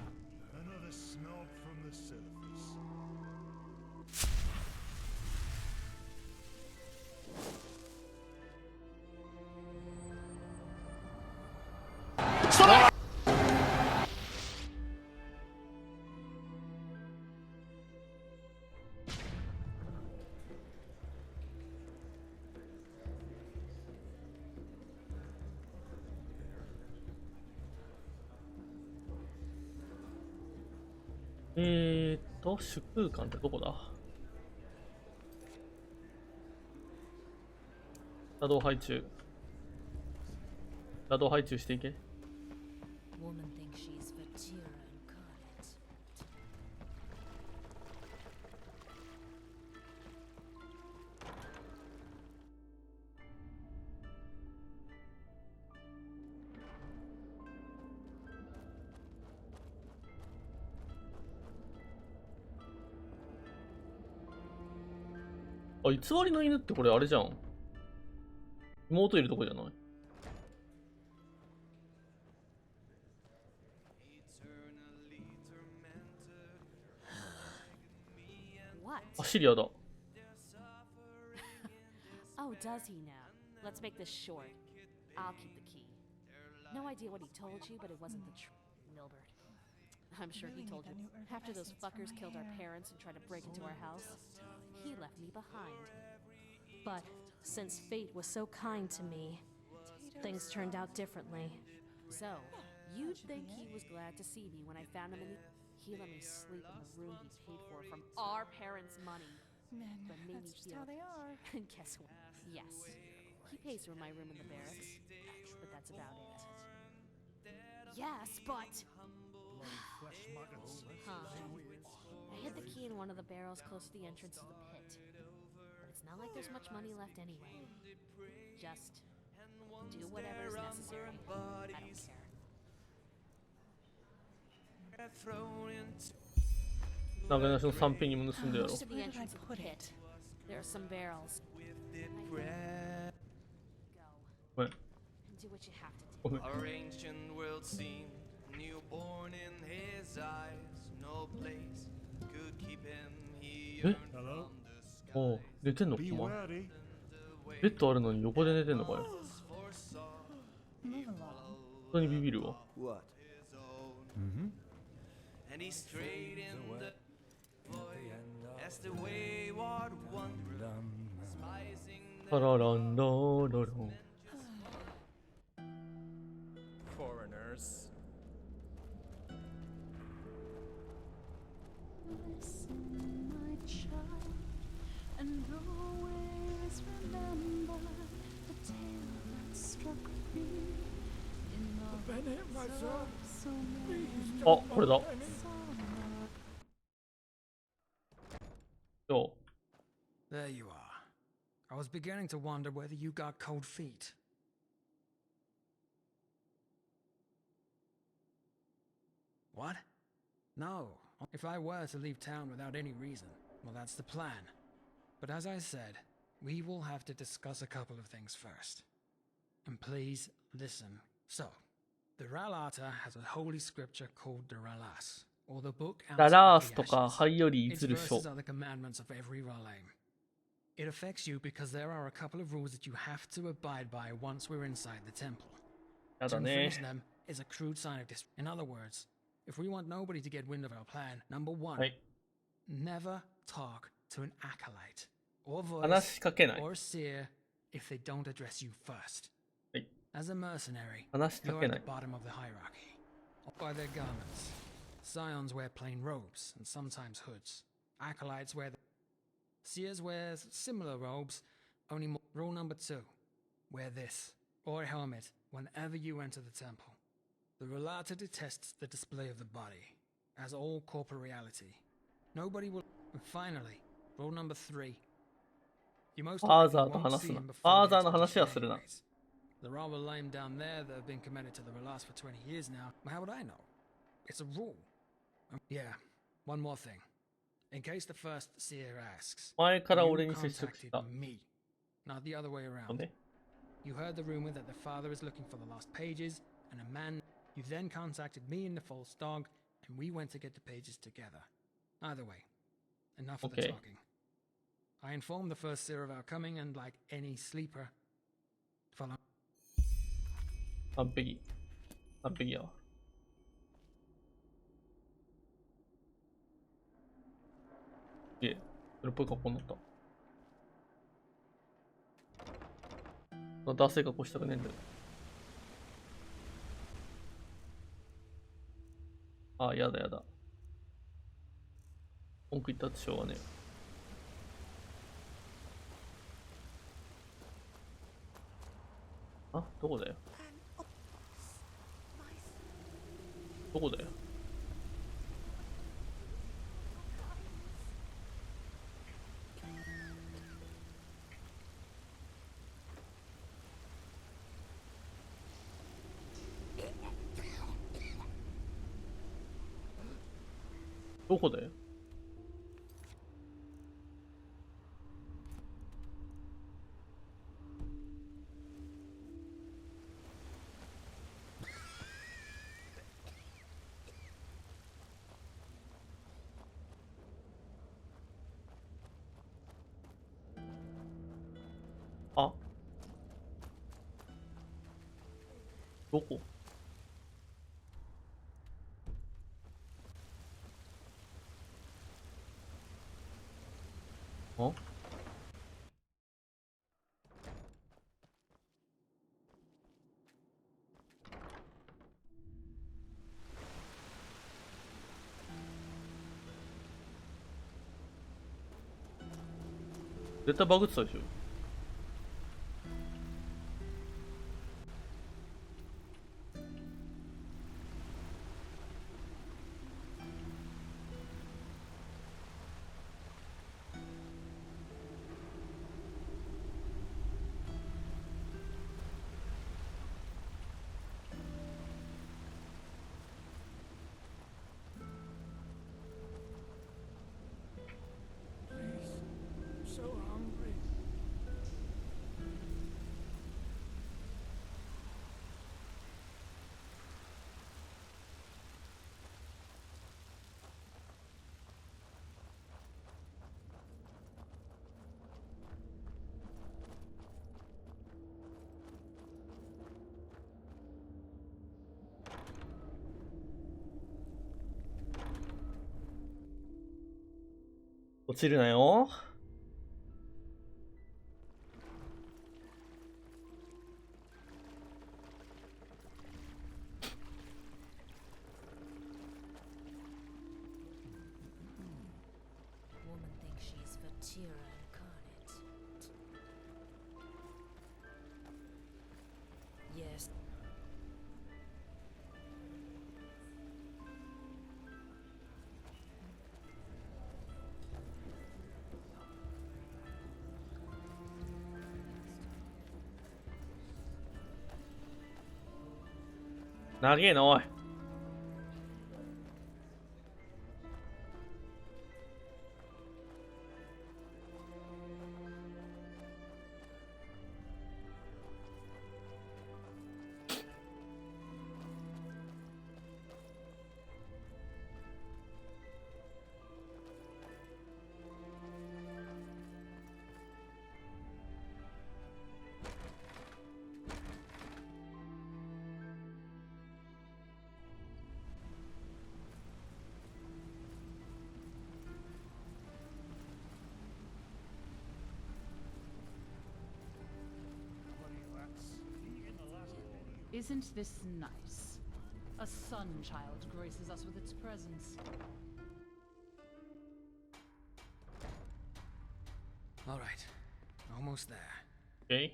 Another snob from the surface. Stop! 主空間ってどこだ？シャドウ配中。シャドウ配中していけ。Woman thinks she's Vatira incarnate. あ、偽りの犬ってこれあれじゃん。妹いるとこじゃない？あ、シリアだ。Oh, does he now? Let's make this short. I'll keep the key. No idea what he told you, but it wasn't the truth, Milbert. I'm sure he told you. After those fuckers killed our parents and tried to break into our house, he left me behind. But since fate was so kind to me, things turned out differently. So, you'd think he was glad to see me when I found him in the... He let me sleep in the room he paid for from our parents' money. Men, But made me that's just feel... how they are. And guess what? Yes, he pays for my room in the barracks, but that's about it. Yes, but... I hid the key in one of the barrels close to the entrance to the pit. But it's not like there's much money left anyway. Just do whatever's necessary. I don't care. Close to the entrance of the pit. There are some barrels. Go. And do what you have to do. Our ancient world seemed newborn in his eyes. No place could keep him. He yearned from the 寝てんの？お前。ベッドあるのに横で寝てんのかよ。本当にビビるわ。And he strayed in the void as the wayward wanderer, despising the foreigners. Listen, my always remember the tale that struck me in the hearts of so many. あ、これだ。どう There you are. I was beginning to wonder whether you got cold feet. What? No. If I were to leave town without any reason, well, that's the plan. But as I said, we will have to discuss a couple of things first. And please listen. So, the Ralata has a holy scripture called the Ralas, or the book out ララー of ス the とか ashes. 灰より Its 譲る書 verses are the commandments of every Ralaim. It affects you because there are a couple of rules that you have to abide by once we're inside the temple. や To だね infringe them is a crude sign of dis. In other words, if we want nobody to get wind of our plan, number one, はい never talk to an acolyte, or 話 voice, しかけない or seer if they don't address you first. はい As a mercenary, 話しか you're け at な the い bottom of the hierarchy. By their garments, scions wear plain robes and sometimes hoods. Acolytes wear the seers wear similar robes, only more. Rule number 2, wear this, or a helmet, whenever you enter the temple. The Relata detests the display of the body, as all corporeality. Nobody will. And finally, rule number 3. You most ファー likely ザーと won't 話 see すな him フ before ァー the ザーの話は expedition するな anyways. There are a lame down there that have been committed to the Relas for 20 years now. How would I know? It's a rule. Yeah, one more thing. In case the first seer asks, 前から you 俺に接触し contacted た me, not the other way の around. ね You heard the rumor that the father is looking for the lost pages, and a man. You then contacted me and the false dog, and we went to get the pages together. Either way, enough of the Okay. talking. I informed the first seer of our coming, and like any sleeper, follow. 完璧完璧やわいえそれっぽい格好になったダセい格好したくねえんだよああやだやだ文句言ったってしょうがねえあどこだよどこだよどこだよあどこあ絶対バグってたでしょ落ちるなよ。Woman thinks she's Fatira incarnate. 長えな、おい。Isn't this nice? A sun child graces us with its presence. All right, almost there. Okay.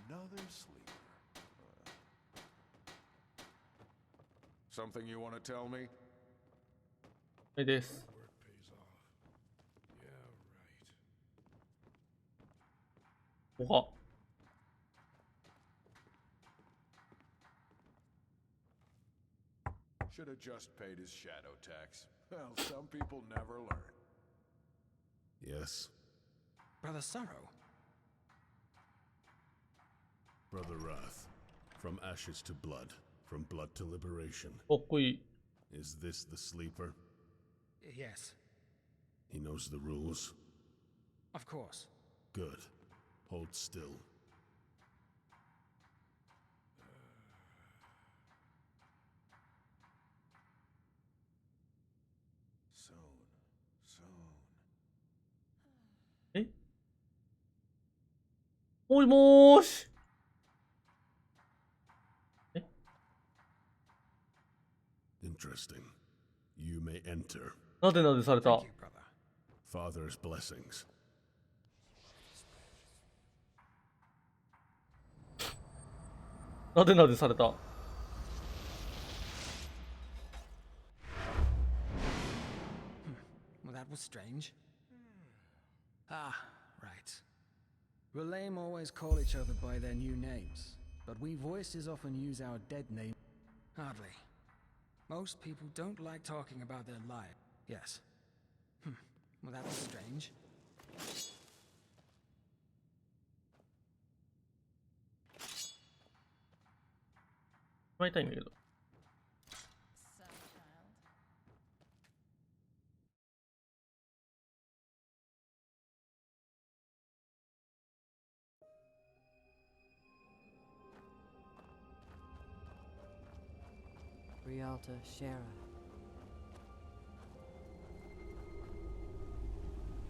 Another sleeper. Something you want to tell me? はいです。おは。Should have just paid his shadow tax. Well, some people never learn. Yes, Brother Sorrow. Brother Wrath. From ashes to blood, from blood to liberation. かっこいい。Is this the sleeper? Yes, He knows the rules. of course. Good. Hold still. Soon. え、もいもーし。え、 Interesting. You may enter. なでなでされた。 Thank you, brother. Father's blessings. なでなでされた。 Well, that was strange. Ah, right. Relame always call each other by their new names, but we voices often use our dead name. Hardly. Most people don't like talking about their life. Yes. Well, that was strange. しまいたいんだけど。 Rialta Shara.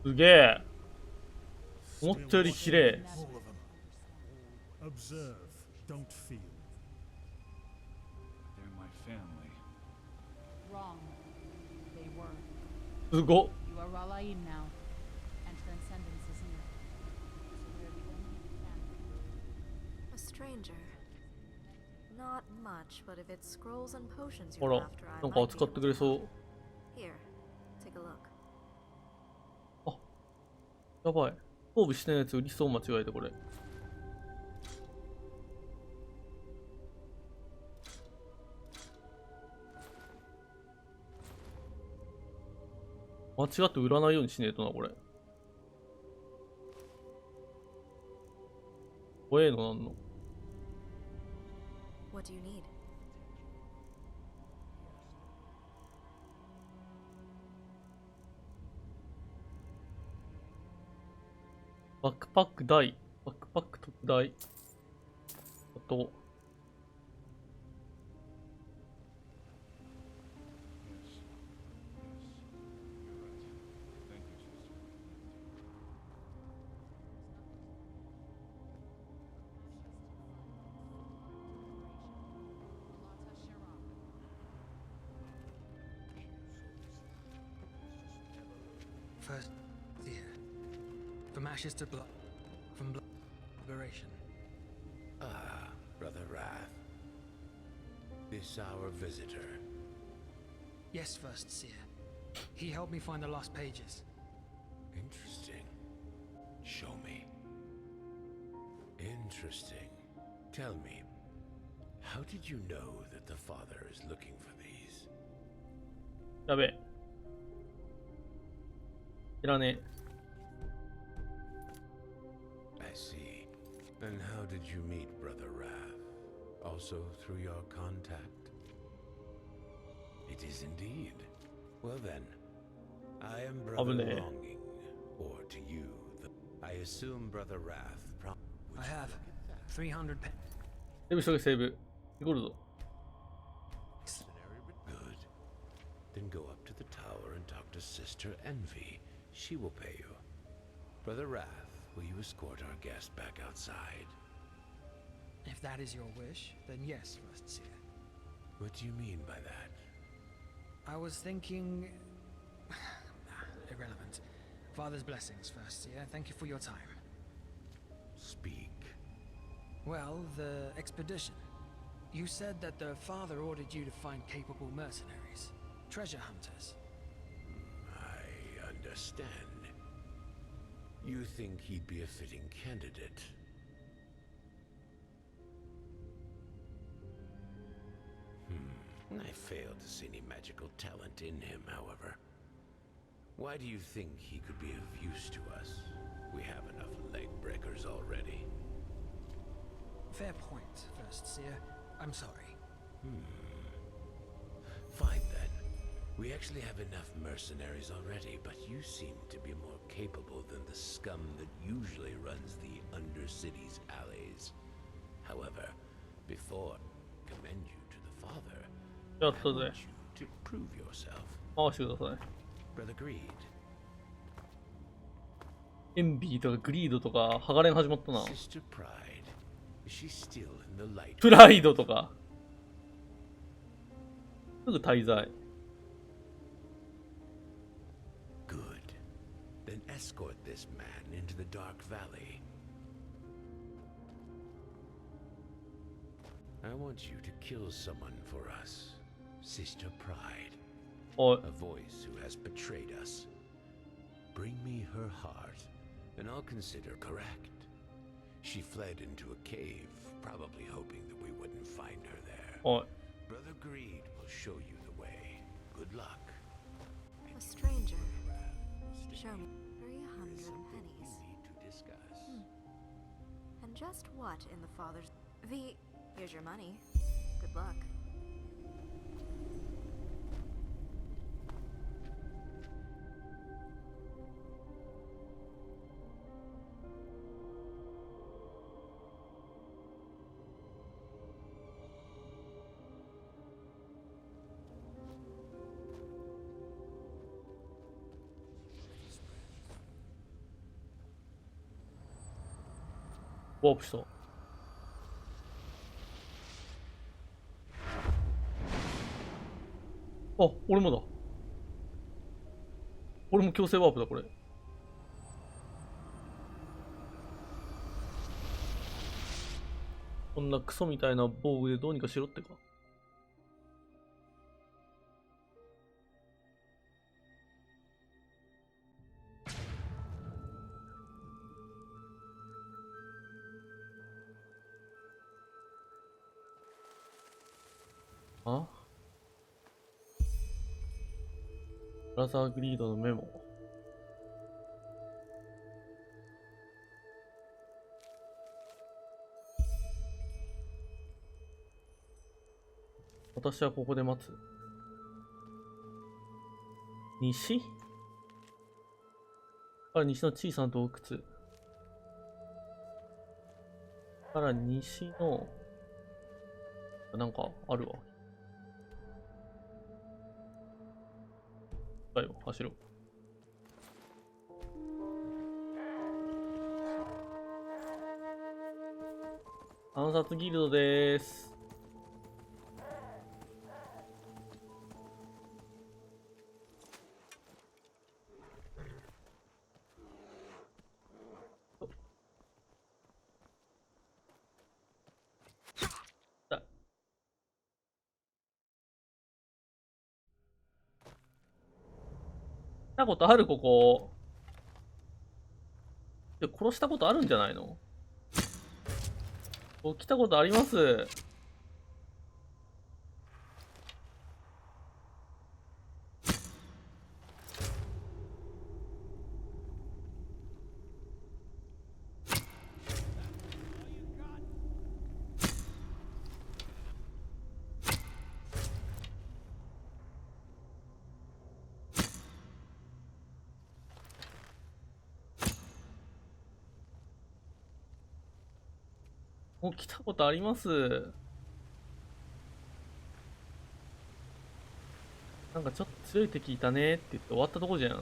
すげえ。思ったより綺麗。 All of them. Observe, don't feel. They're my family. Wrong. They were. すごっ。 You are Ralaim now, and transcendence is near. So we are the only family. A stranger. Not much, but if it's scrolls and potions ほ you're ら、 after, I なん might か be 扱って able くれ to そう help.。Here, take a look. やばい。装備してないやつ売りそう間違えてこれ。間違って売らないようにしねえとな、これ。怖えのなんの。 What do you need? バックパック大。バックパック特大。あと、First, here. From ashes to blood. From blood to liberation. Ah, Brother Wrath. This our visitor. Yes, First Seer. He helped me find the lost pages. Interesting. Show me. Interesting. Tell me, how did you know that the father is looking for these? やべえ。知らねえ。I see. And how did you meet Brother Wrath? Also through your contact? It is indeed. Well then, I am Brother Longing, or to you, I assume Brother Wrath. I have 300 pen. セーブしとけ、セーブ。ゴールド。Good. Then go up to the tower and talk to Sister Envy. She will pay you. Brother Wrath, will you escort our guest back outside? If that is your wish, then yes, First Seer. What do you mean by that? I was thinking... irrelevant. Father's blessings, First Seer. Thank you for your time. Speak. Well, the expedition. You said that the father ordered you to find capable mercenaries. Treasure hunters. I understand. You think he'd be a fitting candidate? I fail to see any magical talent in him, however. Why do you think he could be of use to us? We have enough leg breakers already. Fair point, First Seer. I'm sorry. Fine then. We actually have enough mercenaries already, but you seem to be more capable than the scum that usually runs the Undercity's alleys. However, before I commend you to the father, I want you to prove yourself. 回してください。Brother Greed. エンビーとかグリードとか、ハガレン始まったな。Sister Pride. Is she still in the light? プライドとか。すぐ滞在。Good. Then escort this man into the Dark Valley. I want you to kill someone for us. Sister Pride. A voice who has betrayed us. Bring me her heart, and I'll consider correct. She fled into a cave, probably hoping that we wouldn't find her there. Brother Greed will show you the way. Good luck. A stranger. Show me 300 pennies. To discuss. And just what in the father's... V, here's your money. Good luck.ワープした。あ、俺もだ。俺も強制ワープだ、これ。こんなクソみたいな防具でどうにかしろってか。あ？ブラザーグリードのメモ。私はここで待つ。西？から西の小さな洞窟。から西の、なんかあるわ。だよ、走ろう。暗殺ギルドでーす。来たことあるここ。で殺したことあるんじゃないの？来たことあります。来たことあります。なんかちょっと強い敵いたねって言って終わったとこじゃん。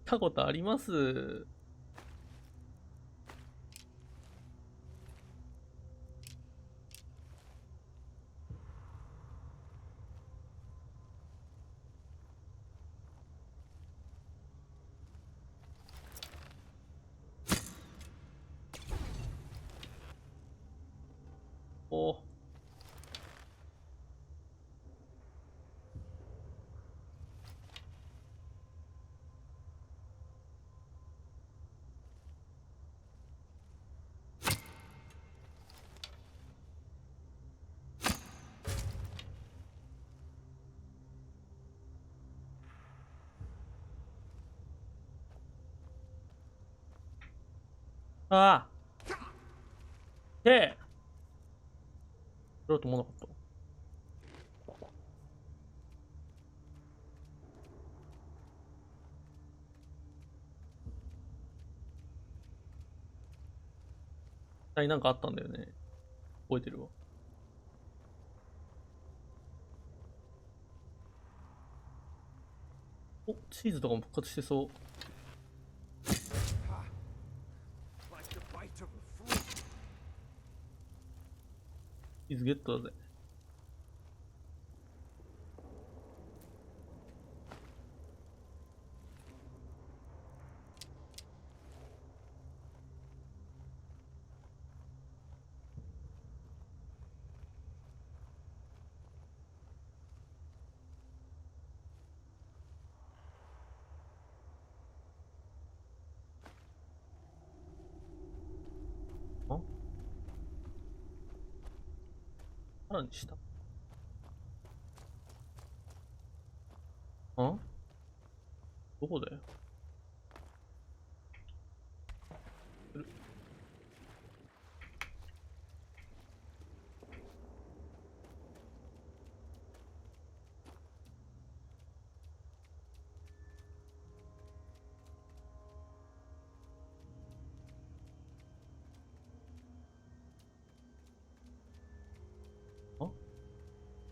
来たことあります。お。ああ。で、取ろうと思わなかった。なんかあったんだよね。覚えてるわ。お、チーズとかも復活してそう。チーズゲットだぜ。さらに下。どこだよ。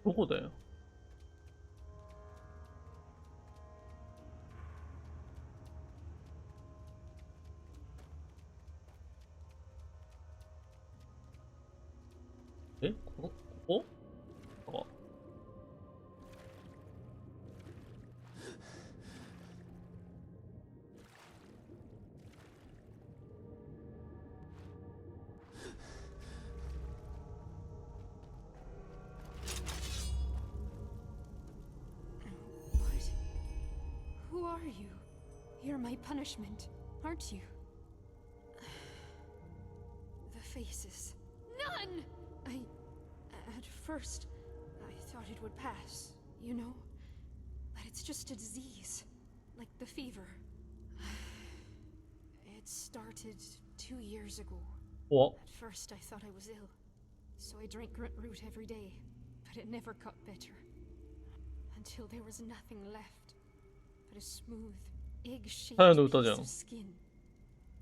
どこだよ。え、ここ？あ。Who are you? You're my punishment, aren't you? The faces. None! At first, I thought it would pass, you know? But it's just a disease, like the fever. It started 2 years ago. What? At first, I thought I was ill, so I drank root every day, but it never got better. Until there was nothing left but a smooth, egg-shaped piece of skin.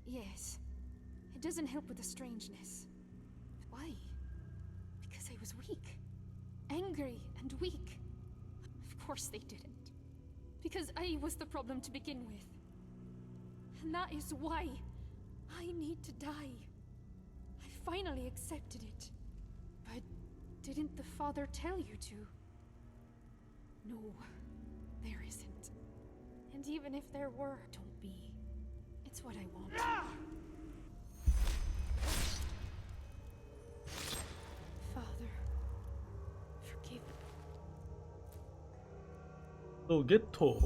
Yes, it doesn't help with the strangeness. Why? Because I was weak. Angry and weak. Of course they didn't. Because I was the problem to begin with. And that is why I need to die. I finally accepted it. But didn't the father tell you to? No, there isn't. And even if there were, don't be. It's what I want. ゲット。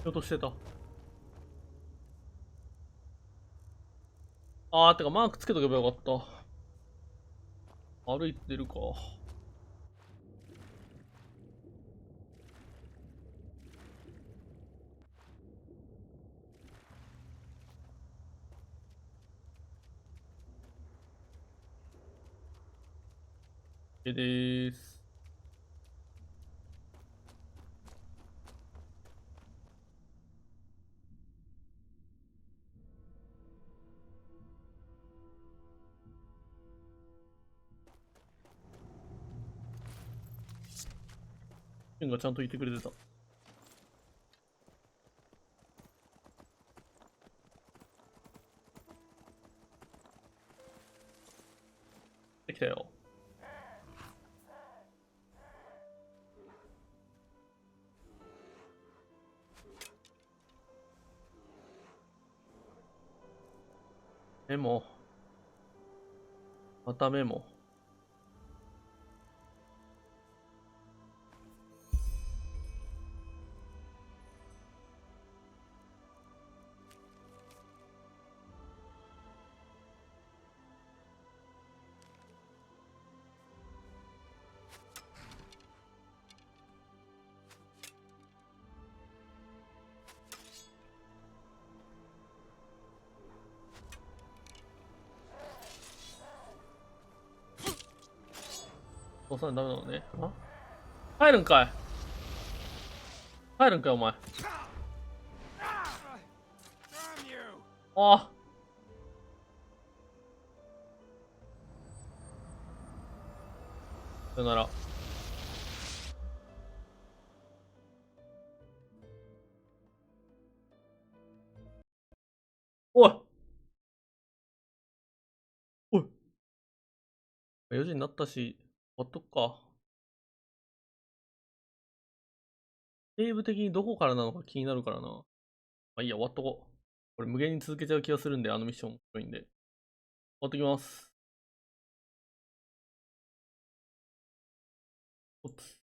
しようとしてた。てかマークつけとけばよかった。歩いてるか。でーす。シンがちゃんといてくれてた。できたよ。メモ。またメモ。押さないとダメなのね。帰るんかい。帰るんかい、お前。あ。さよなら。おい。おい。4時になったし、終わっとくか。ゲーム的にどこからなのか気になるからな。まあいいや、終わっとこう。これ無限に続けちゃう気がするんで、あのミッション面白いんで。終わっときます。おっつ。